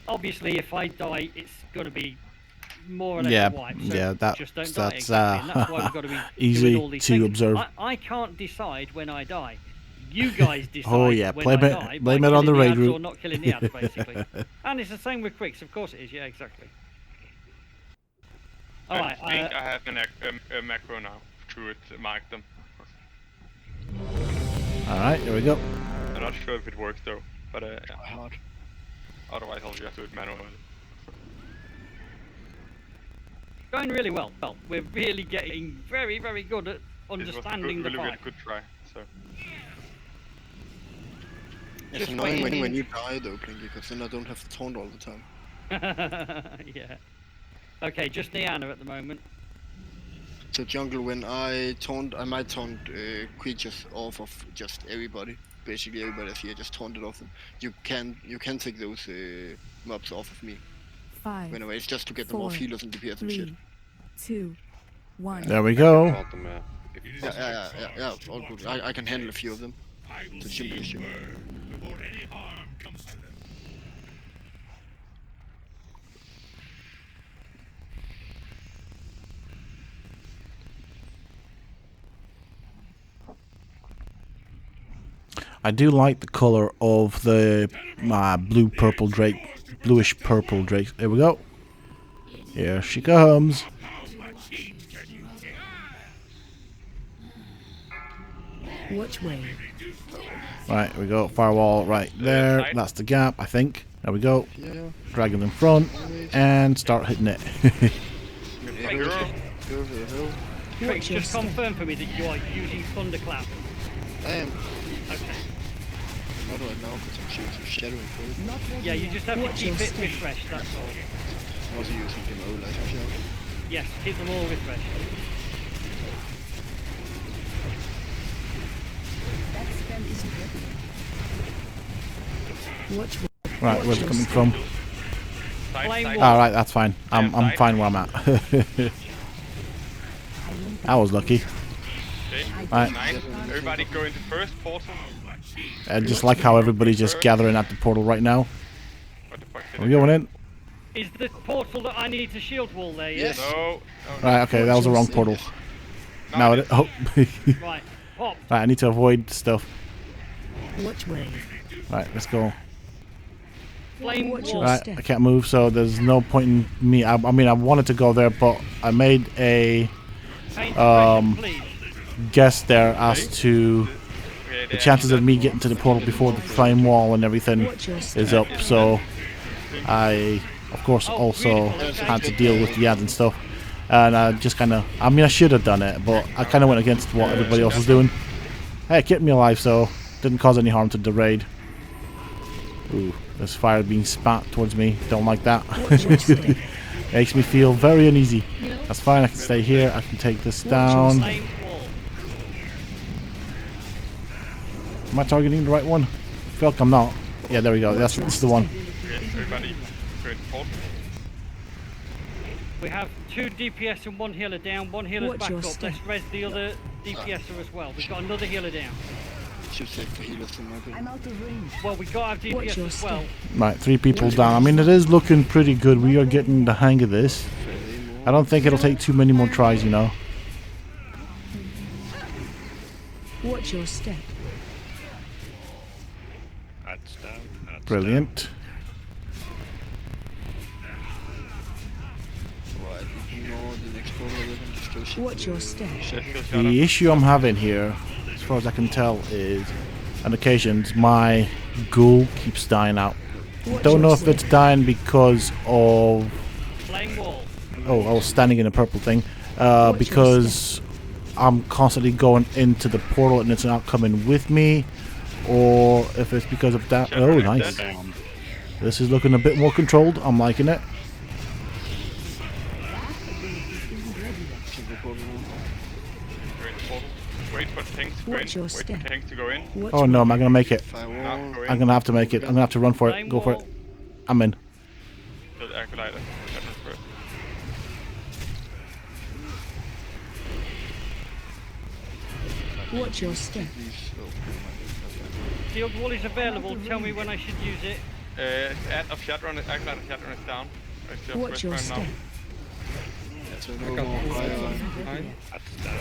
[SPEAKER 2] obviously, if I die, it's going to be more or less a wipe. So just don't die, exactly. And that's why we've got to be
[SPEAKER 1] easy
[SPEAKER 2] doing all these
[SPEAKER 1] to
[SPEAKER 2] things.
[SPEAKER 1] observe.
[SPEAKER 2] I can't decide when I die. You guys decide when I die.
[SPEAKER 1] Blame it on the raid route.
[SPEAKER 2] Or not killing the ads, basically. And it's the same with Crix, of course it is. Yeah, exactly. All right.
[SPEAKER 5] I think I have a macro now to mark them.
[SPEAKER 1] All right, here we go.
[SPEAKER 5] I'm not sure if it works though, but yeah. Otherwise I'll just do it manually.
[SPEAKER 2] Going really well. Well, we're really getting very, very good at understanding the fight.
[SPEAKER 5] Good try. So.
[SPEAKER 3] It's annoying when you die though, Blinky, because then I don't have to taunt all the time.
[SPEAKER 2] Yeah. Okay, just Niana at the moment.
[SPEAKER 3] So jungle, when I might taunt creatures off of just everybody. Basically everybody that's here, just taunt it off them. You can take those mobs off of me.
[SPEAKER 7] 5.
[SPEAKER 3] Anyway, it's just to get them off healers and DPS and shit.
[SPEAKER 7] 2, 1.
[SPEAKER 1] There we go.
[SPEAKER 3] Yeah, all good. I can handle a few of them. It's a simple issue.
[SPEAKER 15] Before any harm comes to them.
[SPEAKER 1] I do like the color of the blue-purple Drake, bluish-purple Drake. There we go. Here she comes.
[SPEAKER 7] Which way?
[SPEAKER 1] Right, here we go. Firewall right there. That's the gap, I think. There we go. Drag it in front and start hitting it.
[SPEAKER 2] Crix, just confirm for me that you are using Thunderclap.
[SPEAKER 3] I am.
[SPEAKER 2] Okay.
[SPEAKER 3] Not right now, because I'm shooting shadowing for it.
[SPEAKER 2] Yeah, you just have to keep it refreshed, that's all.
[SPEAKER 3] I'm also using demo light as well.
[SPEAKER 2] Yes, keep them all refreshed.
[SPEAKER 1] Right, where's it coming from?
[SPEAKER 2] Flame
[SPEAKER 1] Alright, that's fine. I'm fine where I'm at. I was lucky. Right.
[SPEAKER 5] Nice. Everybody go into first portal.
[SPEAKER 1] I just like how everybody's just gathering at the portal right now. Are we going in?
[SPEAKER 2] Is the portal that I need to shield wall there, yes?
[SPEAKER 5] No.
[SPEAKER 1] Right, okay, that was the wrong portal. now it. Oh.
[SPEAKER 2] Right, pop.
[SPEAKER 1] Right, I need to avoid stuff.
[SPEAKER 7] Watch way.
[SPEAKER 1] Right, let's go.
[SPEAKER 2] Flame
[SPEAKER 7] Watch
[SPEAKER 2] wall.
[SPEAKER 7] your
[SPEAKER 1] Right,
[SPEAKER 7] step.
[SPEAKER 1] I can't move, so there's no point in me. I mean, I wanted to go there, but I made a
[SPEAKER 2] Paint suppression, please.
[SPEAKER 1] guess there as to
[SPEAKER 5] Okay,
[SPEAKER 1] the chances of me getting to the portal before the flame wall and everything
[SPEAKER 7] Watch your
[SPEAKER 1] is up. So I, of course, also had to deal with the ads and stuff. And I just kind of, I mean, I should have done it, but I kind of went against what everybody else was doing. Hey, it kept me alive, so didn't cause any harm to the raid. Ooh, there's fire being spat towards me. Don't like that. Makes me feel very uneasy. That's fine, I can stay here. I can take this down.
[SPEAKER 2] Flame wall.
[SPEAKER 1] Am I targeting the right one? I feel like I'm not. Yeah, there we go. This is the one.
[SPEAKER 5] Okay, everybody, go into portal.
[SPEAKER 2] We have 2 DPS and 1 healer down. 1 healer's
[SPEAKER 7] Watch
[SPEAKER 2] back
[SPEAKER 7] your
[SPEAKER 2] up.
[SPEAKER 7] step.
[SPEAKER 2] Let's res the other DPSer as well. We've got another healer down.
[SPEAKER 3] Should save for healers in my opinion.
[SPEAKER 7] I'm out of range.
[SPEAKER 2] Well, we got to have
[SPEAKER 7] Watch
[SPEAKER 2] DPS
[SPEAKER 7] your
[SPEAKER 2] as well.
[SPEAKER 1] Right, 3 people down. I mean, it is looking pretty good. We are getting the hang of this. I don't think it'll take too many more tries, you know.
[SPEAKER 7] Watch your step.
[SPEAKER 6] Adds down. Adds
[SPEAKER 1] Brilliant.
[SPEAKER 3] Right, ignore the next portal. We can just go ship
[SPEAKER 7] Watch your step.
[SPEAKER 1] The issue I'm having here, as far as I can tell, is on occasions my ghoul keeps dying out. Don't know if it's dying because of...
[SPEAKER 2] Flame wall.
[SPEAKER 1] Oh, I was standing in a purple thing. Because I'm constantly going into the portal and it's not coming with me. Or if it's because of that... Oh, nice. This is looking a bit more controlled. I'm liking it.
[SPEAKER 5] Wait for tanks to go in.
[SPEAKER 7] Watch your
[SPEAKER 5] Wait for
[SPEAKER 7] step.
[SPEAKER 5] tanks to go in.
[SPEAKER 1] Oh no, am I going to make it?
[SPEAKER 3] Firewall.
[SPEAKER 5] Go in.
[SPEAKER 1] I'm going to have to make it. I'm going to have to run for it. Go for it. I'm in.
[SPEAKER 5] Build Acolyte. That one first.
[SPEAKER 7] Watch your step.
[SPEAKER 2] Shield wall is available. Tell me when I should use it.
[SPEAKER 5] Add of Shadowrun, Acolyte of Shadowrun is down. It's just
[SPEAKER 7] Watch your
[SPEAKER 5] Westburn
[SPEAKER 7] step.
[SPEAKER 5] now.
[SPEAKER 3] That's a
[SPEAKER 4] I
[SPEAKER 3] no
[SPEAKER 4] got
[SPEAKER 3] more
[SPEAKER 4] all
[SPEAKER 3] fire.
[SPEAKER 4] behind.
[SPEAKER 6] Adds down.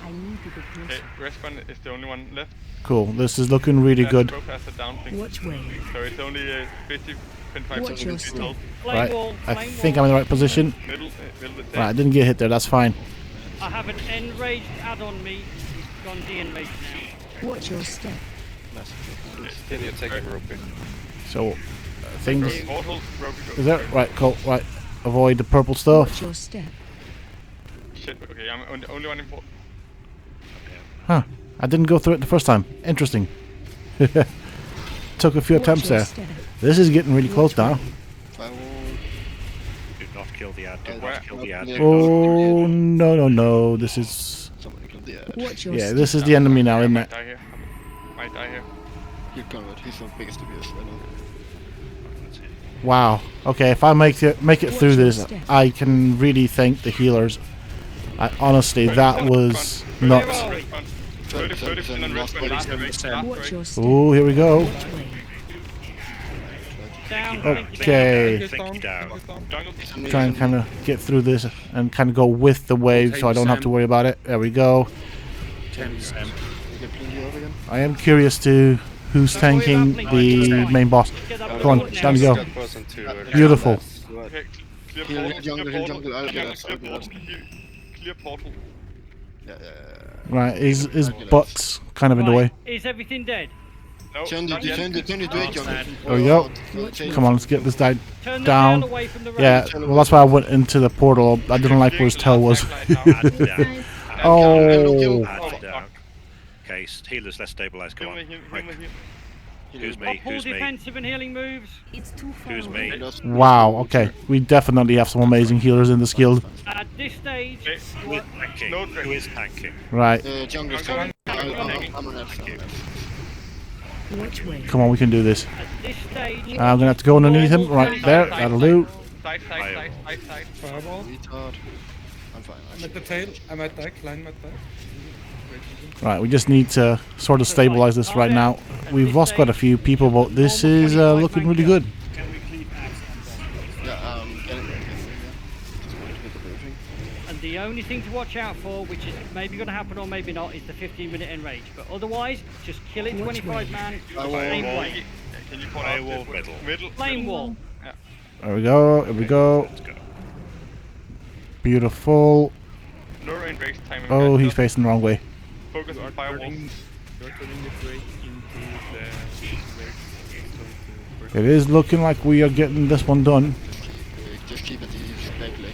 [SPEAKER 7] I need to get
[SPEAKER 5] Okay, Westburn is the only one left.
[SPEAKER 1] Cool. This is looking really good.
[SPEAKER 5] Both has a down thing.
[SPEAKER 7] Watch way.
[SPEAKER 5] So it's only 50-25
[SPEAKER 7] Watch your
[SPEAKER 5] seconds
[SPEAKER 7] step.
[SPEAKER 5] total.
[SPEAKER 2] Flame
[SPEAKER 1] Right.
[SPEAKER 2] wall.
[SPEAKER 1] I
[SPEAKER 2] Flame
[SPEAKER 1] think
[SPEAKER 2] wall.
[SPEAKER 1] I'm in the right position.
[SPEAKER 5] Middle is
[SPEAKER 1] Right, I didn't get hit there. That's fine.
[SPEAKER 2] I have an enraged add on me. He's gone de-enraged now.
[SPEAKER 7] Watch your step.
[SPEAKER 16] Can you take a roping?
[SPEAKER 1] So, things...
[SPEAKER 5] Portal,
[SPEAKER 1] Is that right? Cool. Right. Avoid the purple stuff.
[SPEAKER 7] Watch your step.
[SPEAKER 5] Shit, okay, I'm the only one in portal.
[SPEAKER 1] Huh. I didn't go through it the first time. Interesting. Took a few attempts there. This is getting really close now.
[SPEAKER 3] Firewall.
[SPEAKER 6] Do not kill the ad. Do not kill the ad.
[SPEAKER 1] Oh, no, no, no. This is...
[SPEAKER 3] Somebody killed the ad.
[SPEAKER 7] Watch your
[SPEAKER 1] Yeah,
[SPEAKER 7] step.
[SPEAKER 1] this is the enemy now, isn't it?
[SPEAKER 5] Die here. Might die here.
[SPEAKER 3] He'll convert. He's the biggest DPS right now.
[SPEAKER 1] Wow. Okay, if I make it through this, I can really thank the healers. Honestly, that was nuts.
[SPEAKER 5] 30% and Westburn last break.
[SPEAKER 7] Watch your step.
[SPEAKER 1] Oh, here we go.
[SPEAKER 7] Watch way.
[SPEAKER 2] Down.
[SPEAKER 1] Okay.
[SPEAKER 6] Think down.
[SPEAKER 5] Jungle.
[SPEAKER 1] Try and kind of get through this and kind of go with the wave so I don't have to worry about it. There we go.
[SPEAKER 6] 10%.
[SPEAKER 3] Get plenty of again.
[SPEAKER 1] I am curious to who's tanking the main boss. Come on, down you go. Beautiful.
[SPEAKER 5] Okay, clear
[SPEAKER 3] Heal
[SPEAKER 5] portal.
[SPEAKER 3] jungle,
[SPEAKER 5] Clear
[SPEAKER 3] heal
[SPEAKER 5] portal.
[SPEAKER 3] jungle. I'll get
[SPEAKER 5] Jungle,
[SPEAKER 3] us.
[SPEAKER 5] clear portal. Clear portal.
[SPEAKER 3] Yeah.
[SPEAKER 1] Right, his butt's kind of in the way.
[SPEAKER 2] Is everything dead?
[SPEAKER 5] No,
[SPEAKER 3] Turn
[SPEAKER 5] not yet.
[SPEAKER 3] the jungle.
[SPEAKER 1] There we go. Come on, let's get this guy
[SPEAKER 2] Turn the
[SPEAKER 1] down.
[SPEAKER 2] tail away from the
[SPEAKER 1] Yeah,
[SPEAKER 2] road.
[SPEAKER 1] well that's why I went into the portal. I didn't like where his tail was.
[SPEAKER 6] Add down.
[SPEAKER 1] Oh.
[SPEAKER 6] Add down. Okay, healers, let's stabilize. Come on. Quick. Who's me?
[SPEAKER 2] Pull
[SPEAKER 6] Who's me?
[SPEAKER 2] defensive and healing moves.
[SPEAKER 7] It's too far
[SPEAKER 6] Who's
[SPEAKER 7] away.
[SPEAKER 6] me?
[SPEAKER 1] Wow, okay. We definitely have some amazing healers in this guild.
[SPEAKER 2] At this stage,
[SPEAKER 5] Okay,
[SPEAKER 6] Who is tanking?
[SPEAKER 5] No
[SPEAKER 6] Who is tanking?
[SPEAKER 1] Right.
[SPEAKER 3] Jungle's coming. I'm on that.
[SPEAKER 7] Watch way.
[SPEAKER 1] Come on, we can do this.
[SPEAKER 2] at this stage,
[SPEAKER 1] I'm gonna have to go underneath him. Right there. That'll do.
[SPEAKER 5] Side.
[SPEAKER 4] Fireball.
[SPEAKER 3] Retard. I'm fine.
[SPEAKER 4] I'm at the tail. I'm at that. Climb at that.
[SPEAKER 1] Right, we just need to sort of stabilize this right now. We've lost quite a few people, but this is looking really good.
[SPEAKER 3] Yeah, getting there. everything.
[SPEAKER 2] And the only thing to watch out for, which is maybe going to happen or maybe not, is the 15-minute enrage. But otherwise, just kill it 25 man. Same way.
[SPEAKER 5] Can you call out
[SPEAKER 6] Firewall
[SPEAKER 5] this
[SPEAKER 6] middle.
[SPEAKER 2] Flame wall.
[SPEAKER 5] Yeah.
[SPEAKER 1] There we go. Here we go.
[SPEAKER 6] Let's go.
[SPEAKER 1] Beautiful.
[SPEAKER 5] Low range race timing.
[SPEAKER 1] Oh, he's facing the wrong way.
[SPEAKER 5] Focus on firewall.
[SPEAKER 18] You're turning the break into the break.
[SPEAKER 1] It is looking like we are getting this one done.
[SPEAKER 3] Just keep at the back leg.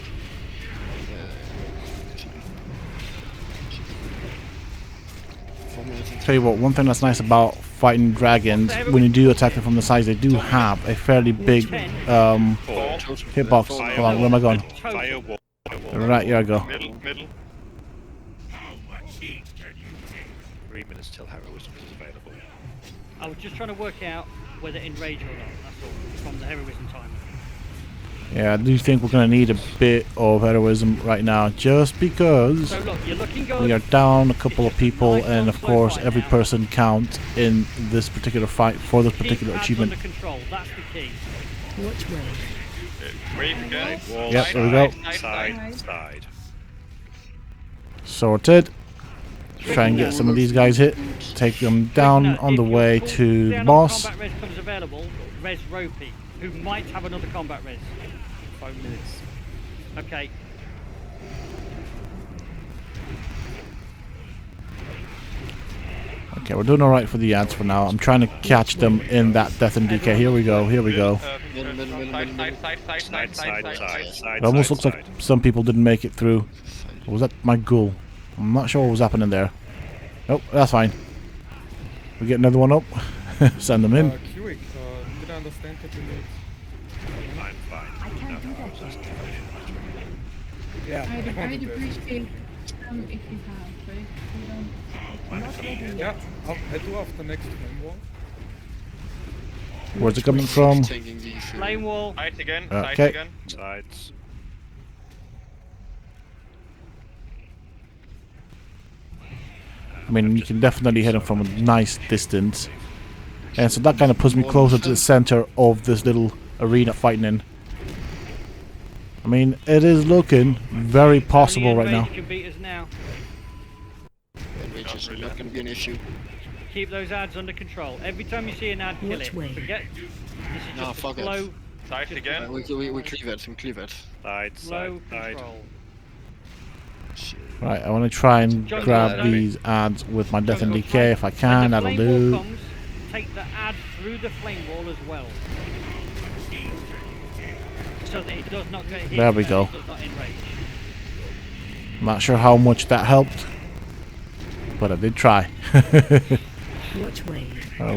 [SPEAKER 1] Tell you what, one thing that's nice about fighting dragons, when you do attack them from the sides, they do have a fairly big hitbox. Hold on, where am I going?
[SPEAKER 6] Firewall.
[SPEAKER 1] Right, here I go.
[SPEAKER 5] Middle.
[SPEAKER 6] 3 minutes till heroism is available.
[SPEAKER 2] I was just trying to work out whether enrage or not. That's all. From the heroism timer.
[SPEAKER 1] Yeah, I do think we're going to need a bit of heroism right now, just because
[SPEAKER 2] So look, you're looking good.
[SPEAKER 1] we are down a couple of people, and of course every person counts in this particular fight for this particular
[SPEAKER 2] Keep
[SPEAKER 1] achievement.
[SPEAKER 2] ads under control. That's the key.
[SPEAKER 7] Which way?
[SPEAKER 5] Wave again.
[SPEAKER 6] Wall,
[SPEAKER 1] Yep, there we go.
[SPEAKER 6] Side.
[SPEAKER 1] Sorted. Try and get some of these guys hit. Take them down on the way to the boss.
[SPEAKER 2] Combat res comes available. Res Ropey, who might have another combat res.
[SPEAKER 18] 5 minutes.
[SPEAKER 2] Okay.
[SPEAKER 1] Okay, we're doing alright for the ads for now. I'm trying to catch them in that death and decay. Here we go. Here we go. It almost looks like some people didn't make it through. Or was that my ghoul? I'm not sure what was happening there. Nope, that's fine. We get another one up. Send them in.
[SPEAKER 4] Kiwik, did I understand that you need...
[SPEAKER 6] I'm fine.
[SPEAKER 7] I can't do that.
[SPEAKER 4] Yeah,
[SPEAKER 13] I'd appreciate some if you have, but if you don't...
[SPEAKER 7] Not ready yet.
[SPEAKER 4] Yeah, I do have the next flame wall.
[SPEAKER 1] Where's it coming from?
[SPEAKER 2] Flame wall.
[SPEAKER 5] Sides again.
[SPEAKER 1] Okay.
[SPEAKER 5] Sides again.
[SPEAKER 6] Sides.
[SPEAKER 1] I mean, you can definitely hit them from a nice distance. And so that kind of puts me closer to the center of this little arena fighting in. I mean, it is looking very possible right now.
[SPEAKER 2] Can beat us now.
[SPEAKER 3] Enrage is not going to be an issue.
[SPEAKER 2] Keep those ads under control. Every time you see an ad, kill
[SPEAKER 7] Which
[SPEAKER 2] it.
[SPEAKER 7] way?
[SPEAKER 2] Forget. This is
[SPEAKER 3] No,
[SPEAKER 2] just a
[SPEAKER 3] fuck it.
[SPEAKER 2] slow,
[SPEAKER 5] Sides again.
[SPEAKER 3] We cleave it, we cleave it.
[SPEAKER 2] slow
[SPEAKER 6] Side.
[SPEAKER 2] control.
[SPEAKER 1] Right, I want to try and
[SPEAKER 2] Jungle,
[SPEAKER 1] grab
[SPEAKER 2] Jungle.
[SPEAKER 1] these ads with my death and
[SPEAKER 2] Jungle,
[SPEAKER 1] decay if I can.
[SPEAKER 2] When
[SPEAKER 1] That'll
[SPEAKER 2] the flame
[SPEAKER 1] do.
[SPEAKER 2] wall comes, take the ad through the flame wall as well. So that it does not get hit.
[SPEAKER 1] There we
[SPEAKER 2] and
[SPEAKER 1] go.
[SPEAKER 2] it does not enrage.
[SPEAKER 1] I'm not sure how much that helped, but I did try.
[SPEAKER 7] Which way?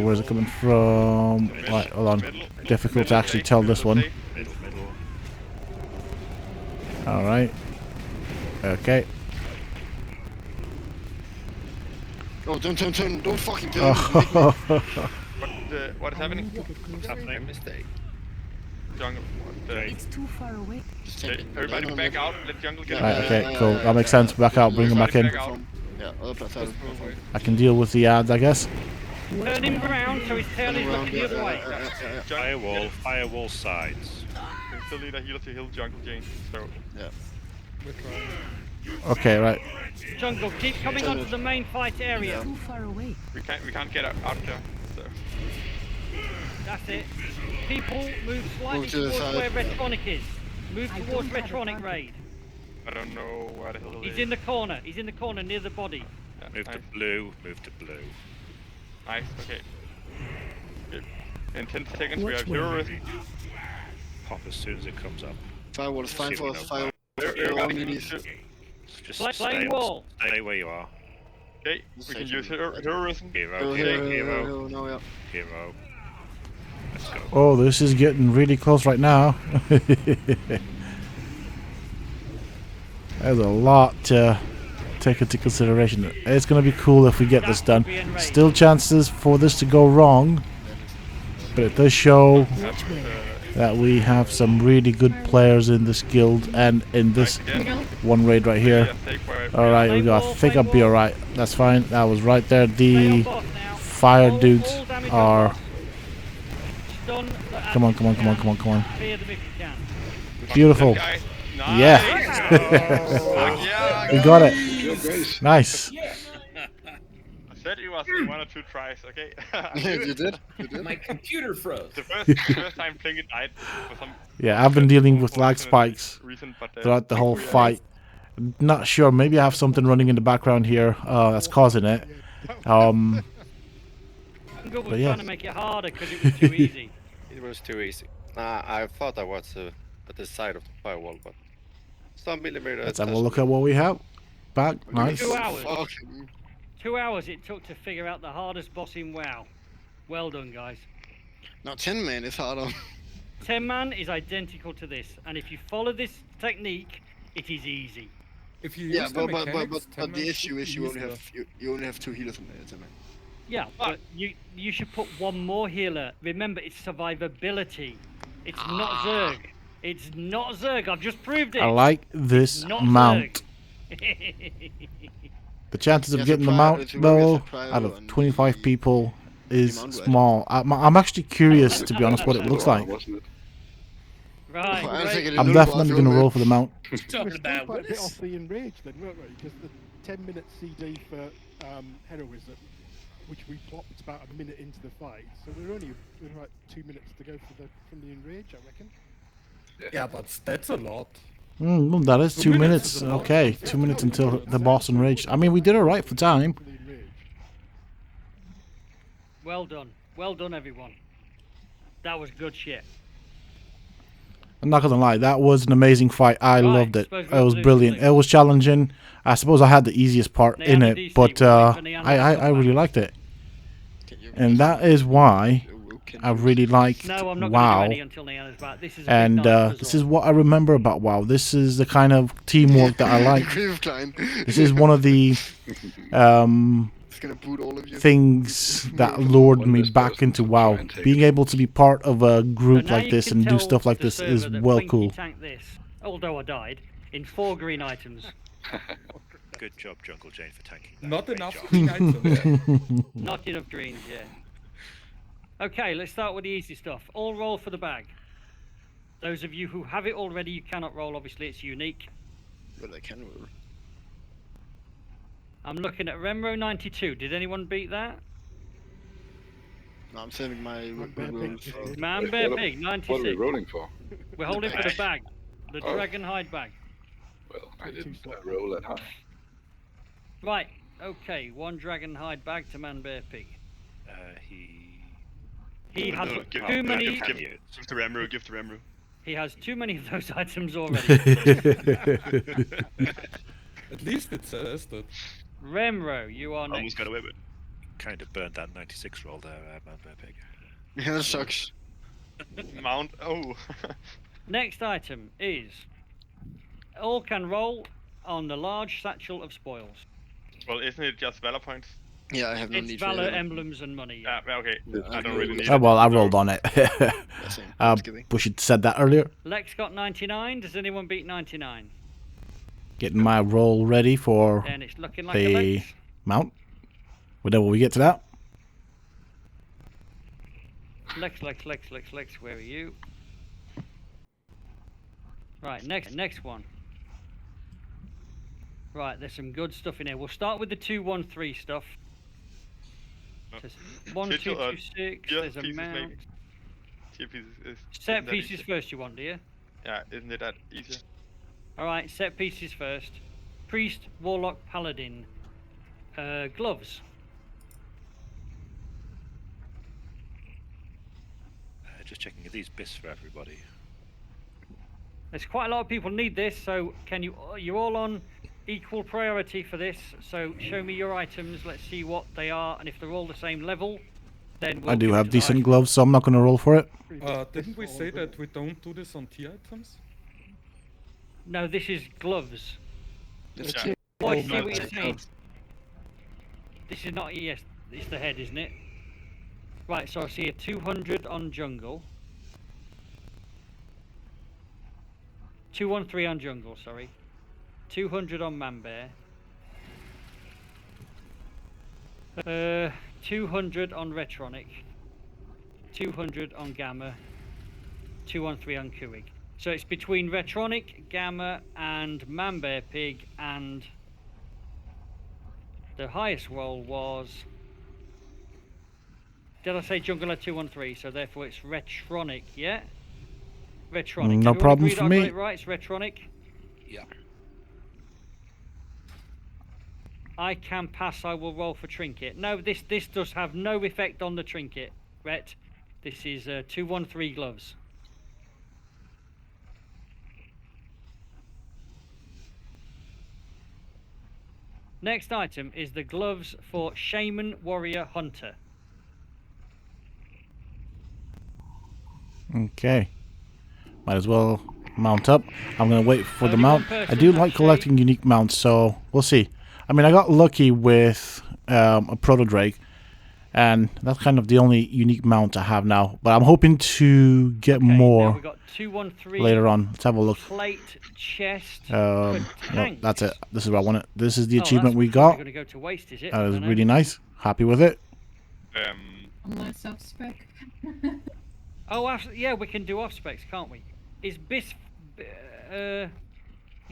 [SPEAKER 1] Where's it coming from? Right, hold on. Difficult to actually tell this one.
[SPEAKER 6] Middle.
[SPEAKER 1] Alright. Okay.
[SPEAKER 3] Oh, don't fucking do it.
[SPEAKER 1] Oh.
[SPEAKER 5] What is happening?
[SPEAKER 6] What's happening?
[SPEAKER 5] Mistake. Jungle.
[SPEAKER 7] It's too far away.
[SPEAKER 5] Okay, everybody back out. Let jungle get
[SPEAKER 1] Right, okay, cool. That makes sense. Back out, bring them back in.
[SPEAKER 3] Yeah, other platform.
[SPEAKER 1] I can deal with the ads, I guess.
[SPEAKER 2] Turn him round so his tail is looking the other way.
[SPEAKER 6] Firewall sides.
[SPEAKER 5] We still need a healer to heal jungle, James. So
[SPEAKER 3] yeah.
[SPEAKER 4] We're trying.
[SPEAKER 1] Okay, right.
[SPEAKER 2] Jungle, keep coming onto the main fight area.
[SPEAKER 7] Too far away.
[SPEAKER 5] we can't get out there. So
[SPEAKER 2] That's it. People move slightly
[SPEAKER 3] Move to the
[SPEAKER 2] towards
[SPEAKER 3] side.
[SPEAKER 2] where Retronic is. Move
[SPEAKER 7] I
[SPEAKER 2] towards
[SPEAKER 7] don't have a
[SPEAKER 2] Retronic
[SPEAKER 7] target.
[SPEAKER 2] Raid.
[SPEAKER 5] I don't know where the hell it
[SPEAKER 2] He's
[SPEAKER 5] is.
[SPEAKER 2] in the corner. He's in the corner near the body.
[SPEAKER 5] Yeah,
[SPEAKER 6] Move
[SPEAKER 5] nice.
[SPEAKER 6] to blue.
[SPEAKER 5] Nice. Okay. In 10 seconds we
[SPEAKER 7] Which
[SPEAKER 5] have
[SPEAKER 7] way?
[SPEAKER 5] heroism.
[SPEAKER 6] Pop as soon as it comes up.
[SPEAKER 3] Firewall is fine
[SPEAKER 6] See
[SPEAKER 3] for
[SPEAKER 6] if
[SPEAKER 3] us.
[SPEAKER 6] we know
[SPEAKER 3] Firewall.
[SPEAKER 5] Everybody
[SPEAKER 3] Everyone
[SPEAKER 5] needs
[SPEAKER 3] needs-
[SPEAKER 5] to-
[SPEAKER 6] Just
[SPEAKER 2] Flame wall.
[SPEAKER 6] Stay where you are.
[SPEAKER 5] Okay, we can use heroism.
[SPEAKER 6] Hero.
[SPEAKER 3] No, yeah.
[SPEAKER 6] Hero. Let's go.
[SPEAKER 1] Oh, this is getting really close right now. There's a lot to take into consideration. It's going to be cool if we get this done. Still chances for this to go wrong, but it does show that we have some really good players in this guild and in this one raid right here. Alright, we go. I think I'll be alright. That's fine. That was right there. The fire dudes are... Come on.
[SPEAKER 2] Clear them if you can.
[SPEAKER 1] Beautiful. Yeah. We got it. Nice.
[SPEAKER 5] I said it was in 1 or 2 tries, okay?
[SPEAKER 3] You did. You did.
[SPEAKER 11] My computer froze.
[SPEAKER 5] The first time playing it died for some
[SPEAKER 1] Yeah, I've been dealing with lag
[SPEAKER 5] unfortunate
[SPEAKER 1] spikes
[SPEAKER 5] reason, but,
[SPEAKER 1] throughout the whole
[SPEAKER 5] we are-
[SPEAKER 1] fight. Not sure. Maybe I have something running in the background here that's causing it.
[SPEAKER 2] Jungle was
[SPEAKER 1] But yeah.
[SPEAKER 2] trying to make it harder because it was too easy.
[SPEAKER 16] It was too easy. I thought I was at the side of the firewall, but some millimeter.
[SPEAKER 1] Let's have a look at what we have. Back. Nice.
[SPEAKER 2] 2 hours. 2 hours it took to figure out the hardest boss in WoW. Well done, guys.
[SPEAKER 3] Now 10 man is harder.
[SPEAKER 2] 10 man is identical to this, and if you follow this technique, it is easy.
[SPEAKER 4] If you
[SPEAKER 3] Yeah,
[SPEAKER 4] use the
[SPEAKER 3] but
[SPEAKER 4] mechanics, 10
[SPEAKER 3] the
[SPEAKER 4] man
[SPEAKER 3] issue is you
[SPEAKER 4] easier.
[SPEAKER 3] only have 2 healers in there, 10 man.
[SPEAKER 2] Yeah, but you should put one more healer. Remember, it's survivability. It's not Zerg. It's not Zerg. I've just proved it.
[SPEAKER 1] I like this
[SPEAKER 2] Not
[SPEAKER 1] mount.
[SPEAKER 2] Zerg.
[SPEAKER 1] The chances of
[SPEAKER 3] Yeah,
[SPEAKER 1] getting the
[SPEAKER 3] surpri-
[SPEAKER 1] mount,
[SPEAKER 3] it's a very
[SPEAKER 1] though,
[SPEAKER 3] surprise
[SPEAKER 1] out of
[SPEAKER 3] on
[SPEAKER 1] 25 people is
[SPEAKER 3] mount, right?
[SPEAKER 1] small. I'm actually curious, to be honest, what it looks like.
[SPEAKER 2] Right.
[SPEAKER 3] I think it
[SPEAKER 1] I'm
[SPEAKER 3] looked
[SPEAKER 1] definitely
[SPEAKER 3] awesome,
[SPEAKER 1] going to
[SPEAKER 3] man.
[SPEAKER 1] roll for the mount.
[SPEAKER 9] We're
[SPEAKER 11] Talking
[SPEAKER 9] still
[SPEAKER 11] about
[SPEAKER 9] quite a bit
[SPEAKER 11] Willis.
[SPEAKER 9] off the enrage then, weren't we? Because the 10-minute CD for heroism, which we plopped about a minute into the fight, so we're like 2 minutes to go from the enrage, I reckon.
[SPEAKER 4] Yeah, but that's a lot.
[SPEAKER 1] Well, that is 2
[SPEAKER 4] 2 minutes
[SPEAKER 1] minutes.
[SPEAKER 4] is a lot.
[SPEAKER 1] Okay, 2 minutes until the boss enraged. I mean, we did alright for time.
[SPEAKER 9] For the enrage.
[SPEAKER 2] Well done. Well done, everyone. That was good shit.
[SPEAKER 1] I'm not gonna lie, that was an amazing fight. I
[SPEAKER 2] Right,
[SPEAKER 1] loved it.
[SPEAKER 2] suppose
[SPEAKER 1] It
[SPEAKER 2] we'll
[SPEAKER 1] was
[SPEAKER 2] do
[SPEAKER 1] brilliant.
[SPEAKER 2] something.
[SPEAKER 1] It was challenging. I suppose I had the easiest part in
[SPEAKER 2] Neon
[SPEAKER 1] it,
[SPEAKER 2] DC,
[SPEAKER 1] but
[SPEAKER 2] we'll wait for Neon
[SPEAKER 1] I
[SPEAKER 2] to come
[SPEAKER 1] really
[SPEAKER 2] back.
[SPEAKER 1] liked it, and that is why I really liked
[SPEAKER 2] No, I'm not
[SPEAKER 1] WoW.
[SPEAKER 2] going to do any until Neon is back. This is a
[SPEAKER 1] And
[SPEAKER 2] big night for
[SPEAKER 1] this
[SPEAKER 2] Zerg.
[SPEAKER 1] is what I remember about WoW. This is the kind of teamwork that I like.
[SPEAKER 3] Grief climb.
[SPEAKER 1] This is one of the
[SPEAKER 3] It's gonna boot all of you.
[SPEAKER 1] things that lured me back into WoW. Being able to be part of a group
[SPEAKER 2] So now
[SPEAKER 1] like
[SPEAKER 2] you
[SPEAKER 1] this
[SPEAKER 2] can
[SPEAKER 1] and do
[SPEAKER 2] tell
[SPEAKER 1] stuff like
[SPEAKER 2] the
[SPEAKER 1] this is
[SPEAKER 2] server that
[SPEAKER 1] well
[SPEAKER 2] Winky
[SPEAKER 1] cool.
[SPEAKER 2] tanked this, although I died, in 4 green items.
[SPEAKER 6] Good job, Jungle Jane, for tanking that.
[SPEAKER 4] Not
[SPEAKER 6] Great
[SPEAKER 4] enough
[SPEAKER 6] job.
[SPEAKER 4] green items.
[SPEAKER 2] Not enough greens, yeah. Okay, let's start with the easy stuff. All roll for the bag. Those of you who have it already, you cannot roll. Obviously, it's unique.
[SPEAKER 3] Well, I can roll.
[SPEAKER 2] I'm looking at Remro 92. Did anyone beat that?
[SPEAKER 3] No, I'm saving my
[SPEAKER 9] Bear
[SPEAKER 3] rolls.
[SPEAKER 9] Pig.
[SPEAKER 2] Man Bear
[SPEAKER 14] What are-
[SPEAKER 2] Pig
[SPEAKER 14] What are we
[SPEAKER 2] 96.
[SPEAKER 14] rolling for?
[SPEAKER 2] We're holding for the bag. The
[SPEAKER 14] Oh.
[SPEAKER 2] dragon hide bag.
[SPEAKER 14] Well, I didn't roll that high.
[SPEAKER 2] Right, okay. 1 dragon hide bag to Man Bear Pig. He has
[SPEAKER 12] No, give,
[SPEAKER 2] too many.
[SPEAKER 12] Give to Remru, give to Remru.
[SPEAKER 2] He has too many of those items already.
[SPEAKER 4] At least it says that.
[SPEAKER 2] Remro, you are
[SPEAKER 12] Almost
[SPEAKER 2] next.
[SPEAKER 12] got away with it.
[SPEAKER 6] Kind of burned that 96 roll there, Man Bear Pig.
[SPEAKER 3] Yeah, that sucks.
[SPEAKER 5] Mount. Oh.
[SPEAKER 2] Next item is all can roll on the large satchel of spoils.
[SPEAKER 5] Well, isn't it just valor points?
[SPEAKER 3] Yeah, I have no
[SPEAKER 2] It's
[SPEAKER 3] need
[SPEAKER 2] valor,
[SPEAKER 3] for it.
[SPEAKER 2] emblems, and money.
[SPEAKER 5] Ah, okay. I don't really need
[SPEAKER 1] Oh,
[SPEAKER 5] it.
[SPEAKER 1] well, I rolled on it.
[SPEAKER 3] same.
[SPEAKER 1] Wish you'd said that earlier.
[SPEAKER 2] Lex got 99. Does anyone beat 99?
[SPEAKER 1] Getting my roll ready for
[SPEAKER 2] Then it's looking like a
[SPEAKER 1] the
[SPEAKER 2] Lex.
[SPEAKER 1] mount. Whenever we get to that.
[SPEAKER 2] Lex. Where are you? Right, next one. Right, there's some good stuff in here. We'll start with the 213 stuff. There's 1226. There's a mount.
[SPEAKER 5] Tier pieces is.
[SPEAKER 2] Set
[SPEAKER 5] isn't that
[SPEAKER 2] pieces
[SPEAKER 5] easier?
[SPEAKER 2] first, you want, do you?
[SPEAKER 5] Yeah, isn't it that easier?
[SPEAKER 2] Alright, set pieces first. Priest, Warlock, Paladin. Gloves.
[SPEAKER 6] Just checking, are these bis for everybody?
[SPEAKER 2] There's quite a lot of people need this, so can you're all on equal priority for this, so show me your items, let's see what they are, and if they're all the same level, then we'll
[SPEAKER 1] I do
[SPEAKER 2] give it
[SPEAKER 1] have
[SPEAKER 2] to the
[SPEAKER 1] decent
[SPEAKER 2] item.
[SPEAKER 1] gloves, so I'm not going to roll for it.
[SPEAKER 4] Didn't we say that we don't do this on tier items?
[SPEAKER 2] No, this is gloves.
[SPEAKER 3] It's
[SPEAKER 5] Yeah.
[SPEAKER 2] Oh, I
[SPEAKER 5] Oh,
[SPEAKER 2] see
[SPEAKER 5] no,
[SPEAKER 2] what you're
[SPEAKER 5] it's
[SPEAKER 2] saying. This is not ES, it's the head, isn't it? Right, so I see a 200 on jungle. 213 on jungle, sorry. 200 on Manbear. 200 on Retronic. 200 on Gamma. 213 on Kuig. So it's between Retronic, Gamma, and Manbear Pig, and the highest roll was... Did I say Jungler 213? So therefore it's Retronic, yeah? Retronic.
[SPEAKER 1] No
[SPEAKER 2] Everyone
[SPEAKER 1] problems
[SPEAKER 2] agree
[SPEAKER 1] for
[SPEAKER 2] that I
[SPEAKER 1] me.
[SPEAKER 2] got it right? It's Retronic?
[SPEAKER 6] Yeah.
[SPEAKER 2] I can pass, I will roll for Trinket. No, this does have no effect on the Trinket, Ret. This is 213 gloves. Next item is the gloves for Shaman, Warrior, Hunter.
[SPEAKER 1] Okay. Might as well mount up. I'm going to wait for the
[SPEAKER 2] Only
[SPEAKER 1] mount.
[SPEAKER 2] one
[SPEAKER 1] I
[SPEAKER 2] person,
[SPEAKER 1] do
[SPEAKER 2] that's
[SPEAKER 1] like
[SPEAKER 2] Shay.
[SPEAKER 1] collecting unique mounts, so we'll see. I mean, I got lucky with a Proto Drake, and that's kind of the only unique mount I have now. But I'm hoping to get
[SPEAKER 2] Now
[SPEAKER 1] more
[SPEAKER 2] we got 213
[SPEAKER 1] later on. Let's have a look.
[SPEAKER 2] plate, chest,
[SPEAKER 1] No,
[SPEAKER 2] tanks.
[SPEAKER 1] that's it. This is what I wanted. This is the
[SPEAKER 2] Oh,
[SPEAKER 1] achievement
[SPEAKER 2] that's
[SPEAKER 1] we
[SPEAKER 2] probably
[SPEAKER 1] got.
[SPEAKER 2] going to go to waste, is it?
[SPEAKER 1] That
[SPEAKER 2] I
[SPEAKER 1] is
[SPEAKER 2] don't know.
[SPEAKER 1] really nice. Happy with it.
[SPEAKER 13] Unless off spec.
[SPEAKER 2] Oh, yeah, we can do off specs, can't we? Is Bis... you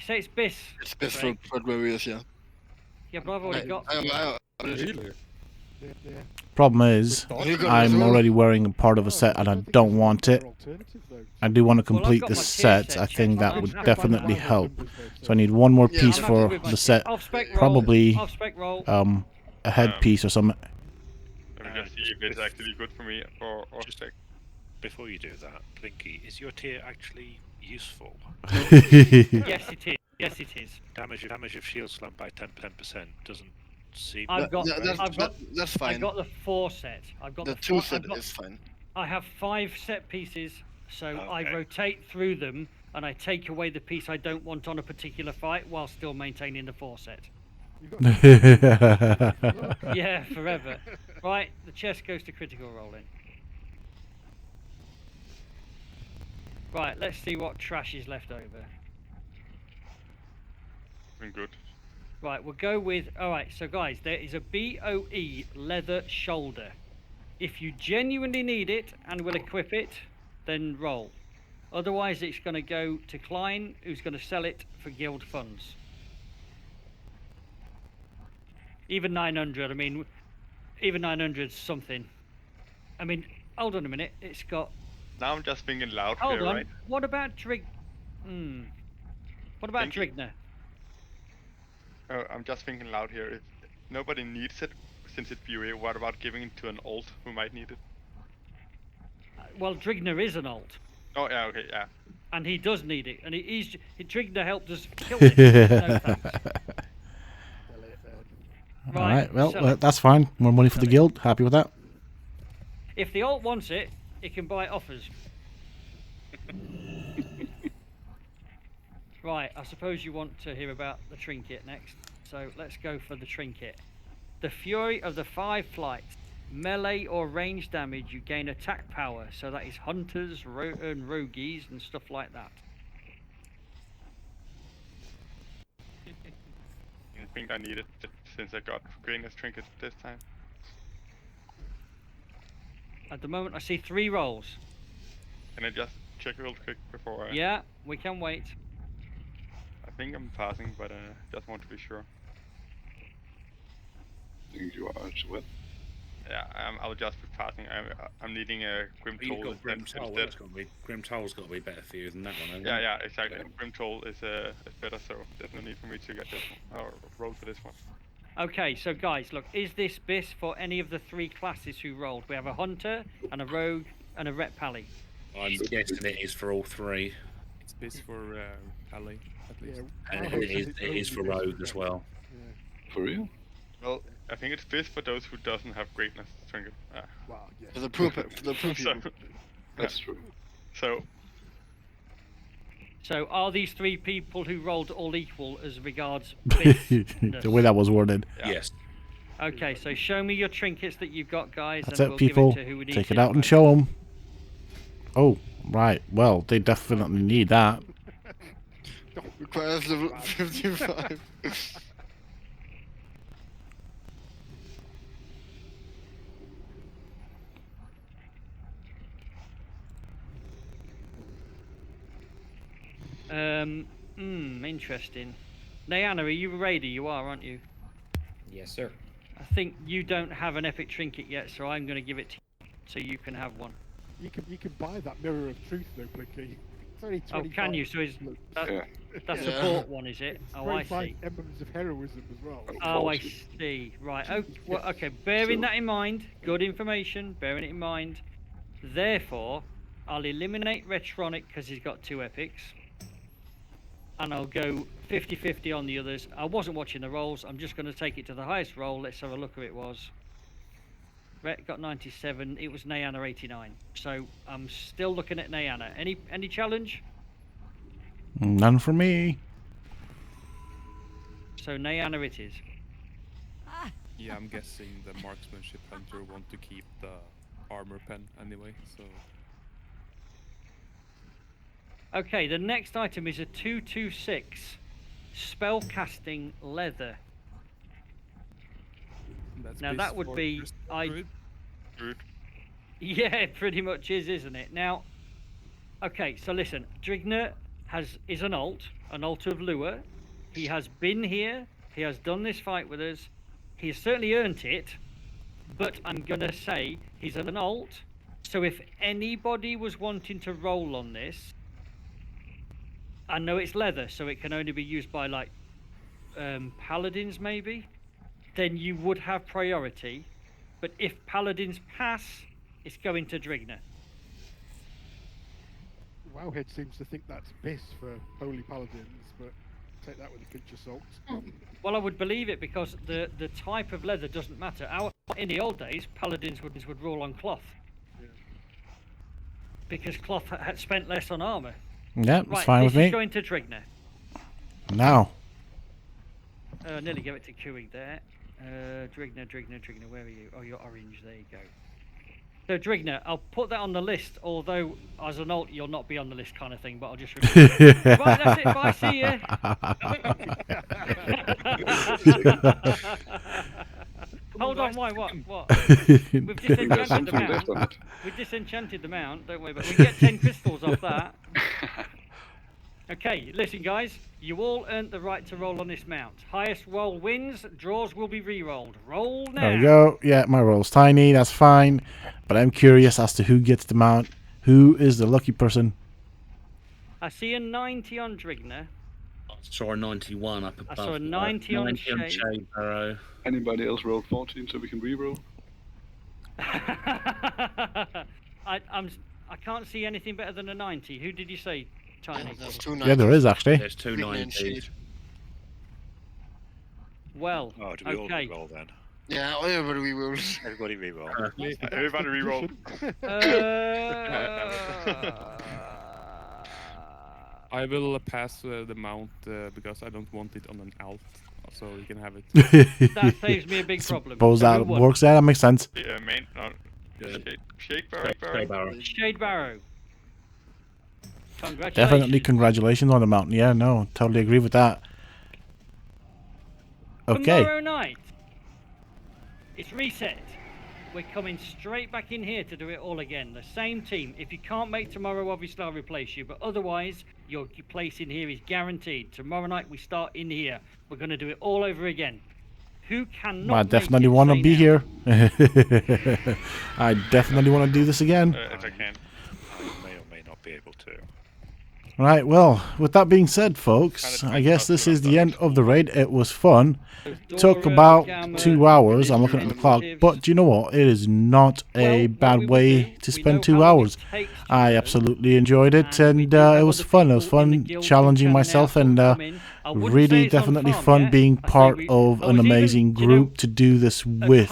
[SPEAKER 2] say it's Bis?
[SPEAKER 3] It's best for
[SPEAKER 2] Craig?
[SPEAKER 3] warriors, yeah.
[SPEAKER 2] Yeah, but I've already got...
[SPEAKER 4] Really?
[SPEAKER 1] Problem is, I'm already wearing a part of a set and I don't want it. I do want to complete this set. I think that would definitely help. So I need one more piece for the set. Probably a headpiece or something.
[SPEAKER 5] Let me just see if it's actually good for me or spec.
[SPEAKER 6] Before you do that, Blinky, is your tier actually useful?
[SPEAKER 2] Yes, it is. Yes, it is.
[SPEAKER 6] Damage of shield slam by 10% doesn't seem.
[SPEAKER 2] I've got
[SPEAKER 3] that's fine.
[SPEAKER 2] I've got the 4 set. I've got
[SPEAKER 3] The
[SPEAKER 2] the
[SPEAKER 3] 2 set is fine.
[SPEAKER 2] I have 5 set pieces, so I rotate through them and I take away the piece I don't want on a particular fight while still maintaining the 4 set. Yeah, forever. Right, the chest goes to critical rolling. Right, let's see what trash is left over.
[SPEAKER 5] Been good.
[SPEAKER 2] Right, we'll go with... Alright, so guys, there is a BOE leather shoulder. If you genuinely need it and will equip it, then roll. Otherwise, it's going to go to Klein, who's going to sell it for guild funds. Even 900, I mean, even 900's something. I mean, hold on a minute, it's got...
[SPEAKER 5] Now I'm just thinking loud
[SPEAKER 2] Hold
[SPEAKER 5] here,
[SPEAKER 2] on,
[SPEAKER 5] right?
[SPEAKER 2] what about What about Drigner?
[SPEAKER 5] Oh, I'm just thinking loud here. If nobody needs it, since it's BOE, what about giving it to an alt who might need it?
[SPEAKER 2] Well, Drigner is an alt.
[SPEAKER 5] Oh, yeah, okay, yeah.
[SPEAKER 2] And he does need it. And Drigner helped us kill it. No thanks.
[SPEAKER 1] Alright, well, that's fine. More money for the guild. Happy with that.
[SPEAKER 2] If the alt wants it, he can buy it offers. Right, I suppose you want to hear about the trinket next. So let's go for the trinket. The Fury of the 5 flights. Melee or range damage, you gain attack power. So that is hunters and rogues and stuff like that.
[SPEAKER 5] I think I need it since I got greatness trinket this time.
[SPEAKER 2] At the moment, I see 3 rolls.
[SPEAKER 5] Can I just check real quick before I...
[SPEAKER 2] Yeah, we can wait.
[SPEAKER 5] I think I'm passing, but just want to be sure.
[SPEAKER 14] I think you are as well.
[SPEAKER 5] Yeah, I'll just be passing. I'm needing a Grim
[SPEAKER 11] You've
[SPEAKER 5] Troll
[SPEAKER 11] got Grim Troll. That's got to be Grim Troll's got to be better for you than that one. Hasn't it?
[SPEAKER 5] Yeah, exactly. Grim Troll is better, so there's no need for me to get this one or roll for this one.
[SPEAKER 2] Okay, so guys, look, is this BIS for any of the 3 classes who rolled? We have a hunter and a rogue and a ret pally.
[SPEAKER 11] I'm guessing it is for all 3.
[SPEAKER 18] It's BIS for pally, at least.
[SPEAKER 11] And it is for rogue as well.
[SPEAKER 14] Yeah. For real?
[SPEAKER 5] Well, I think it's best for those who doesn't have greatness trinket.
[SPEAKER 3] Wow, yeah. For the poor people.
[SPEAKER 14] That's true.
[SPEAKER 2] So are these 3 people who rolled all equal as regards
[SPEAKER 1] the way that was worded.
[SPEAKER 5] Yeah.
[SPEAKER 11] Yes.
[SPEAKER 2] Okay, so show me your trinkets that you've got, guys.
[SPEAKER 1] That's
[SPEAKER 2] and
[SPEAKER 1] it,
[SPEAKER 2] we'll
[SPEAKER 1] people.
[SPEAKER 2] Give it to who we need
[SPEAKER 1] Take it
[SPEAKER 2] to.
[SPEAKER 1] out and show them. Oh, right. Well, they definitely need that.
[SPEAKER 3] Requires level 55.
[SPEAKER 2] Interesting. Nayana, are you a raider? You are, aren't you?
[SPEAKER 11] Yes, sir.
[SPEAKER 2] I think you don't have an epic trinket yet, so I'm going to give it to you so you can have one.
[SPEAKER 9] You can buy that mirror of truth though, Blinky. It's only 25.
[SPEAKER 2] Oh, can you? So that's a bought one, is it?
[SPEAKER 9] It's
[SPEAKER 2] Oh, I
[SPEAKER 9] 25
[SPEAKER 2] see.
[SPEAKER 9] emblems of heroism as well.
[SPEAKER 2] Oh, I see. Right. Oh, well, okay. Bearing that in mind, good information. Bearing it in mind. Therefore, I'll eliminate Retronic because he's got 2 epics. And I'll go 50-50 on the others. I wasn't watching the rolls. I'm just going to take it to the highest roll. Let's have a look who it was. Ret got 97. It was Nayana 89. So I'm still looking at Nayana. Any challenge?
[SPEAKER 1] None for me.
[SPEAKER 2] So Nayana it is.
[SPEAKER 18] Yeah, I'm guessing the marksmanship hunter want to keep the armor pen anyway, so...
[SPEAKER 2] Okay, the next item is a 226 spellcasting leather. Now that would be yeah, pretty much isn't it? Now, okay, so listen, Drigner is an alt of lure. He has been here. He has done this fight with us. He has certainly earned it. But I'm gonna say he's an alt. So if anybody was wanting to roll on this, I know it's leather, so it can only be used by like paladins maybe. Then you would have priority. But if paladins pass, it's going to Drigner.
[SPEAKER 9] Wowhead seems to think that's BIS for holy paladins, but take that with a pinch of salt.
[SPEAKER 2] Well, I would believe it because the type of leather doesn't matter. In the old days, paladins would roll on cloth. Yeah. Because cloth had spent less on armor.
[SPEAKER 1] Yeah, it's fine with me.
[SPEAKER 2] This is going to Drigner.
[SPEAKER 1] Now.
[SPEAKER 2] Nearly give it to Kuig there. Drigner, where are you? Oh, you're orange, there you go. So Drigner, I'll put that on the list, although as an alt you'll not be on the list kind of thing, but I'll just remember. Right, that's it, bye, see ya. Hold on, why, what? We've disenchanted the mount. We've disenchanted the mount, don't worry, but we get 10 crystals off that. Okay, listen guys, you all earned the right to roll on this mount. Highest roll wins, draws will be re-rolled. Roll now.
[SPEAKER 1] There we go. Yeah, my roll's tiny, that's fine. But I'm curious as to who gets the mount. Who is the lucky person?
[SPEAKER 2] I see a 90 on Drigner.
[SPEAKER 11] I saw a 91 up above.
[SPEAKER 2] I saw a 90 on Shade.
[SPEAKER 11] Barrow.
[SPEAKER 14] Anybody else rolled 14 so we can re-roll?
[SPEAKER 2] I can't see anything better than a 90. Who did you say, Tiny?
[SPEAKER 1] Yeah, there is actually.
[SPEAKER 11] There's 2 90s.
[SPEAKER 2] Well,
[SPEAKER 6] oh, do we all re-roll then?
[SPEAKER 3] Yeah, everybody re-roll.
[SPEAKER 6] Everybody re-roll.
[SPEAKER 5] Everybody re-roll.
[SPEAKER 18] I will pass the mount because I don't want it on an alt, so you can have it.
[SPEAKER 2] That saves me a big problem.
[SPEAKER 1] Suppose that works there, that makes sense.
[SPEAKER 5] Yeah, main, no. Shade Barrow.
[SPEAKER 2] Shade Barrow. Congratulations.
[SPEAKER 1] Definitely congratulations on the mountain. Yeah, no, totally agree with that. Okay.
[SPEAKER 2] Tomorrow night, it's reset. We're coming straight back in here to do it all again. The same team. If you can't make tomorrow, obviously I'll replace you. But otherwise, your place in here is guaranteed. Tomorrow night we start in here. We're going to do it all over again. Who cannot?
[SPEAKER 1] I definitely want to be here. I definitely want to do this again.
[SPEAKER 5] If I can.
[SPEAKER 6] I may or may not be able to.
[SPEAKER 1] Right, well, with that being said, folks, I guess this is the end of the raid. It was fun. Took about 2 hours. I'm looking at the clock. But do you know what? It is not a bad way to spend 2 hours. I absolutely enjoyed it, and it was fun. It was fun challenging myself, and really definitely fun being part of an amazing group to do this with.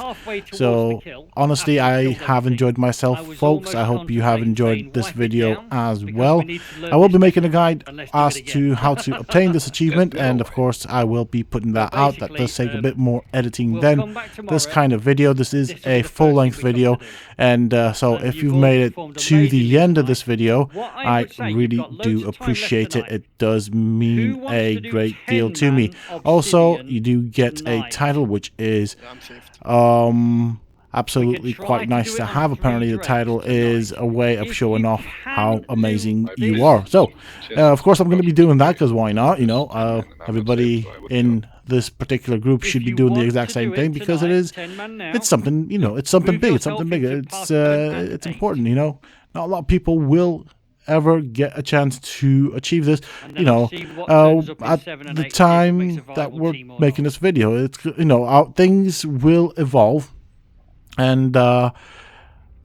[SPEAKER 1] So, honestly, I have enjoyed myself, folks. I hope you have enjoyed this video as well. I will be making a guide as to how to obtain this achievement, and of course I will be putting that out. That does take a bit more editing than this kind of video. This is a full-length video, and so if you've made it to the end of this video, I really do appreciate it. It does mean a great deal to me. Also, you do get a title, which is absolutely quite nice to have. Apparently the title is a way of showing off how amazing you are. So of course I'm going to be doing that, because why not? You know, everybody in this particular group should be doing the exact same thing, because it's something, you know, it's something big, it's something big, it's important, you know. Not a lot of people will ever get a chance to achieve this, you know. At the time that we're making this video, it's, you know, things will evolve, and the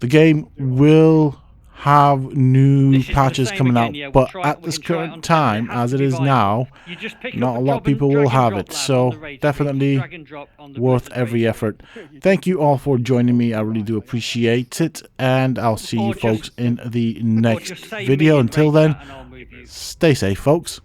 [SPEAKER 1] game will have new patches coming out, but at this current time, as it is now, not a lot of people will have it, so definitely worth every effort. Thank you all for joining me, I really do appreciate it, and I'll see you folks in the next video. Until then, stay safe, folks.